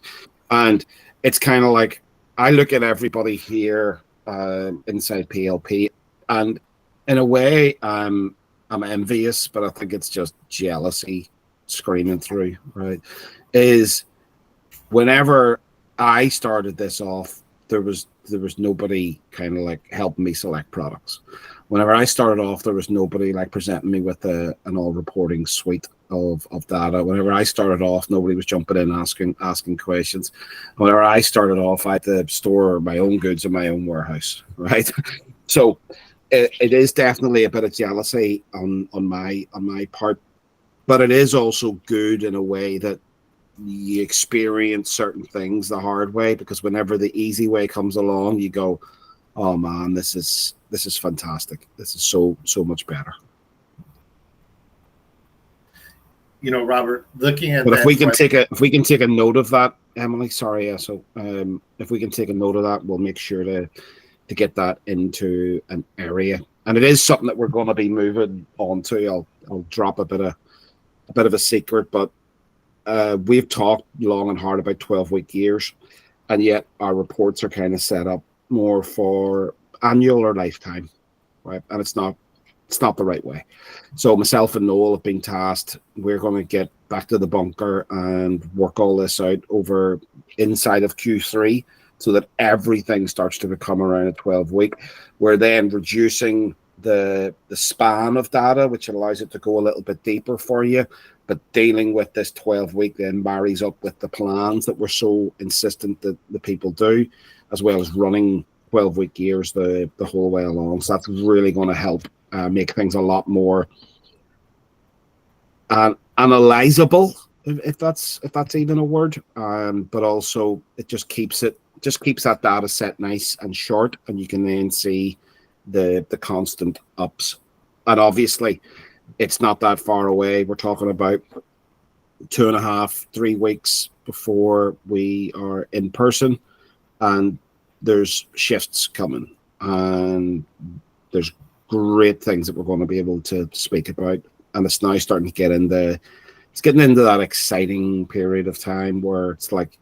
And it's kind of like, I look at everybody here inside PLP, and in a way, I'm envious, but I think it's just jealousy screaming through, right? Is whenever I started this off, there was nobody kind of like helping me select products. Whenever I started off, there was nobody like presenting me with an all reporting suite of data. Whenever I started off, nobody was jumping in asking questions. Whenever I started off, I had to store my own goods in my own warehouse, right? So it is definitely a bit of jealousy on my part, but it is also good in a way that you experience certain things the hard way, because whenever the easy way comes along, you go, oh man, this is fantastic. This is so much better. You know, Robert, looking at But that, if we can take a note of that, Emily, sorry, yeah. So if we can take a note of that, we'll make sure to get that into an area. And it is something that we're going to be moving on to. I'll drop a bit of a secret, but we've talked long and hard about 12-week years, and yet our reports are kind of set up more for annual or lifetime, right? And it's not the right way. So myself and Noel have been tasked. We're going to get back to the bunker and work all this out over inside of Q3, so that everything starts to become around a 12-week. We're then reducing the span of data, which allows it to go a little bit deeper for you. But dealing with this 12-week then marries up with the plans that we're so insistent that the people do, as well as running 12-week years the whole way along. So that's really going to help make things a lot more analyzable, if that's even a word. But also it just keeps that data set nice and short, and you can then see the constant ups. And obviously, it's not that far away. We're talking about 2.5-3 weeks before we are in person, and there's shifts coming, and there's great things that we're going to be able to speak about. And it's now starting to get getting into that exciting period of time where it's like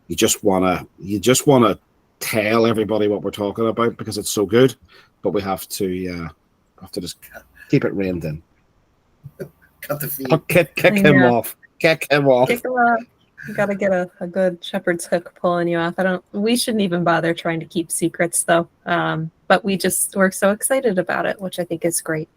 you just want to tell everybody what we're talking about because it's so good, but we have to just keep it reined in. cut the feed. Kick him off. Kick him off. Kick 'em off. You got to get a good shepherd's hook pulling you off. We shouldn't even bother trying to keep secrets though. But we're so excited about it, which I think is great.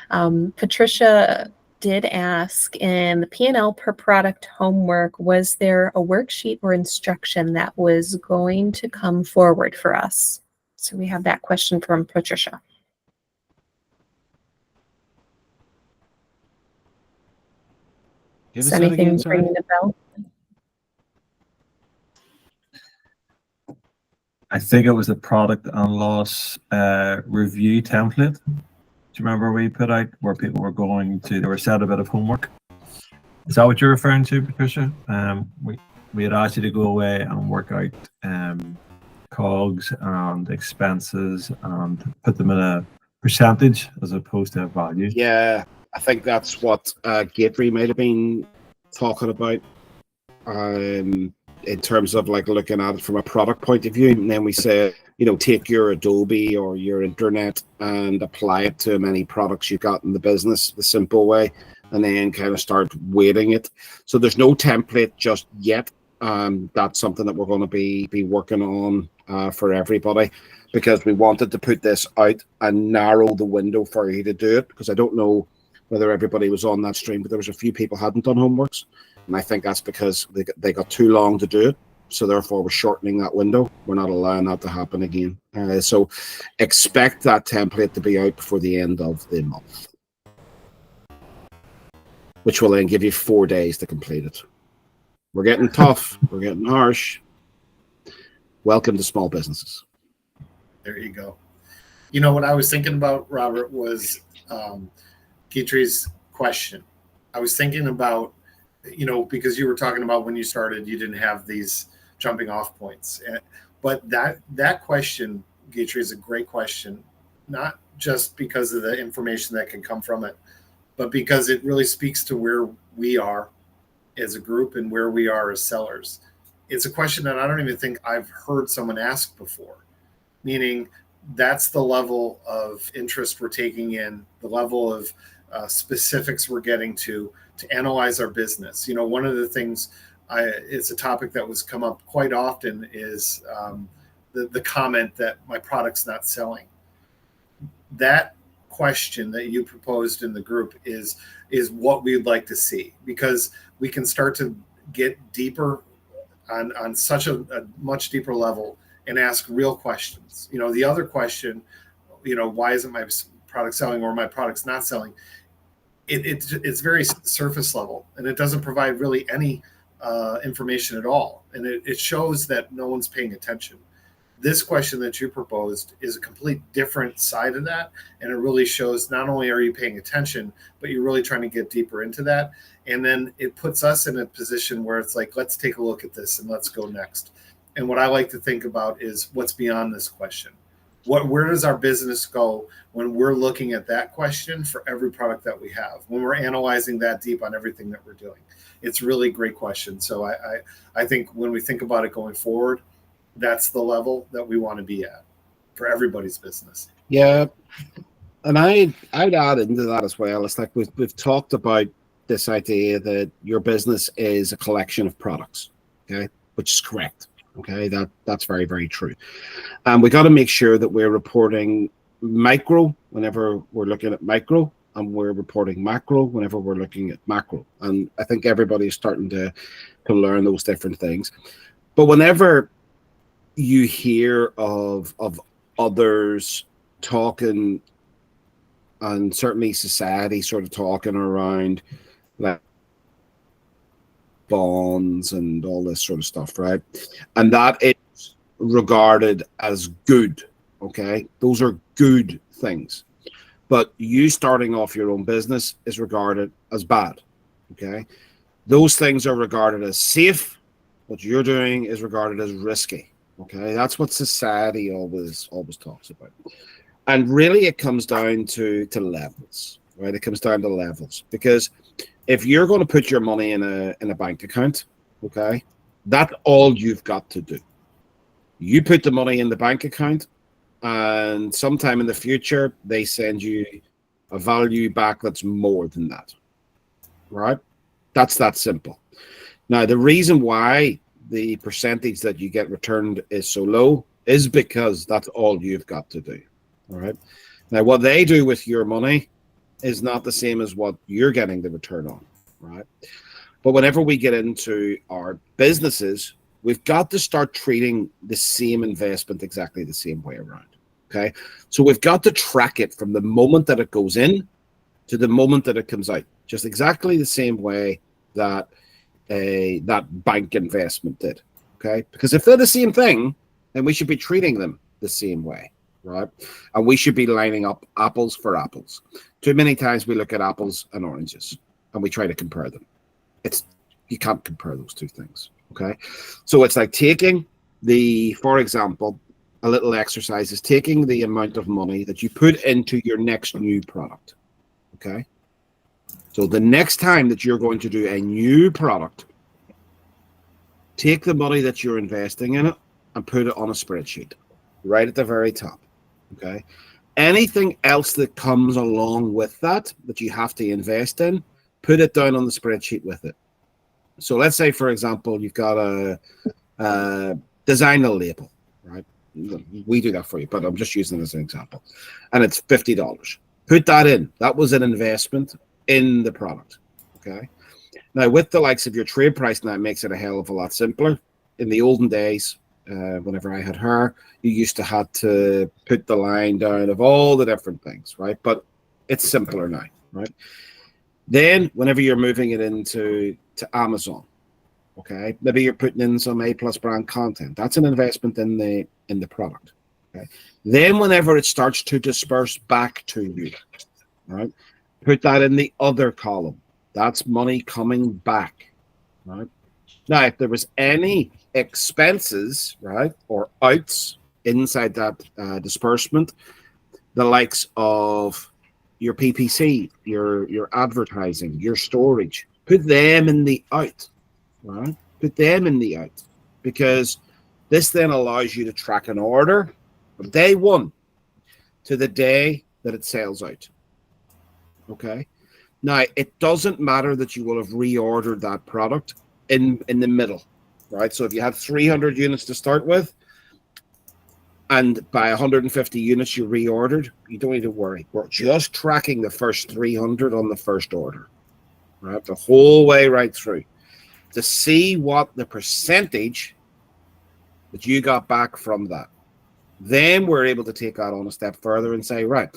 Patricia did ask, in the P&L per product homework, was there a worksheet or instruction that was going to come forward for us? So we have that question from Patricia. Is anything ringing a bell? I think it was the product and loss review template. Do you remember we put out where people were they were set a bit of homework? Is that what you're referring to, Patricia? We had asked you to go away and work out COGS and expenses and put them in a percentage as opposed to a value. Yeah, I think that's what Gatry might have been talking about. In terms of like looking at it from a product point of view, and then we say, take your Adobe or your internet and apply it to many products you've got in the business the simple way, and then kind of start weighting it. So there's no template just yet. That's something that we're going to be working on for everybody, because we wanted to put this out and narrow the window for you to do it, because I don't know whether everybody was on that stream, but there was a few people hadn't done homeworks. And I think that's because they got too long to do it. So therefore, we're shortening that window. We're not allowing that to happen again. So expect that template to be out before the end of the month, which will then give you 4 days to complete it. We're getting tough. We're getting harsh. Welcome to small businesses. There you go. You know what I was thinking about, Robert, was Guitry's question. I was thinking about, because you were talking about when you started, you didn't have these jumping off points. But that question, Guitry, is a great question, not just because of the information that can come from it, but because it really speaks to where we are as a group and where we are as sellers. It's a question that I don't even think I've heard someone ask before, meaning that's the level of interest we're taking in, the level of specifics we're getting to analyze our business. One of the things, it's a topic that was come up quite often, is the comment that my product's not selling. That question that you proposed in the group is what we'd like to see, because we can start to get deeper on such a much deeper level and ask real questions. The other question, why isn't my product selling, or my product's not selling? It's very surface level, and it doesn't provide really any information at all, and it shows that no one's paying attention. This question that you proposed is a complete different side of that, and it really shows not only are you paying attention, but you're really trying to get deeper into that. And then it puts us in a position where it's like, let's take a look at this and let's go next. And what I like to think about is what's beyond this question. Where does our business go when we're looking at that question for every product that we have, when we're analyzing that deep on everything that we're doing? It's really a great question. So I think when we think about it going forward, that's the level that we want to be at for everybody's business. Yeah. And I'd add into that as well. It's like we've talked about this idea that your business is a collection of products, okay, which is correct. Okay, that's very, very true. And we got to make sure that we're reporting micro whenever we're looking at micro, and we're reporting macro whenever we're looking at macro. And I think everybody's starting to learn those different things. But whenever you hear of others talking, and certainly society sort of talking around like bonds and all this sort of stuff, right? And that is regarded as good, okay? Those are good things. But you starting off your own business is regarded as bad, okay? Those things are regarded as safe. What you're doing is regarded as risky, okay? That's what society always talks about. And really it comes down to levels, right? It comes down to levels, because if you're going to put your money in a bank account, okay, that's all you've got to do. You put the money in the bank account, and sometime in the future, they send you a value back that's more than that, right? That's that simple. Now, the reason why the percentage that you get returned is so low is because that's all you've got to do, all right? Now, what they do with your money is not the same as what you're getting the return on, right? But whenever we get into our businesses, we've got to start treating the same investment exactly the same way around, okay? So we've got to track it from the moment that it goes in to the moment that it comes out, just exactly the same way that that bank investment did, okay? Because if they're the same thing, then we should be treating them the same way, right? And we should be lining up apples for apples. Too many times we look at apples and oranges and we try to compare them. You can't compare those two things, okay? So it's like taking for example, a little exercise is taking the amount of money that you put into your next new product, okay? So the next time that you're going to do a new product, take the money that you're investing in it and put it on a spreadsheet right at the very top, okay? Anything else that comes along with that you have to invest in, put it down on the spreadsheet with it. So let's say, for example, you've got a design a label, right? We do that for you, but I'm just using it as an example. And it's $50. Put that in. That was an investment in the product, okay? Now, with the likes of your trade price, now it makes it a hell of a lot simpler. In the olden days, whenever I had her, you used to have to put the line down of all the different things, right? But it's simpler now, right? Then whenever you're moving it into Amazon, okay, maybe you're putting in some A+ brand content. That's an investment in the product, Then whenever it starts to disperse back to you, right, put that in the other column. That's money coming back, right? Now, if there was any expenses, right, or outs inside that disbursement, the likes of your PPC, your advertising, your storage, put them in the out, right? Put them in the out, because this then allows you to track an order from day one to the day that it sells out. Okay. Now, it doesn't matter that you will have reordered that product in the middle, right? So if you had 300 units to start with, and by 150 units you reordered, you don't need to worry. We're just tracking the first 300 on the first order, right? The whole way right through to see what the percentage that you got back from that. Then we're able to take that on a step further and say, right,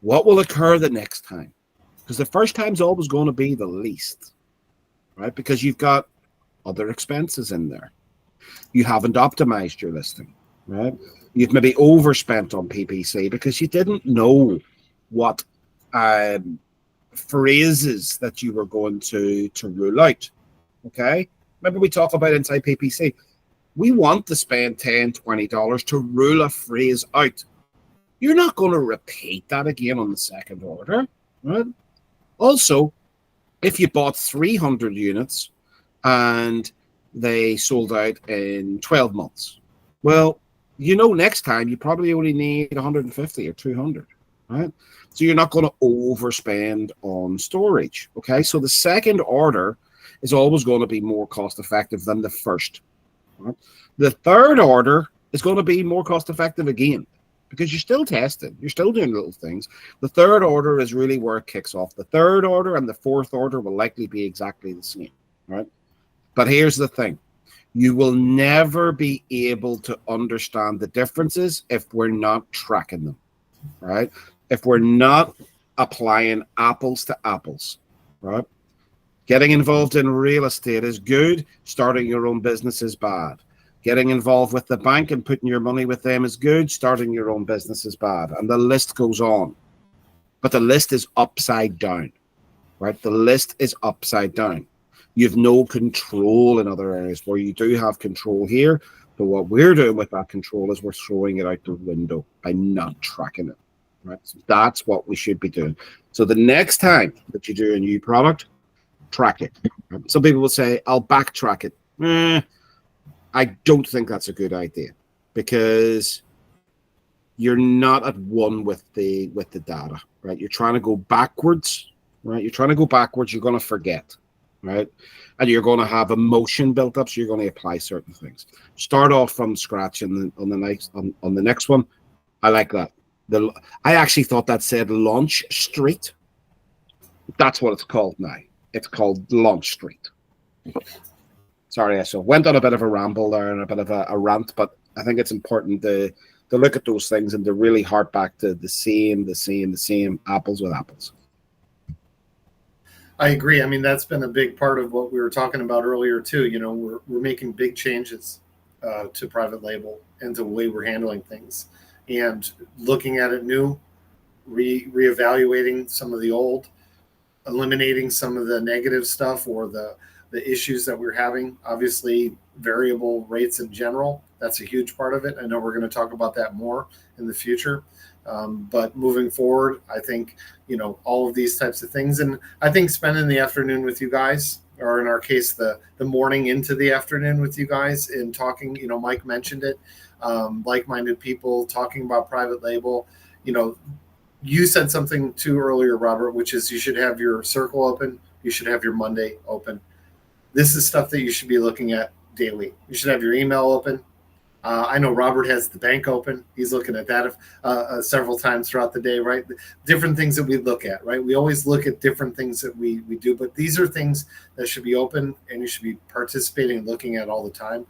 what will occur the next time? Because the first time's always going to be the least, right? Because you've got other expenses in there. You haven't optimized your listing, right? You've maybe overspent on PPC because you didn't know what phrases that you were going to rule out, okay? Remember we talk about inside PPC. We want to spend $10, $20 to rule a phrase out. You're not going to repeat that again on the second order, right? Also, if you bought 300 units and they sold out in 12 months, well, you know next time you probably only need 150 or 200, right? So you're not going to overspend on storage, okay? So the second order is always going to be more cost effective than the first. Right? The third order is going to be more cost effective again because you're still testing, you're still doing little things. The third order is really where it kicks off. The third order and the fourth order will likely be exactly the same, right? But here's the thing. You will never be able to understand the differences if we're not tracking them, right? If we're not applying apples to apples, right? Getting involved in real estate is good. Starting your own business is bad. Getting involved with the bank and putting your money with them is good. Starting your own business is bad. And the list goes on. But the list is upside down, right? The list is upside down. You have no control in other areas where you do have control here. But what we're doing with that control is we're throwing it out the window by not tracking it, right? So that's what we should be doing. So the next time that you do a new product, track it. Some people will say, I'll backtrack it. I don't think that's a good idea because you're not at one with the data, right? You're trying to go backwards, right? You're trying to go backwards. You're going to forget, right? And you're going to have emotion built up, so you're going to apply certain things. Start off from scratch, and on the next one, I like that. I actually thought that said Launch Street. That's what it's called now. It's called Launch Street. Sorry, I went on a bit of a ramble there and a bit of a rant, but I think it's important to look at those things and to really hark back to the same apples with apples. I agree. I mean, that's been a big part of what we were talking about earlier too. You know, we're making big changes to private label and the way we're handling things, and looking at it new, reevaluating some of the old, eliminating some of the negative stuff or the issues that we're having. Obviously, variable rates in general, that's a huge part of it. I know we're going to talk about that more in the future. But moving forward, I think, you know, all of these types of things. And I think spending the afternoon with you guys, or in our case, the morning into the afternoon with you guys and talking, you know, Mike mentioned it, like-minded people talking about private label. You know, you said something too earlier, Robert, which is you should have your circle open. You should have your Monday open. This is stuff that you should be looking at daily. You should have your email open. I know Robert has the bank open. He's looking at that several times throughout the day, right? Different things that we look at, right? We always look at different things that we do, but these are things that should be open and you should be participating and looking at all the time.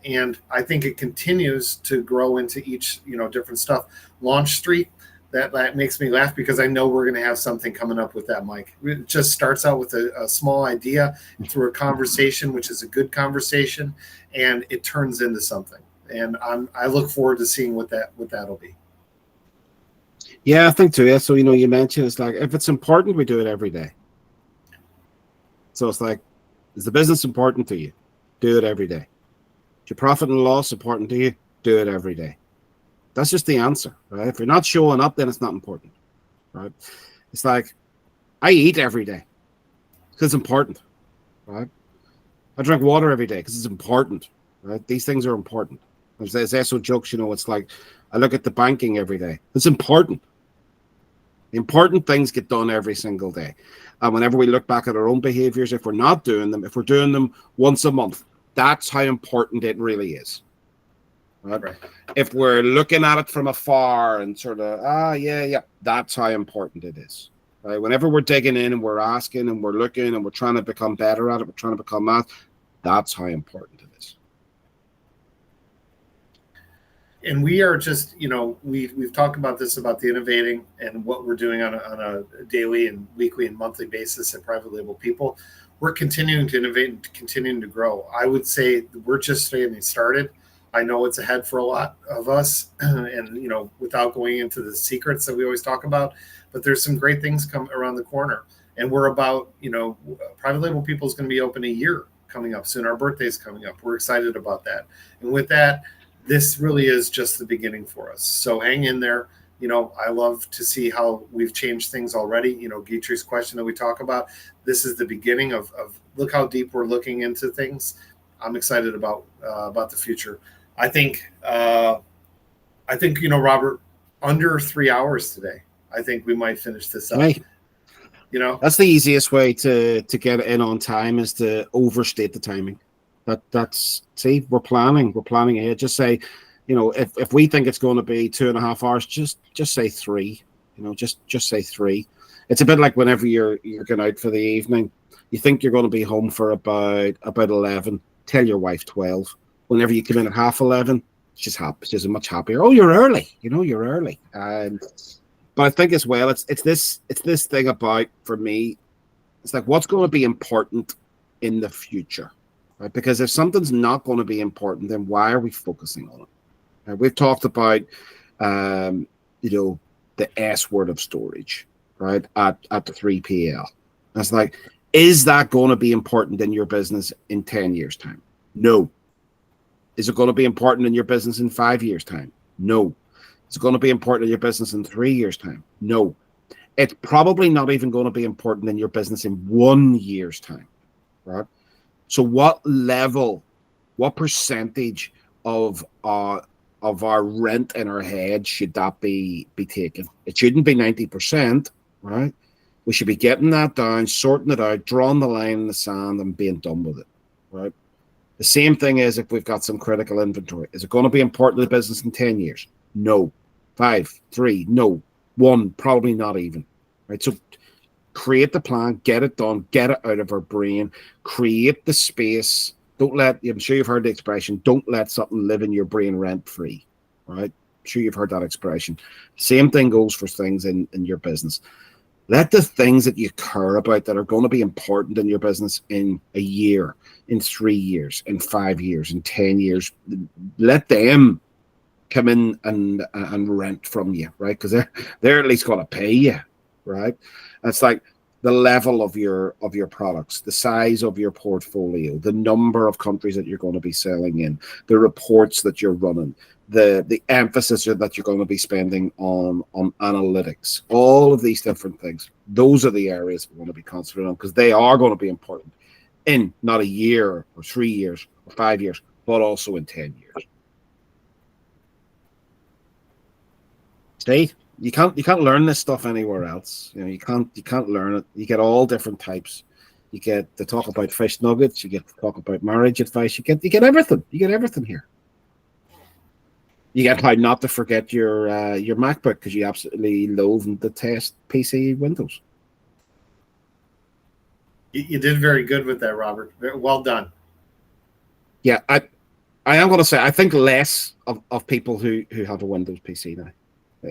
And I think it continues to grow into each, you know, different stuff. Launch Street, that makes me laugh because I know we're going to have something coming up with that, Mike. It just starts out with a small idea through a conversation, which is a good conversation, and it turns into something. and I look forward to seeing what that'll be. Yeah, I think too. Yeah. So, you mentioned it's like, if it's important, we do it every day. So it's like, is the business important to you? Do it every day. Is your profit and loss important to you? Do it every day. That's just the answer, right? If you're not showing up, then it's not important, right? It's like, I eat every day because it's important, right? I drink water every day because it's important, right? These things are important. There's also jokes, it's like, I look at the banking every day. It's important. The important things get done every single day. And whenever we look back at our own behaviors, if we're not doing them, if we're doing them once a month, that's how important it really is. Right? If we're looking at it from afar and sort of, yeah, that's how important it is. Right? Whenever we're digging in and we're asking and we're looking and we're trying to become better at it, we're trying to become that, that's how important it is. And we are just, we've talked about this, about the innovating and what we're doing on a daily and weekly and monthly basis at Private Label People. We're continuing to innovate and continuing to grow. I would say we're just getting started. I know it's ahead for a lot of us, and without going into the secrets that we always talk about, but there's some great things come around the corner. And we're about, Private Label People is going to be open a year coming up soon. Our birthday's coming up. We're excited about that. And with that, this really is just the beginning for us. So hang in there. I love to see how we've changed things already. Gaytree's question that we talk about, this is the beginning of look how deep we're looking into things. I'm excited about the future. I think, Robert, under 3 hours today. I think we might finish this up. Hey, that's the easiest way to get in on time, is to overstate the timing. See, we're planning ahead. Just say, if we think it's going to be 2.5 hours, just say 3. Just say 3. It's a bit like whenever you're going out for the evening, you think you're going to be home for about 11. Tell your wife 12. Whenever you come in at 11:30, she's happy. She's much happier. Oh, you're early. You're early. But I think as well, it's this thing about, for me, it's like, what's going to be important in the future, right? Because if something's not going to be important, then why are we focusing on it? We've talked about, the S word of storage, right? At the 3PL. It's like, is that going to be important in your business in 10 years' time? No. Is it going to be important in your business in 5 years' time? No. Is it going to be important in your business in 3 years' time? No. It's probably not even going to be important in your business in 1 year's time, right? So what percentage of our rent in our head should that be taken? It shouldn't be 90%, right? We should be getting that down, sorting it out, drawing the line in the sand and being done with it, right? The same thing is if we've got some critical inventory. Is it going to be important to the business in 10 years? No. 5, 3, no. 1, probably not even, right? So create the plan, get it done, get it out of our brain, create the space. I'm sure you've heard the expression, don't let something live in your brain rent-free, right? I'm sure you've heard that expression. Same thing goes for things in your business. Let the things that you care about that are going to be important in your business in a year, in 3 years, in 5 years, in 10 years, let them come in and rent from you, right? Because they're at least going to pay you, right? And it's like the level of your products, the size of your portfolio, the number of countries that you're going to be selling in, the reports that you're running, the emphasis that you're going to be spending on analytics, all of these different things. Those are the areas we want to be concentrating on, because they are going to be important in not a year or 3 years or 5 years, but also in 10 years. Steve, you can't learn this stuff anywhere else. You can't learn it. You get all different types. You get to talk about fish nuggets. You get to talk about marriage advice. You get everything. You get everything here. You get how not to forget your MacBook because you absolutely loathe and detest PC Windows. You did very good with that, Robert. Well done. Yeah, I am going to say I think less of people who have a Windows PC now.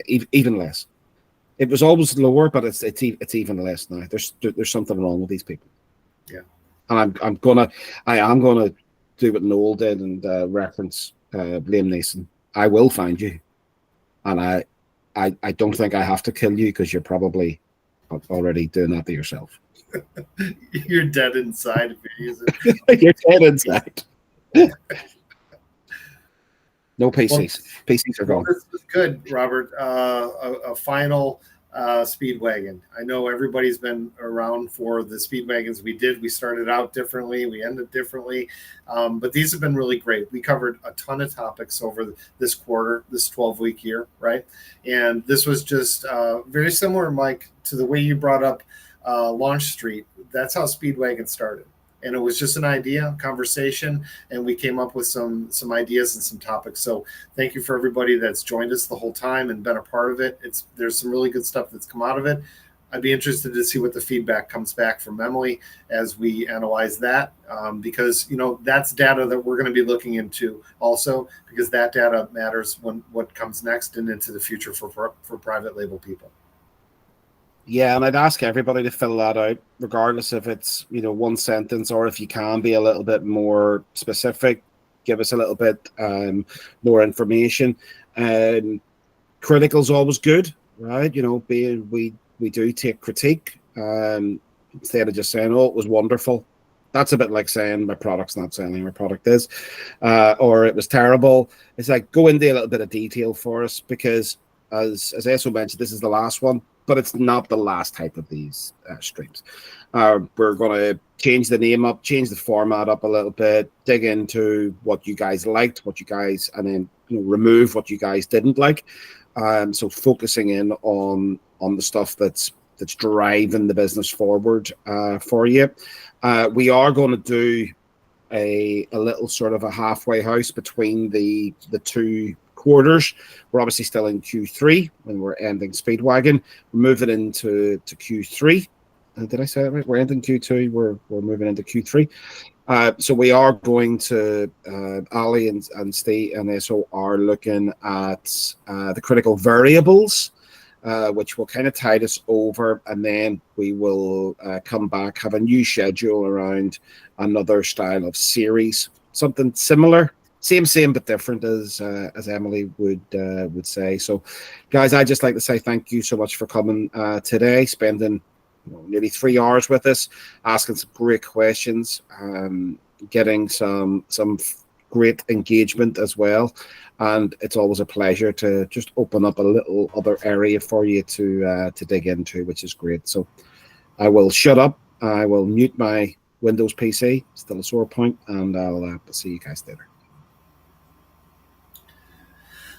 Even less. It was always lower, but it's even less now. There's something wrong with these people. Yeah, and I am gonna do what Noel did and reference Liam Neeson, I will find you, and I don't think I have to kill you because you're probably already doing that to yourself. You're dead inside if you use it. You're dead inside. No PCs. PCs are Well, gone. this was good, Robert. A final Speedwagon. I know everybody's been around for the Speedwagons we did. We started out differently. We ended differently. But these have been really great. We covered a ton of topics over this quarter, this 12-week year, right? And this was just very similar, Mike, to the way you brought up Launch Street. That's how Speedwagon started. And it was just an idea, conversation, and we came up with some ideas and some topics. So thank you for everybody that's joined us the whole time and been a part of it. There's some really good stuff that's come out of it. I'd be interested to see what the feedback comes back from Emily as we analyze that, because that's data that we're going to be looking into also, because that data matters when what comes next and into the future for private label people. Yeah, and I'd ask everybody to fill that out, regardless if it's one sentence or if you can be a little bit more specific, give us a little bit more information. Critical's always good, right? We do take critique instead of just saying, "Oh, it was wonderful." That's a bit like saying my product's not selling, my product is, or it was terrible. It's like, go into a little bit of detail for us, because as Esso mentioned, this is the last one. But it's not the last type of these streams. We're going to change the name up, change the format up a little bit, dig into what you guys liked, and then remove what you guys didn't like. So focusing in on the stuff that's driving the business forward for you. We are going to do a little sort of a halfway house between the two quarters. We're obviously still in Q3 when we're ending Speedwagon. We're moving into Q3. Did I say that right? We're ending Q2. We're moving into Q3. So we are going to Ali and Steve and Esso are looking at the critical variables, which will kind of tide us over, and then we will come back, have a new schedule around another style of series, something similar. Same, but different, as Emily would say. So, guys, I'd just like to say thank you so much for coming today, spending nearly 3 hours with us, asking some great questions, getting some great engagement as well. And it's always a pleasure to just open up a little other area for you to dig into, which is great. So I will shut up. I will mute my Windows PC, still a sore point, and I'll see you guys later.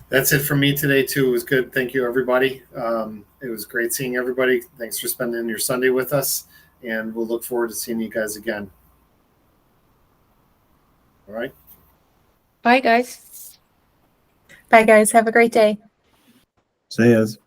That's it for me today, too. It was good. Thank you, everybody. It was great seeing everybody. Thanks for spending your Sunday with us, and we'll look forward to seeing you guys again. All right. Bye, guys. Bye, guys. Have a great day. See yous.